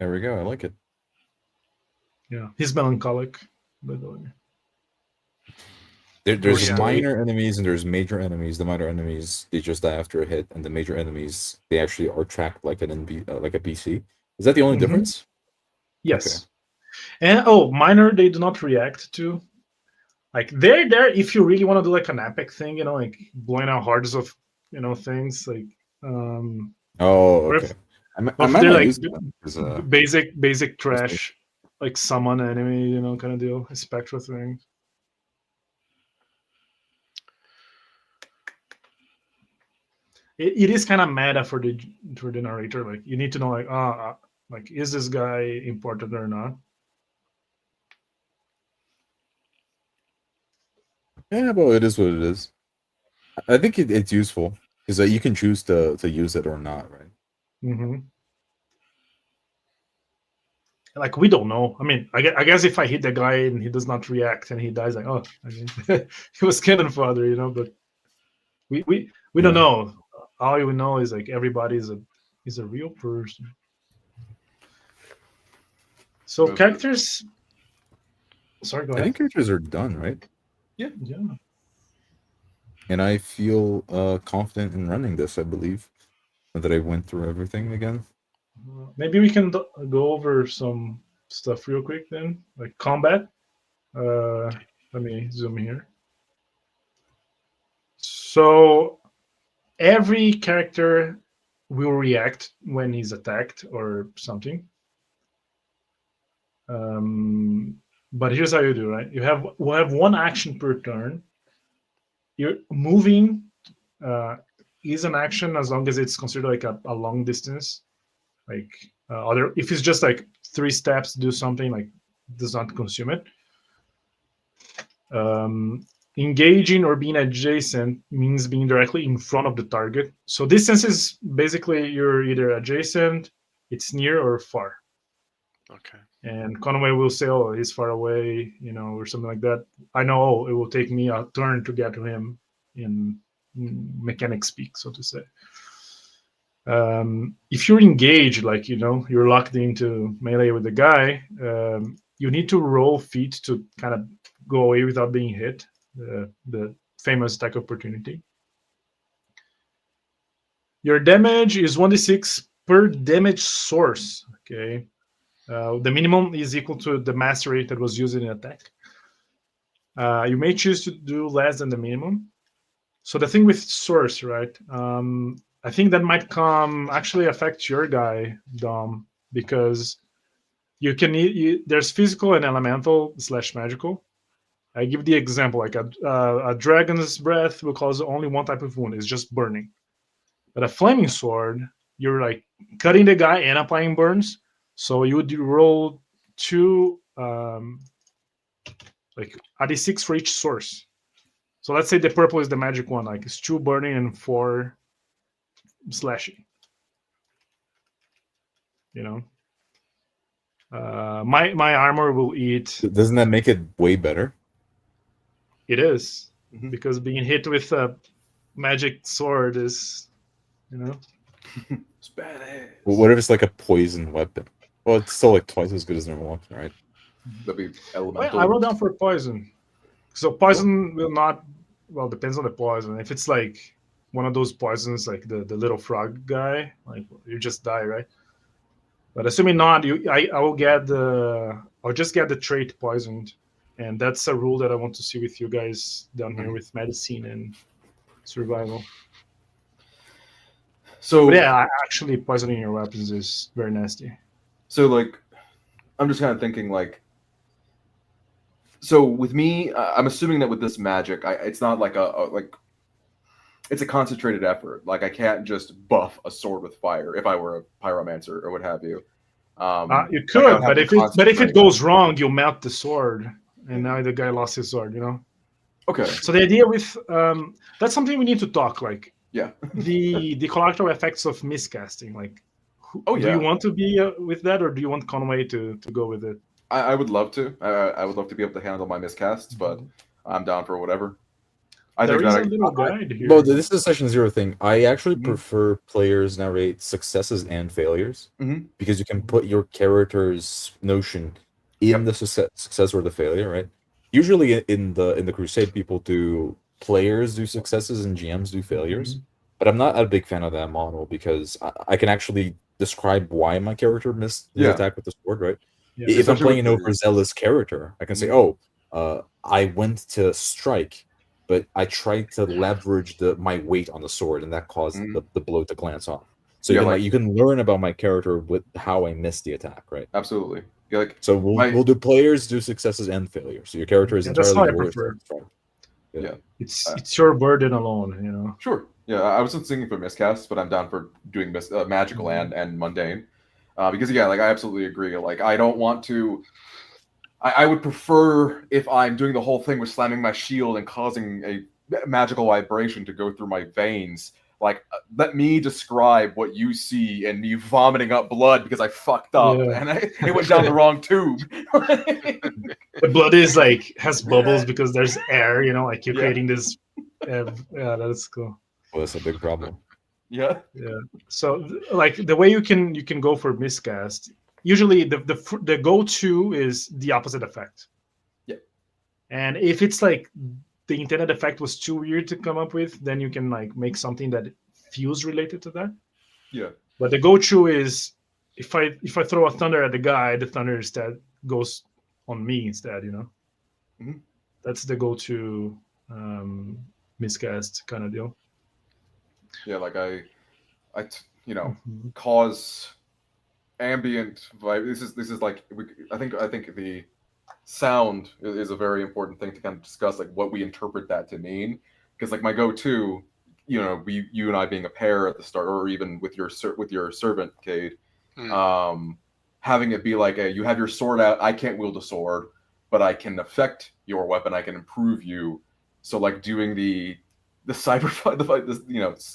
There we go. I like it. Yeah, he's melancholic, by the way. There's minor enemies and there's major enemies. The minor enemies, they just die after a hit, and the major enemies, they actually are tracked like like a PC. Is that the only difference? Yes. Okay. And minor, they do not react to. Like they're there if you really want to do like an epic thing, like blowing out hordes of things like. Oh, okay. I might they're like basic trash, like summon enemy, kind of deal, a spectral thing. It is kind of meta for the narrator. Like you need to know, like is this guy important or not? Yeah, well, it is what it is. I think it's useful because you can choose to use it or not, right? Mm-hmm. Like we don't know. I mean, I guess if I hit the guy and he does not react and he dies, like, I mean, he was cannon fodder, But we don't know. All we know is like everybody is a real person. So characters. Sorry, go ahead. I think characters are done, right? Yeah. And I feel confident in running this. I believe that I went through everything again. Maybe we can go over some stuff real quick then, like combat. Let me zoom here. So every character will react when he's attacked or something. But here's how you do, right? We'll have one action per turn. You're moving is an action as long as it's considered like a long distance. Like if it's just like 3 steps to do something, like does not consume it. Engaging or being adjacent means being directly in front of the target. So distance is basically you're either adjacent, it's near, or far. Okay. And Conway will say, "Oh, he's far away," or something like that. I know it will take me a turn to get to him in mechanic speak, so to say. If you're engaged, like you're locked into melee with the guy, you need to roll feet to kind of go away without being hit. The famous attack opportunity. Your damage is 1d6 per damage source. Okay, the minimum is equal to the master rate that was used in an attack. You may choose to do less than the minimum. So the thing with source, right? I think that might actually affect your guy, Dom, because you can there's physical and elemental / magical. I give the example, like a dragon's breath will cause only one type of wound. It's just burning. But a flaming sword, you're like cutting the guy and applying burns. So you would roll 2 like a d6 for each source. So let's say the purple is the magic one, like it's 2 burning and 4 slashing. My armor will eat. Doesn't that make it way better? It is, because being hit with a magic sword is, It's badass. Well, what if it's like a poison weapon? Well, it's still like twice as good as normal weapon, right? That'd be elemental. Well, I wrote down for poison. So poison will not. Well, depends on the poison. If it's like one of those poisons, like the little frog guy, like you just die, right? But assuming not, I'll just get the trait poisoned, and that's a rule that I want to see with you guys down here with medicine and survival. So but yeah, actually poisoning your weapons is very nasty. So like, I'm just kind of thinking like. So with me, I'm assuming that with this magic, it's not like it's a concentrated effort. Like I can't just buff a sword with fire if I were a pyromancer or what have you. You could, but if it goes wrong, you'll melt the sword, and now the guy lost his sword. Okay. So the idea with that's something we need to talk. Like, yeah, the collateral effects of miscasting. Like, do you want to be with that, or do you want Conway to go with it? I would love to. I would love to be able to handle my miscasts, but I'm down for whatever. There is a little guide here. Well, this is a session 0 thing. I actually prefer players narrate successes and failures because you can put your character's notion in the success or the failure, right? Usually in the Crusade, players do successes and GMs do failures, but I'm not a big fan of that model because I can actually describe why my character missed the attack with the sword, right? Yeah. If I'm playing an overzealous character, I can say, I went to strike, but I tried to leverage my weight on the sword, and that caused the blow to glance off. So you can learn about my character with how I missed the attack, right? Absolutely. So we'll do players do successes and failures. So your character is entirely yours. Yeah, it's your burden alone, Sure. Yeah, I wasn't thinking for miscasts, but I'm down for doing magical and mundane. Because I absolutely agree. Like I don't want to. I would prefer if I'm doing the whole thing with slamming my shield and causing a magical vibration to go through my veins. Like let me describe what you see and me vomiting up blood because I fucked up and it went down the wrong tube. The blood is has bubbles because there's air. Like you're creating this. That's cool. Well, that's a big problem. Yeah. So the way you can go for miscast, usually the go-to is the opposite effect. Yeah. And if it's like the intended effect was too weird to come up with, then you can make something that feels related to that. Yeah. But the go-to is if I throw a thunder at the guy, the thunder instead goes on me instead. That's the go-to miscast kind of deal. Yeah, like I cause ambient vibe. This is like I think the sound is a very important thing to kind of discuss, like what we interpret that to mean. Because like my go-to, you and I being a pair at the start, or even with your servant, Cade, having it be like you have your sword out. I can't wield a sword, but I can affect your weapon. I can improve you. So like doing the cyberpunk,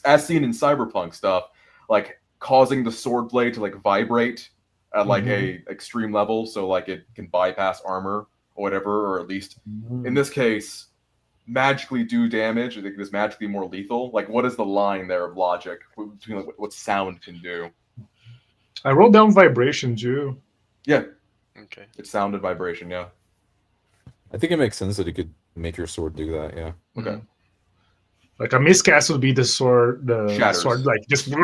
as seen in cyberpunk stuff, like causing the sword blade to vibrate at a extreme level, so it can bypass armor or whatever, or at least in this case magically do damage, or they can just magically be more lethal? Like, what is the line there of logic between like, what sound can do? I wrote down vibration too. Yeah, Okay. it's sounded vibration. Yeah. I think it makes sense that you could make your sword do that. Yeah. Okay. Like a miscast would be the sword, Shatters. like just Yeah.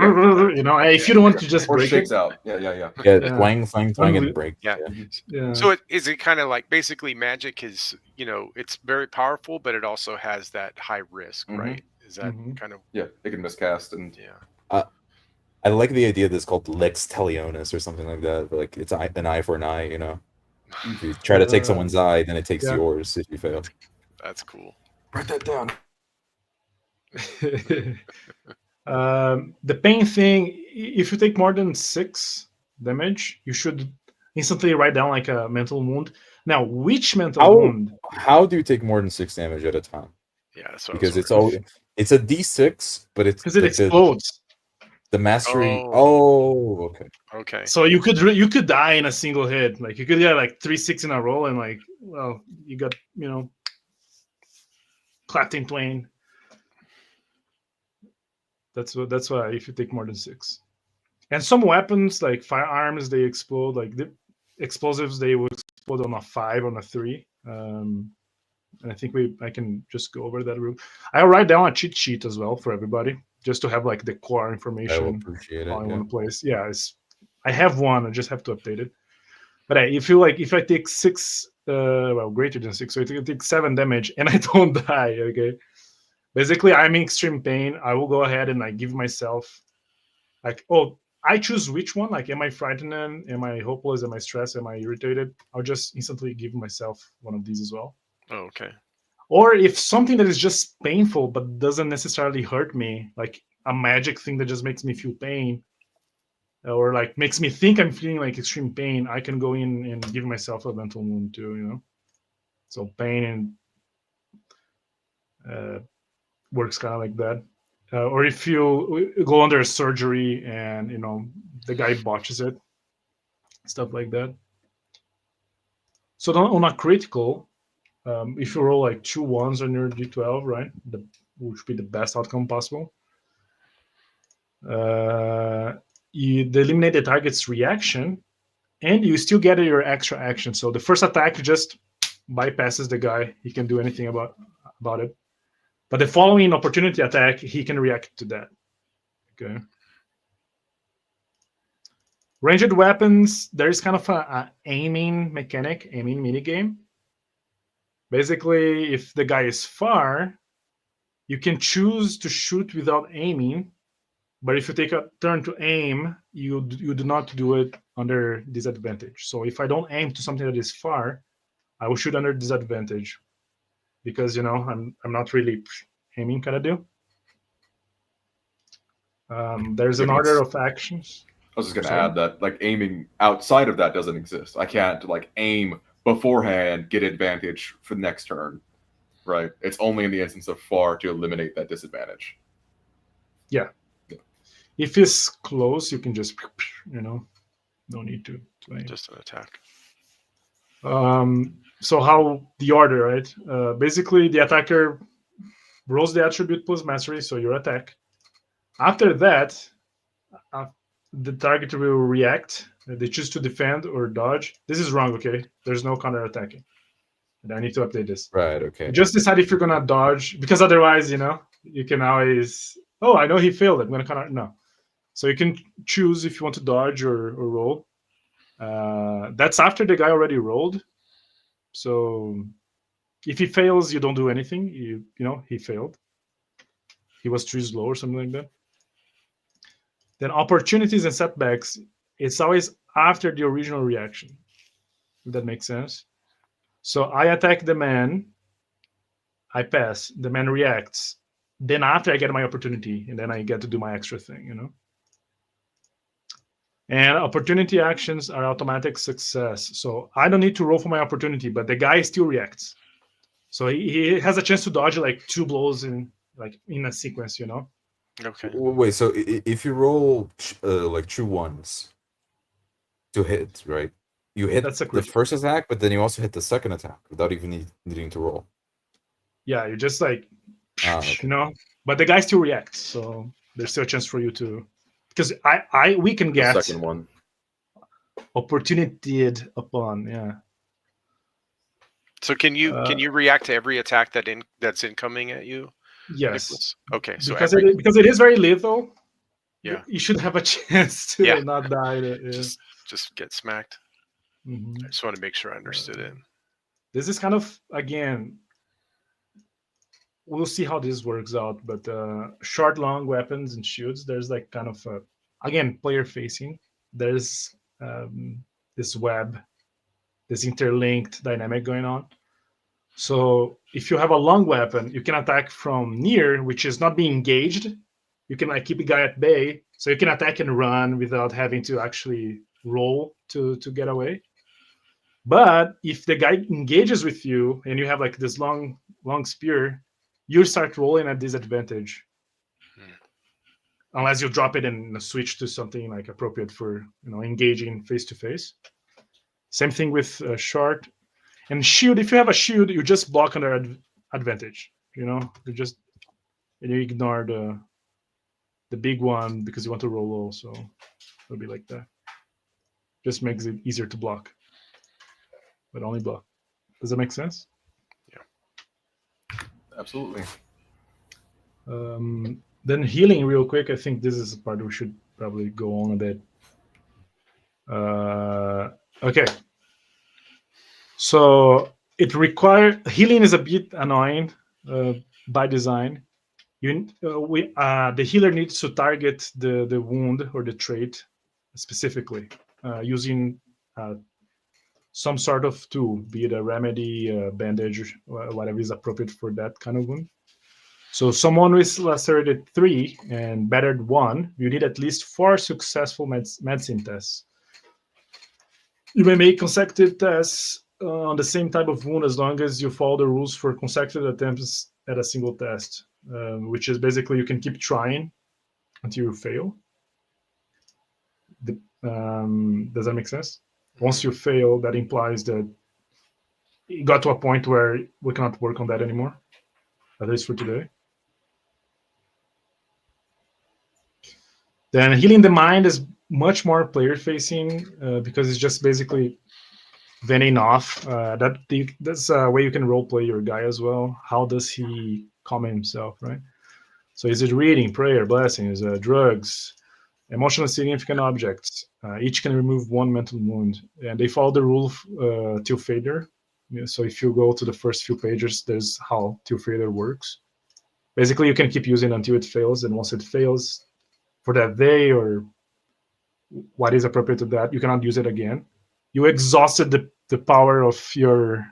you know. If you don't want to just Or break shakes it, out. Yeah. Yeah, Yeah. twang, twang, twang, and break. Yeah. yeah. So is it kind of like basically magic is, you know, it's very powerful, but it also has that high risk, Mhm. right? Is that Mhm. kind of Yeah, it can miscast and yeah. I like the idea that's called lex talionis or something like that. Like it's an eye for an eye, you know. If you try to take someone's eye, then it takes Yeah. yours if you fail. That's cool. write that down. The pain thing, if you take more than 6 damage, you should instantly write down like a mental wound. Now, which mental wound? How do you take more than 6 damage at a time? Yeah, that's what Because I was it's a d6, but it's Because it explodes. the mastery. Oh. Oh, okay. okay. So you could die in a single hit. Like you could get like 3-6 in a row, and like, well, you got, you know, clapped in twain. That's why if you take more than 6. And some weapons like firearms, they explode. Like the explosives, they will explode on a 5, on a 3. And I think I can just go over that route. I'll write down a cheat sheet as well for everybody, just to have like the core I will information appreciate it. all in Yeah. one place. Yeah, I have one. I just have to update it. But if I take 6, well, greater than 6, so I take 7 damage and I don't die. Okay, basically I'm in extreme pain. I will go ahead and I give myself like, oh, I choose which one. Like, am I frightened? Am I hopeless? Am I stressed? Am I irritated? I'll just instantly give myself one of these as well. Oh, okay. Or if something that is just painful but doesn't necessarily hurt me, like a magic thing that just makes me feel pain, or like makes me think I'm feeling like extreme pain, I can go in and give myself a mental wound too, you know. So pain and works kind of like that. Or if you go under a surgery and, you know, the guy botches it, stuff like that. So on a critical, if you roll like 2 1s on your d12, right, which would be the best outcome possible, you eliminate the target's reaction, and you still get your extra action. So the first attack just bypasses the guy; he can do anything about it. But the following opportunity attack, he can react to that. Okay. Ranged weapons, there is kind of a aiming mechanic, aiming minigame. Basically, if the guy is far, you can choose to shoot without aiming. But if you take a turn to aim, you do not do it under disadvantage. So if I don't aim to something that is far, I will shoot under disadvantage, because, you know, I'm not really aiming kind of deal. There's an order of actions. I was just going to Sorry? add that like aiming outside of that doesn't exist. I can't like aim beforehand, get advantage for the next turn, right? It's only in the instance of far to eliminate that disadvantage. Yeah. If it's close, you can just, you know, no need to aim. Just an attack. So how the order, right? Basically, the attacker rolls the attribute plus mastery, so your attack. After that, the target will react. They choose to defend or dodge. This is wrong, okay? There's no counter attacking. And I need to update this. Right. Okay. Just decide if you're gonna dodge, because otherwise, you know, you can always. Oh, I know he failed. I'm gonna counter. No. So you can choose if you want to dodge or roll. That's after the guy already rolled. So if he fails, you don't do anything. You know, he failed. He was too slow or something like that. Then opportunities and setbacks, it's always after the original reaction. If that makes sense. So I attack the man, I pass, the man reacts. Then after I get my opportunity, and then I get to do my extra thing, you know. And opportunity actions are automatic success. So I don't need to roll for my opportunity, but the guy still reacts. So he has a chance to dodge like 2 blows in a sequence, you know. Okay. Wait. So if you roll like 2 1s to hit, right? You hit That's a the critical. first attack, but then you also hit the second attack without even needing to roll. Yeah, you just like, Okay. you know, but the guy still reacts, so there's still a chance for you to, because we can The get second one. opportunity upon, yeah. So can you react to every attack that's incoming at you? Yes, Nicholas? Okay, so because it is very lethal. Yeah. You should have a chance to Yeah. not die. Yeah. just get smacked. Mhm. I just want to make sure I understood it. This is kind of, again, we'll see how this works out, but short, long weapons and shields, there's like kind of again, player facing. There's this web, this interlinked dynamic going on. So if you have a long weapon, you can attack from near, which is not being engaged. You can like keep a guy at bay, so you can attack and run without having to actually roll to get away. But if the guy engages with you and you have like this long spear, you start rolling at disadvantage. Unless you drop it and switch to something like appropriate for engaging face to face. Same thing with short and shield. If you have a shield, you just block under advantage. You ignore the big one because you want to roll low. So it'll be like that. Just makes it easier to block, but only block. Does that make sense? Absolutely. Then healing real quick. I think this is the part we should probably go on a bit. Okay. So healing is a bit annoying by design. The healer needs to target the wound or the trait specifically using some sort of tool, be it a remedy, bandage, whatever is appropriate for that kind of wound. So someone with lacerated 3 and battered 1, you need at least 4 successful medicine tests. You may make consecutive tests on the same type of wound as long as you follow the rules for consecutive attempts at a single test, which is basically you can keep trying until you fail. Does that make sense? Once you fail, that implies that it got to a point where we cannot work on that anymore, at least for today. Then healing the mind is much more player facing because it's just basically venting off. That's a way you can role play your guy as well. How does he calm himself, right? So is it reading, prayer, blessings, drugs, emotionally significant objects? Each can remove 1 mental wound, and they follow the rule till failure. So if you go to the first few pages, there's how till failure works. Basically, you can keep using until it fails, and once it fails for that day or what is appropriate to that, you cannot use it again. You exhausted the power of your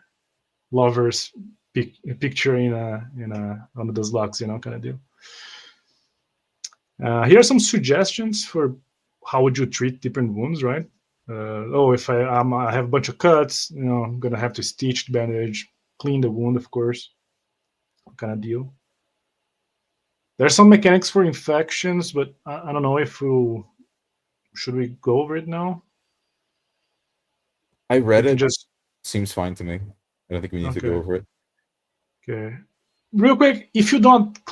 lover's picture in one of those locks, kind of deal. Here are some suggestions for how would you treat different wounds, right? If I have a bunch of cuts, I'm gonna have to stitch the bandage, clean the wound, of course, kind of deal. There's some mechanics for infections, but I don't know if should we go over it now? I read it. Just seems fine to me. I don't think we need to go over it. Okay. Real quick, if you don't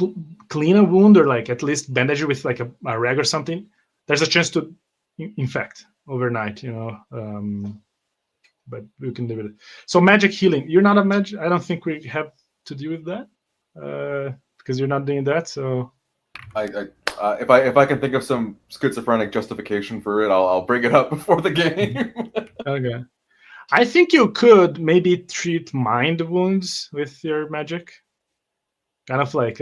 clean a wound or like at least bandage it with like a rag or something, there's a chance to infect overnight, but we can live with it. So magic healing, you're not a magic. I don't think we have to deal with that because you're not doing that. So if I can think of some schizophrenic justification for it, I'll bring it up before the game. Okay. I think you could maybe treat mind wounds with your magic. Kind of like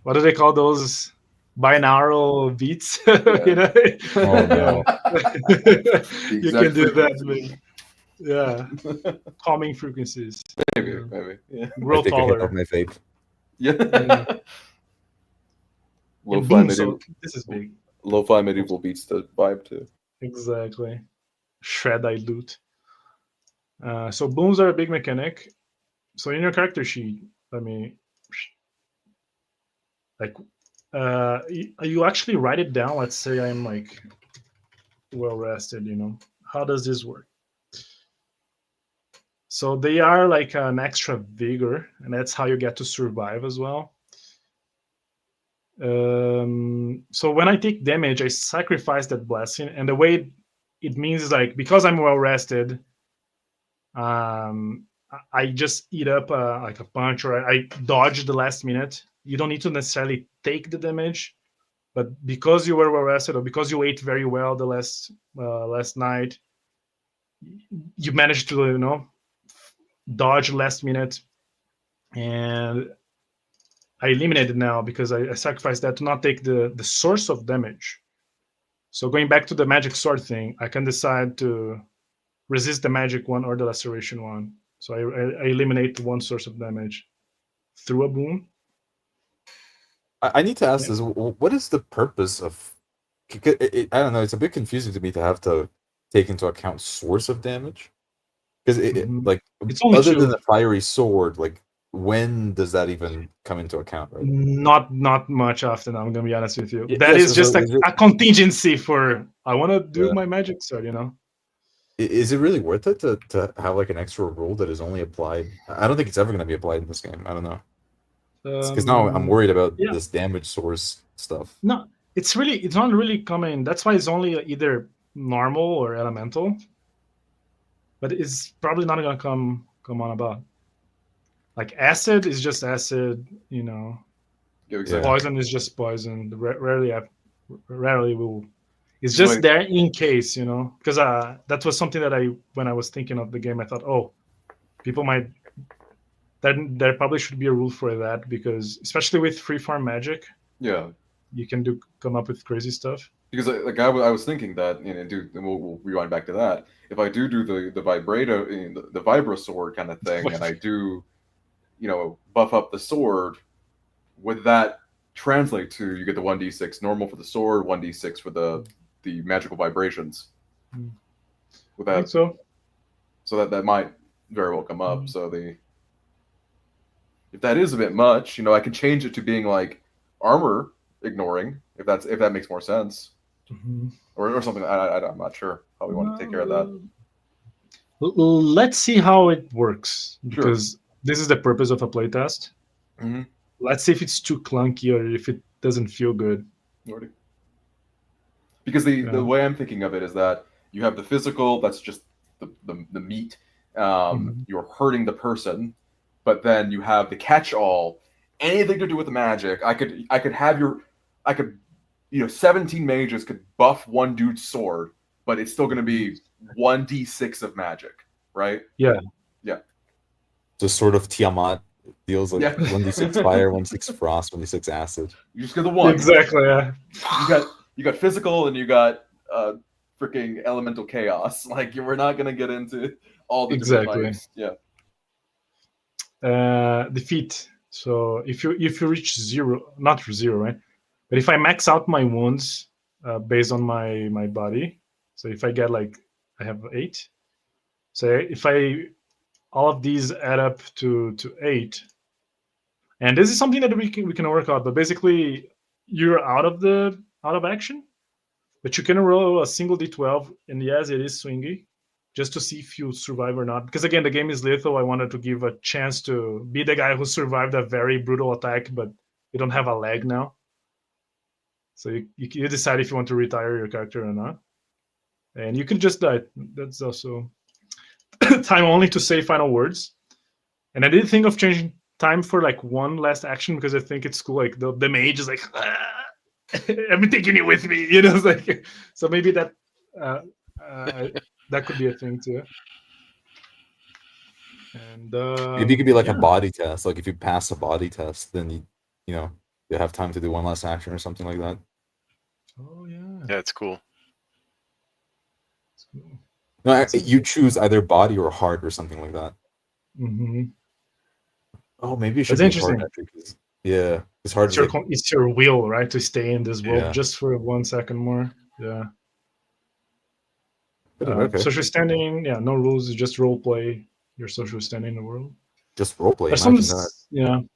what do they call those binaural beats? Yeah. Oh no. You can do that, man. Yeah. Calming frequencies. Maybe. Yeah. Grow I take a hit taller. off my vape. Yeah. And Lo-fi beam, so medieval, this is big. lo-fi medieval beats the vibe too. Exactly. Shred I loot. So booms are a big mechanic. So in your character sheet, you actually write it down. Let's say I'm like well rested, how does this work? So they are like an extra vigor, and that's how you get to survive as well. So when I take damage, I sacrifice that blessing, and the way it means is like, because I'm well rested, I just eat up like a punch, or I dodge the last minute. You don't need to necessarily take the damage, but because you were well rested, or because you ate very well the last night, you managed to dodge last minute, and I eliminated now because I sacrificed that to not take the source of damage. So going back to the magic sword thing, I can decide to resist the magic one or the laceration one. So I eliminate one source of damage through a boon. I need to ask this: what is the purpose of? I don't know. It's a bit confusing to me to have to take into account source of damage, because like, it's only other two. than the fiery sword, like, when does that even come into account? Right? Not much often. I'm gonna be honest with you. Yeah, That is just is a contingency for I want to do my magic sword. Is it really worth it to have like an extra rule that is only applied? I don't think it's ever going to be applied in this game. I don't know. Because now I'm worried about this damage source stuff. No, it's not really common. That's why it's only either normal or elemental. But it's probably not gonna come on about. Like acid is just acid, Yeah, exactly. Poison is just poison. Rarely will. It's just there in case, because that was something that when I was thinking of the game, I thought, oh, people might. There probably should be a rule for that, because especially with freeform magic, you can come up with crazy stuff. Because I was thinking that, and we'll rewind back to that. If I do the vibrato, the vibro sword kind of thing, and I do, buff up the sword, would that translate to you get the 1d6 normal for the sword, 1d6 for the magical vibrations? With that, I think so. So that might very well come up. So if that is a bit much, I can change it to being like armor ignoring, if that makes more sense. Or something. I'm not sure how we want to take care of that. Let's see how it works, because this is the purpose of a playtest. Let's see if it's too clunky or if it doesn't feel good. Because the way I'm thinking of it is that you have the physical, that's just the meat. You're hurting the person, but then you have the catch-all, anything to do with the magic. I could have 17 mages could buff one dude's sword, but it's still going to be 1d6 of magic, right? Yeah. Just sort of Tiamat deals like 1d6 fire, 1d6 frost, 1d6 acid. You just get the one. Exactly. Yeah. You got physical, and you got freaking elemental chaos. Like, we're not going to get into all the different types. Defeat. So if you reach not zero, right? But if I max out my wounds based on my body, so if I get I have 8. So if all of these add up to 8, and this is something that we can work out. But basically, you're out of action, but you can roll a single d12, and yes, it is swingy, just to see if you survive or not. Because again, the game is lethal. I wanted to give a chance to be the guy who survived a very brutal attack, but you don't have a leg now. So you decide if you want to retire your character or not. And you can just die. That's also time only to say final words. And I did think of changing time for one last action, because I think it's cool. Like the mage is like, I'm taking it with me. It's so maybe that that could be a thing too. And maybe it could be a body test. Like if you pass a body test, then you have time to do one last action or something like that. Oh yeah. Yeah, it's cool. No, you choose either body or heart or something like that. Oh, maybe it should be interesting. heart actually. Yeah, it's hard. It's your will, right, to stay in this world just for 1 second more. Yeah. Okay. Social standing, no rules. You just role play your social standing in the world. Just role play. Can you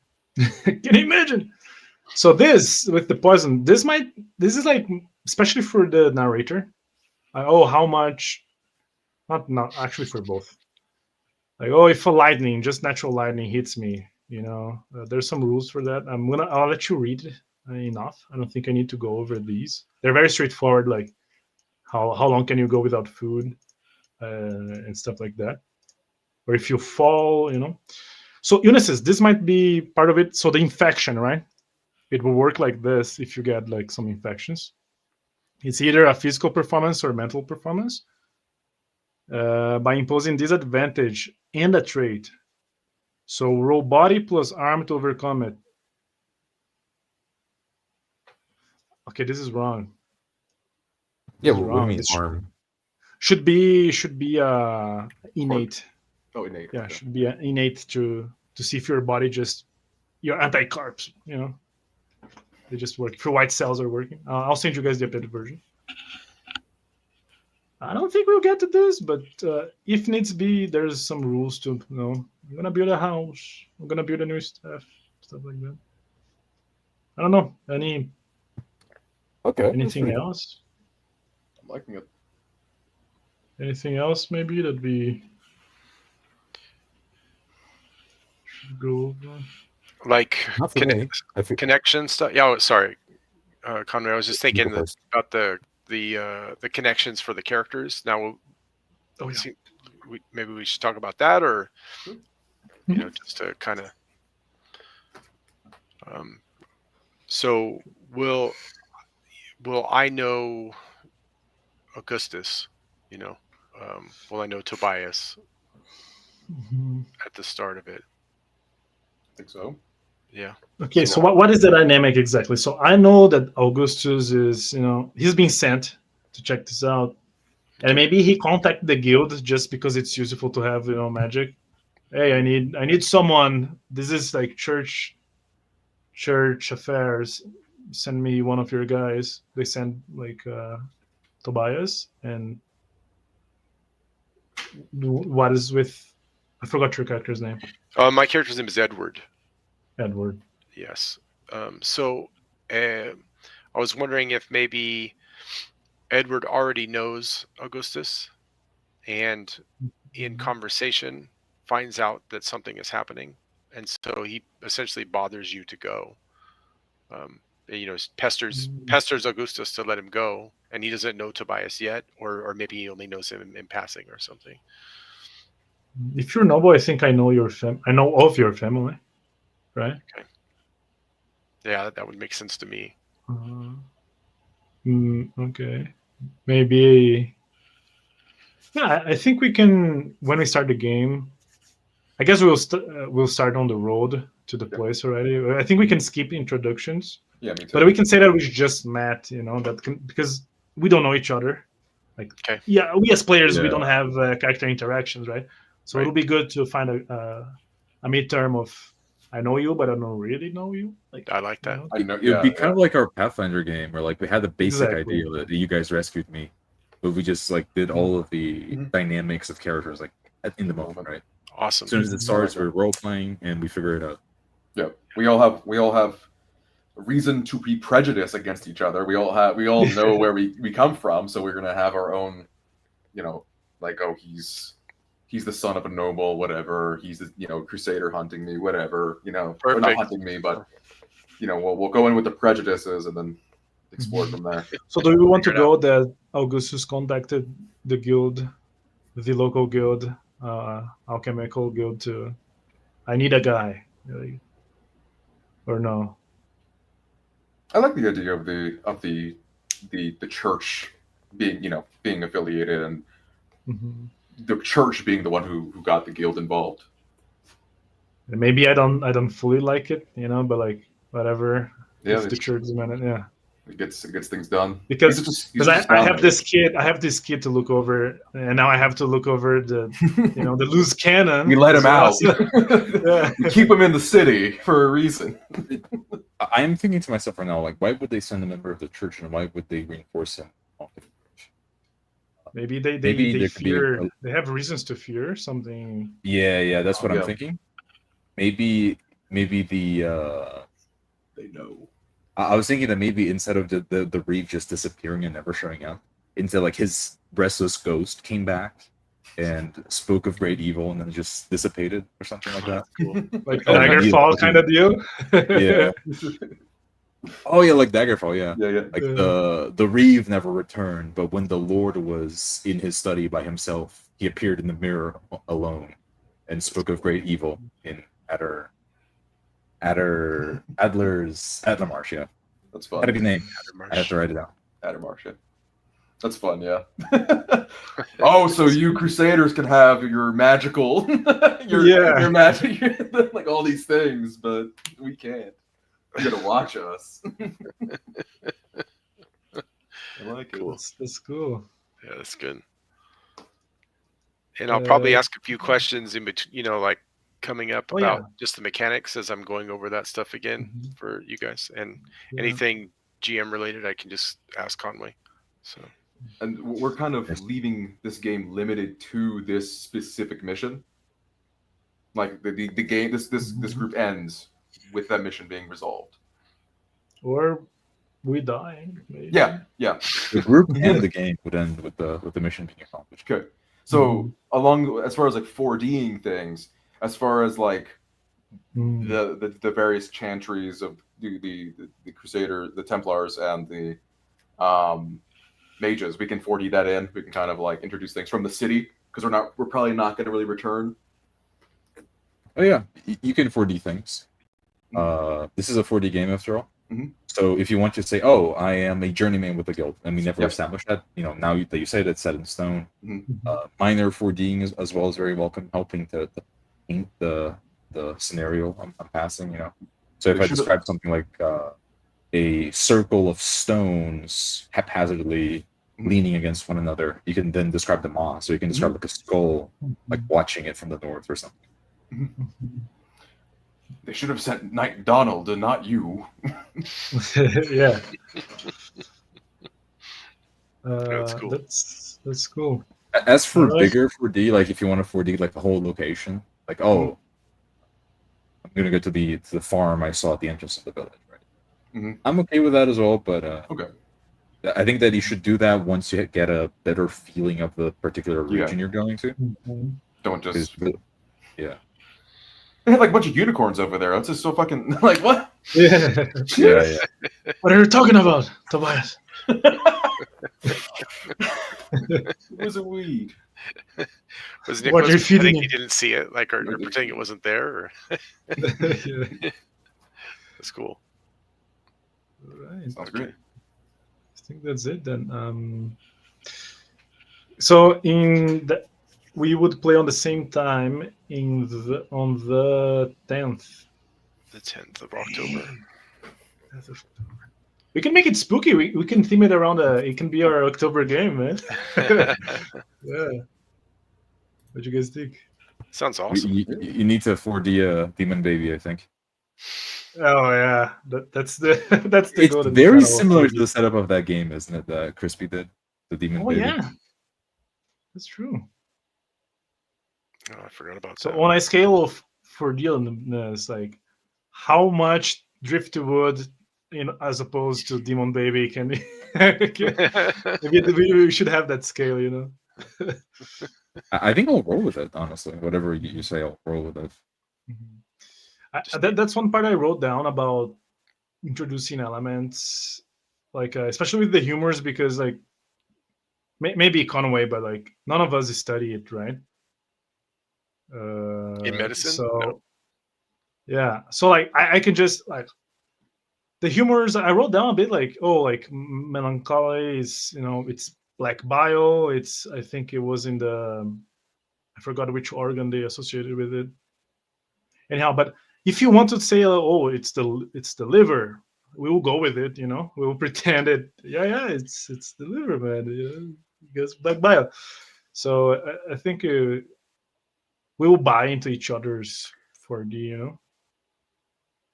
imagine? So this with the poison, this is especially for the narrator. How much? Not actually for both. Like, oh, if a lightning, just natural lightning hits me, there's some rules for that. I'll let you read enough. I don't think I need to go over these. They're very straightforward, like how long can you go without food and stuff like that. Or if you fall, So illnesses, this might be part of it. So the infection, right? It will work like this if you get like some infections. It's either a physical performance or mental performance. By imposing disadvantage and a trait. So roll body plus arm to overcome it. Okay, this is wrong. Yeah, This is what do you wrong. mean This arm? should be innate. Oh, innate. Yeah, okay. should be innate to see if your body your anti-carps, they just work. If your white cells are working. I'll send you guys the updated version. I don't think we'll get to this, but if needs be, there's some rules to I'm gonna build a house. I'm gonna build a new stuff like that. I don't know. Okay. Anything else? I'm liking it. Anything else maybe that we should go over? Like Not for me. I think connection stuff. Yeah, sorry, Conrad. I was just thinking go first. about the connections for the characters. Now, maybe we should talk about that, or just to kind of. So will I know Augustus? Will I know Tobias at the start of it? I think so. Yeah. Okay, so what is the dynamic exactly? So I know that Augustus is, he's being sent to check this out. And maybe he contacted the guild just because it's useful to have, magic. Hey, I need someone. This is like church affairs. Send me one of your guys. They send like Tobias, and what is with, I forgot your character's name. My character's name is Edward. Edward. Yes. So I was wondering if maybe Edward already knows Augustus, and in conversation finds out that something is happening, and so he essentially bothers you to go. Pesters Augustus to let him go, and he doesn't know Tobias yet, or maybe he only knows him in passing or something. If you're noble, I think I know I know of your family, right? Okay. Yeah, that would make sense to me. Okay. Maybe. Yeah, I think we can, when we start the game. I guess we'll start on the road to the place already. I think we can skip introductions. Yeah, me too. But we can say that we just met, because we don't know each other. Like, yeah, we as players, we don't have character interactions, right? So it'll be good to find a midterm of, I know you, but I don't really know you. Like, I like that. It would be kind of like our Pathfinder game, where like we had the basic idea that you guys rescued me, but we just like did all of the dynamics of characters like in the moment, right? Awesome. As soon as it starts, we're role playing and we figure it out. Yeah, we all have a reason to be prejudiced against each other. We all know where we come from, so we're gonna have our own, like, oh, he's the son of a noble, whatever. He's the crusader hunting me, whatever. Or not hunting me, but we'll go in with the prejudices and then explore from there. So do we want to go that Augustus contacted the guild, the local guild, alchemical guild, to, I need a guy, or no? I like the idea of the church being affiliated, and the church being the one who got the guild involved. Maybe I don't fully like it, but like whatever. Yeah, if the church is managed, it gets things done. Because I have this kid to look over, and now I have to look over the the loose cannon. We let him out. Yeah. We keep him in the city for a reason. I am thinking to myself right now, like, why would they send a member of the church, and why would they reinforce him? Maybe they fear. They have reasons to fear something. Yeah, that's what I'm thinking. Maybe the they know. I was thinking that maybe instead of the Reeve just disappearing and never showing up, instead like his restless ghost came back and spoke of great evil and then just dissipated or something like that. Cool. Like Oh, Daggerfall yeah. kind of deal. Yeah. Oh yeah, like Daggerfall, yeah. Yeah, yeah. Like the Reeve never returned, but when the Lord was in his study by himself, he appeared in the mirror alone and spoke of great evil in Adlermarsh, yeah. That's Had a fun. good name. I have to write it down. Addermarsh. That's fun, yeah. Oh, so you Crusaders can have your magical, your magic, like all these things, but we can't. You gotta watch us. I like it. Cool. That's cool. Yeah, that's good. And I'll probably ask a few questions in between, like coming up about just the mechanics as I'm going over that stuff again for you guys. And anything GM related, I can just ask Conway. So. And we're kind of leaving this game limited to this specific mission. Like the game, this group ends with that mission being resolved. Or we die. Maybe. Yeah. The group and the game would end with the mission being accomplished. Okay. So along as far as like 4Ding things, as far as like the various chantries of the Crusader, the Templars, and the mages, we can 4D that in. We can kind of like introduce things from the city because we're probably not going to really return. Oh yeah, you can 4D things. This is a 4D game after all. So if you want to say, "Oh, I am a journeyman with the guild," and we never established that, now that you say that, it's set in stone. Minor 4Ding as well is very welcome, helping to paint the scenario I'm passing. So if I describe something like a circle of stones haphazardly leaning against one another, you can then describe the moss. So you can describe like a skull, like watching it from the north or something. They should have sent Knight Donald and not you. Yeah. That's cool. That's cool. As for bigger 4D, like if you want to 4D like the whole location, like I'm gonna go to the farm I saw at the entrance of the village, right? I'm okay with that as well, but okay. I think that you should do that once you get a better feeling of the particular region you're going to. Don't just yeah. They had like a bunch of unicorns over there. That's just so fucking like what? Yeah. What are you talking about, Tobias? It was a weed. Was Nicholas pretending he didn't see it, like, or pretending it wasn't there? Or... That's cool. All right. Sounds great. I think that's it then. So we would play on the same time on the 10th. The 10th of October. We can make it spooky. We can theme it around it can be our October game, man. Yeah. What do you guys think? Sounds awesome. You need to 4D Demon Baby, I think. Oh yeah, that's the It's very similar to the setup of that game, isn't it? That Crispy did, the Demon Baby. Oh yeah, that's true. Oh, I forgot about that. So on a scale of 4D, it's like how much Driftwood, as opposed to Demon Baby, can be? Maybe we should have that scale, I think I'll roll with it, honestly. Whatever you say, I'll roll with it. That's one part I wrote down about introducing elements, like especially with the humors, because like maybe Conway, but like none of us study it, right? In medicine. So no. Yeah, so like I can just like the humors I wrote down a bit, like like melancholy is it's black bile. It's I think it was in the I forgot which organ they associated with it. Anyhow, but if you want to say it's the liver, we will go with it. We will pretend it. Yeah, it's the liver, man. Because black bile. So I think we will buy into each other's 4D.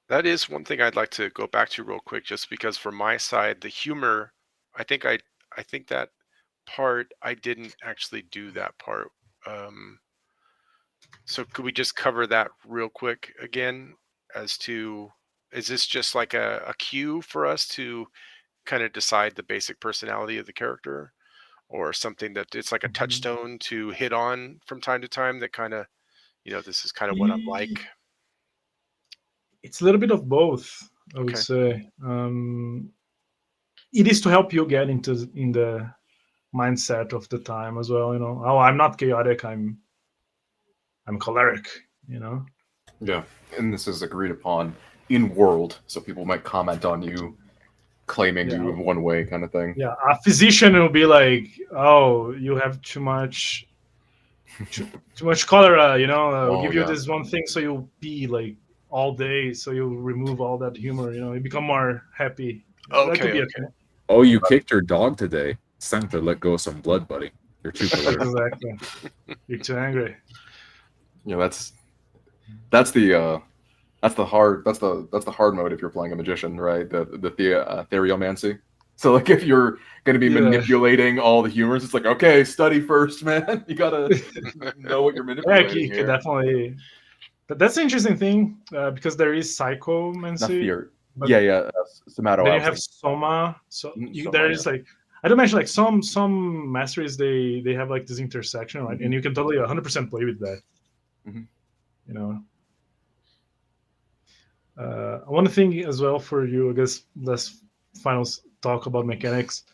That is one thing I'd like to go back to real quick, just because from my side, the humor, I think that part I didn't actually do that part. So could we just cover that real quick again as to, is this just like a cue for us to kind of decide the basic personality of the character? or something that it's like a touchstone to hit on from time to time that kind of, this is kind of what I'm like? It's a little bit of both, I would Okay. say. It is to help you get in the mindset of the time as well. Oh, I'm not chaotic. I'm choleric. Yeah, and this is agreed upon in world, so people might comment on you claiming you in one way, kind of thing. Yeah, a physician will be like, "Oh, you have too much cholera." I'll give you this one thing, so you'll pee like all day, so you'll remove all that humor. You become more happy. That could be a thing. Oh, you kicked your dog today. It's time to let go of some blood, buddy. You're too choleric. Exactly. You're too angry. That's the hard mode if you're playing a magician, right? The theriomancy. So like if you're going to be manipulating all the humors, it's like, okay, study first, man. You gotta know what you're manipulating. Yeah, you definitely. But that's an interesting thing because there is psychomancy. Somato. Then you have soma. So there is like, I don't mention like some masteries they have like this intersection, right? And you can totally 100% play with that. One thing as well for you, I guess, let's final talk about mechanics.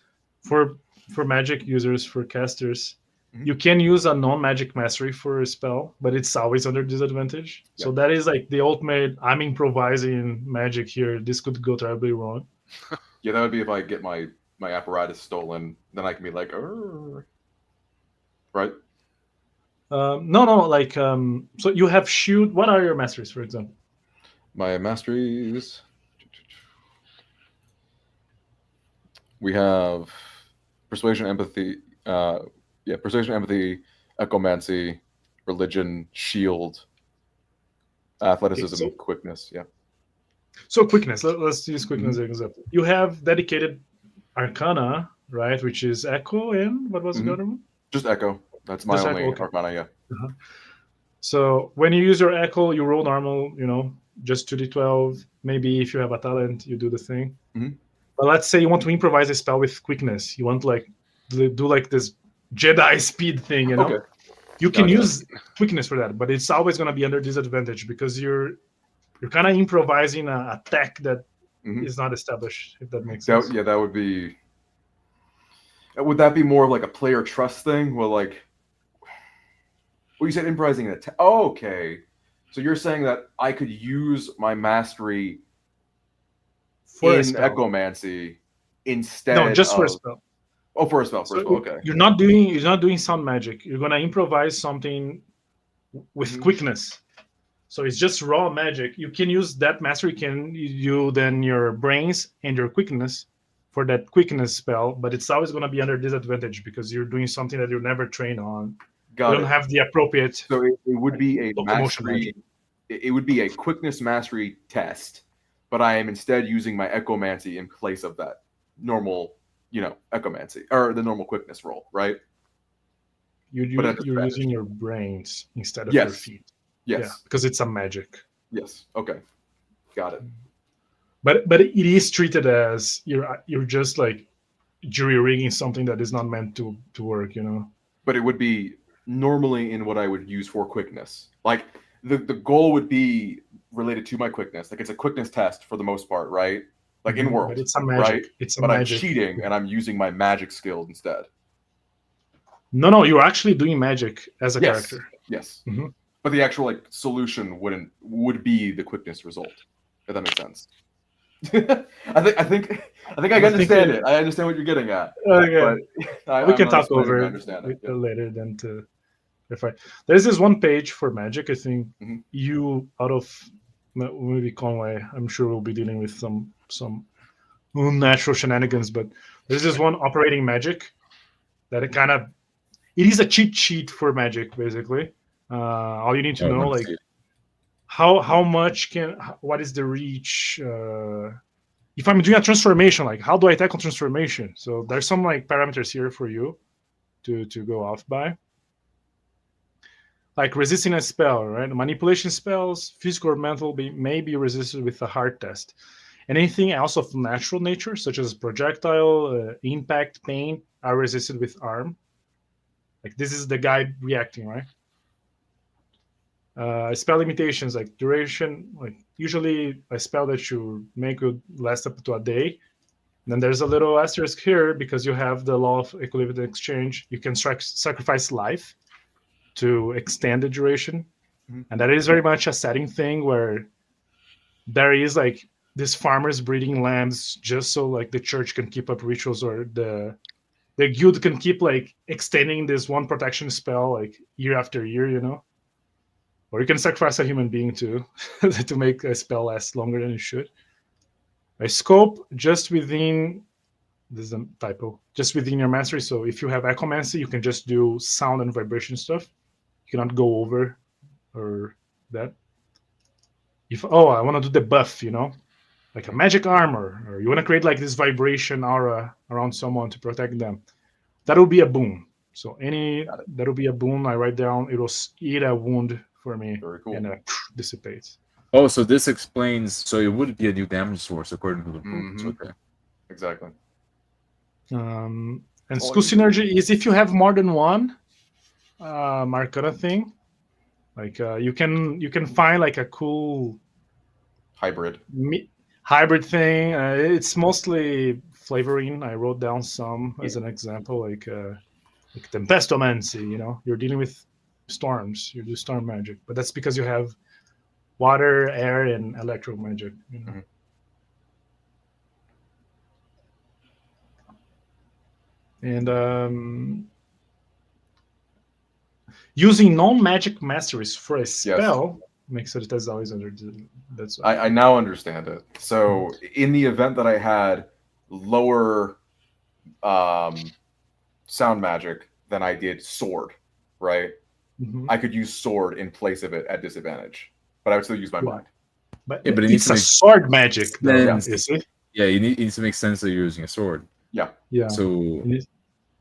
For magic users, for casters, you can use a non-magic mastery for a spell, but it's always under disadvantage. Yeah. So that is like the ultimate, I'm improvising magic here. This could go terribly wrong. Yeah, that would be if I get my apparatus stolen, then I can be like, right? No, like, so you have shield. What are your masteries, for example? My masteries, we have persuasion, empathy, echomancy, religion, shield, athleticism, quickness. Yeah. So quickness. Let's use quickness as an example. You have dedicated arcana, right? Which is echo and what was the other one? Just echo. That's my only arcana. Yeah. So when you use your echo, you roll normal. Just 2d12. Maybe if you have a talent, you do the thing. But let's say you want to improvise a spell with quickness. You want to do like this Jedi speed thing. Okay. You can use quickness for that, but it's always going to be under disadvantage because you're kind of improvising a tech that is not established. If that makes sense. Yeah, that would be. Would that be more of like a player trust thing? Well, like, well, you said improvising a tech. Oh, okay. So you're saying that I could use my mastery in echomancy instead? No, just for a spell. Oh, for a spell. Okay. You're not doing sound magic. You're gonna improvise something with quickness. So it's just raw magic. You can use that mastery. Can you then your brains and your quickness for that quickness spell? But it's always gonna be under disadvantage because you're doing something that you're never trained on. You don't have the appropriate. So it would be a mastery. It would be a quickness mastery test, but I am instead using my echomancy in place of that normal, echomancy or the normal quickness roll, right? You're using your brains instead of your feet. Yes. Yeah, because it's a magic. Yes. Okay. Got it. But it is treated as you're just like jury rigging something that is not meant to work, But it would be normally in what I would use for quickness. Like the goal would be related to my quickness. Like it's a quickness test for the most part, right? Like in world. But it's a magic. Right? It's a but magic. I'm cheating and I'm using my magic skills instead. No, you're actually doing magic as a character. Yes. But the actual solution would be the quickness result, if that makes sense. I think I understand it. I understand what you're getting at. Okay. We can talk over it later then to verify. There's this one page for magic. I think you out of maybe Conway, I'm sure we'll be dealing with some unnatural shenanigans, but there's this one operating magic that it is a cheat sheet for magic, basically. All you need to know, how much what is the reach? If I'm doing a transformation, how do I tackle transformation? So there's some parameters here for you to go off by. Like resisting a spell, right? Manipulation spells, physical or mental, may be resisted with a hard test. Anything else of natural nature, such as projectile, impact, pain, are resisted with arm. Like this is the guy reacting, right? Spell limitations like duration, like usually a spell that you make would last up to a day. Then there's a little asterisk here because you have the law of equilibrium exchange. You can sacrifice life to extend the duration. And that is very much a setting thing where there is like these farmers breeding lambs just so like the church can keep up rituals, or the guild can keep like extending this one protection spell like year after year, you know? Or you can sacrifice a human being too to make a spell last longer than it should. A scope just within, this is a typo, just within your mastery. So if you have echomancy, you can just do sound and vibration stuff. You cannot go over or that. If I want to do the buff, you know, like a magic armor, or you want to create like this vibration aura around someone to protect them, that'll be a boon. So that'll be a boon. I write down, it'll eat a wound for me. Very cool. And dissipates. Oh, so this explains. So it would be a new damage source according to the rules. Okay. Exactly. And school synergy is if you have more than one Arcana thing, like you can find like a cool hybrid thing. It's mostly flavoring. I wrote down some as an example, like Tempestomancy. You know, you're dealing with storms. You do storm magic, but that's because you have water, air, and electro magic. You know? And using non-magic masteries for a spell makes it as always under. That's I now understand it. So in the event that I had lower sound magic than I did sword, right? I could use sword in place of it at disadvantage, but I would still use my mind. But it needs to make sword magic, though, is it? Yeah, it needs to make sense that you're using a sword. Yeah. So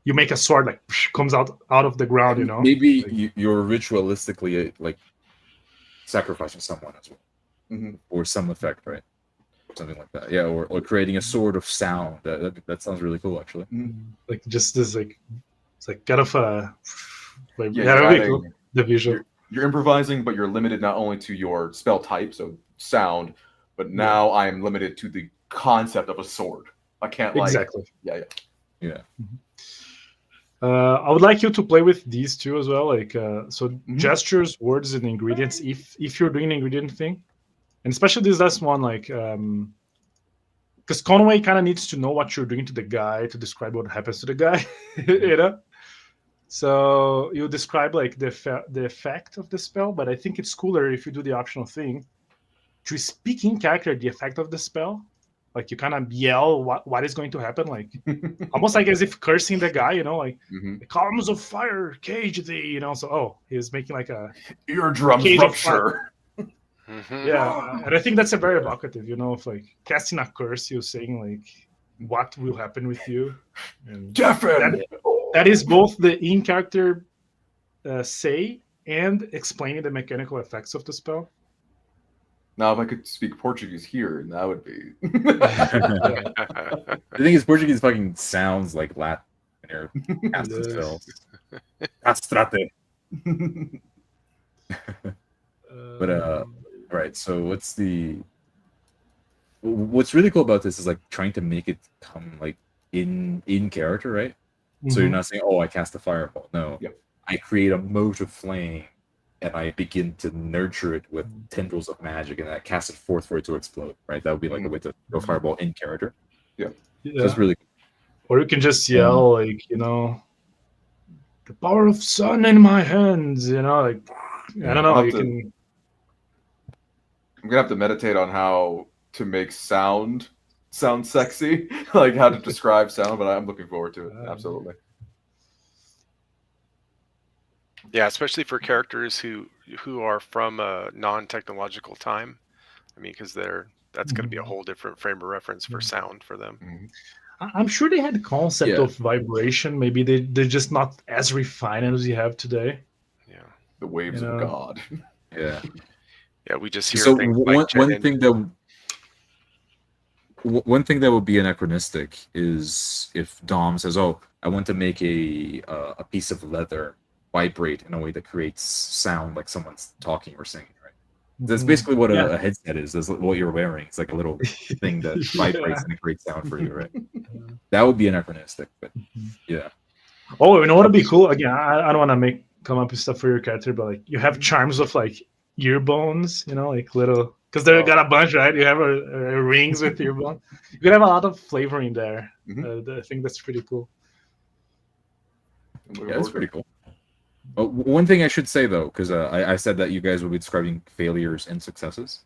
you make a sword like comes out of the ground, you know. Maybe like, you're ritualistically like sacrificing someone as well, or some effect, right? Something like that. Yeah, or creating a sword of sound. That sounds really cool, actually. Like just this like it's like kind of a like, cool. The visual. You're improvising, but you're limited not only to your spell type, so sound, but now I am limited to the concept of a sword. I can't exactly. Yeah. I would like you to play with these two as well, like gestures, words, and ingredients. If you're doing an ingredient thing, and especially this last one, like because Conway kind of needs to know what you're doing to the guy to describe what happens to the guy, you know. So you describe like the effect of the spell, but I think it's cooler if you do the optional thing to speak in character the effect of the spell. Like you kind of yell what is going to happen, like almost like as if cursing the guy, you know, like the columns of fire cage thee, you know. So he's making like a eardrum rupture. Yeah, and I think that's a very evocative, you know, of like casting a curse. You're saying like what will happen with you, and that is both the in character say and explaining the mechanical effects of the spell. Now, if I could speak Portuguese here, that would be. The thing is, Portuguese fucking sounds like Latin when you're casting spells. Castrate. But all right. So what's really cool about this is like trying to make it come like in character, right? So you're not saying, "Oh, I cast a fireball." No, I create a mote of flame, and I begin to nurture it with tendrils of magic, and I cast it forth for it to explode. Right? That would be like a way to throw fireball in character. Yeah. So that's really cool. Or you can just yell like, you know, the power of sun in my hands. You know, like I don't know. I'm gonna have to meditate on how to make sound sexy, like how to describe sound, but I'm looking forward to it. Absolutely. Yeah, especially for characters who are from a non-technological time. I mean, because that's going to be a whole different frame of reference for sound for them. I'm sure they had the concept of vibration. Maybe they're just not as refined as you have today. Yeah, the waves of God. Yeah, we just hear so things one thing that one thing that would be anachronistic is if Dom says, "Oh, I want to make a piece of leather vibrate in a way that creates sound like someone's talking or singing." Right. That's basically what Yeah. a headset is. That's what you're wearing. It's like a little thing that vibrates and creates sound for you, right? That would be anachronistic, but yeah. Oh, you know what would be cool? Again, I don't want to come up with stuff for your character, but like you have charms with like ear bones, you know, like little, because they got a bunch, right? You have rings with ear bone. You could have a lot of flavor in there. I think that's pretty cool. Yeah, that's pretty cool. One thing I should say though, because I said that you guys will be describing failures and successes.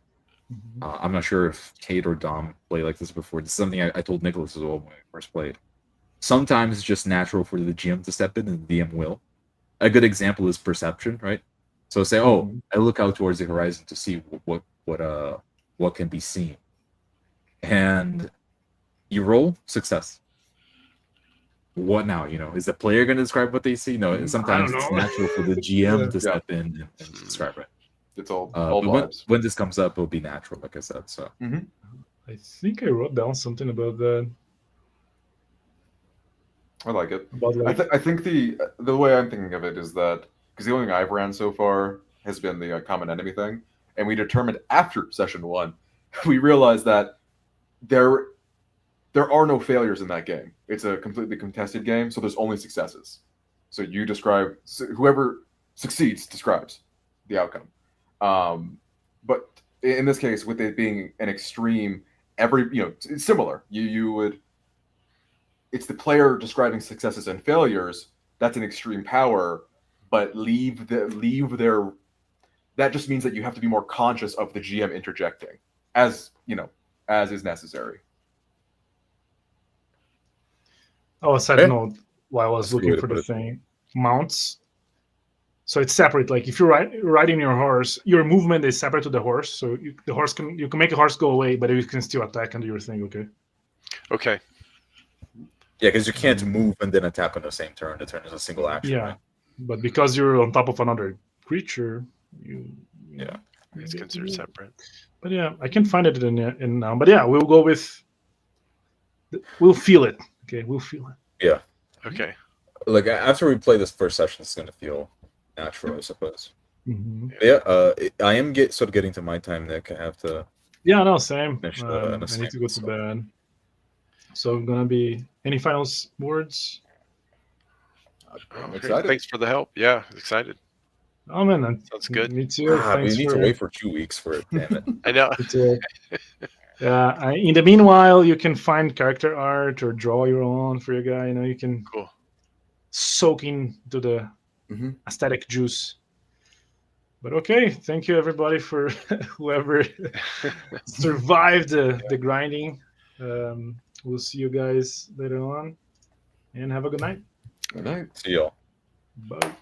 I'm not sure if Kate or Dom played like this before. This is something I told Nicholas as well when we first played. Sometimes it's just natural for the GM to step in, and the DM will. A good example is perception, right? So say, "Oh, I look out towards the horizon to see what can be seen," and you roll success. What now? You know, is the player going to describe what they see? No, sometimes it's natural for the GM to step in and describe it. It's all but vibes. when this comes up, it'll be natural, like I said. So I think I wrote down something about that. I like it. About like, I think the way I'm thinking of it is that because the only thing I've ran so far has been the common enemy thing, and we determined after session 1, we realized that there are no failures in that game. It's a completely contested game, so there's only successes. So you describe, whoever succeeds describes the outcome. But in this case, with it being an extreme, it's similar. You would, it's the player describing successes and failures. That's an extreme power, but leave their. That just means that you have to be more conscious of the GM interjecting, as is necessary. Oh, a side note, while I was looking for the thing, mounts. So it's separate. Like if you're riding your horse, your movement is separate to the horse. So you can make a horse go away, but you can still attack and do your thing. Okay. Yeah, because you can't move and then attack on the same turn. The turn is a single action. Yeah, right? but because you're on top of another creature, it's considered separate. But yeah, I can find it in now. But yeah, we'll go with. We'll feel it. Okay, we'll feel it. Yeah. Okay. Like after we play this first session, it's gonna feel natural, I suppose. Mm-hmm. Yeah. I am sort of getting to my time, Nick. I have to. Yeah, no, same. I need to go to bed. So gonna be any final words? I'm excited. Thanks for the help. Yeah, excited. Oh man, sounds good. Me too. We need to wait for 2 weeks for it. Damn it. I know. Yeah. In the meanwhile, you can find character art or draw your own for your guy. You can soak into the aesthetic juice. But okay, thank you everybody for whoever survived the grinding. We'll see you guys later on, and have a good night. Good night. See y'all. Bye.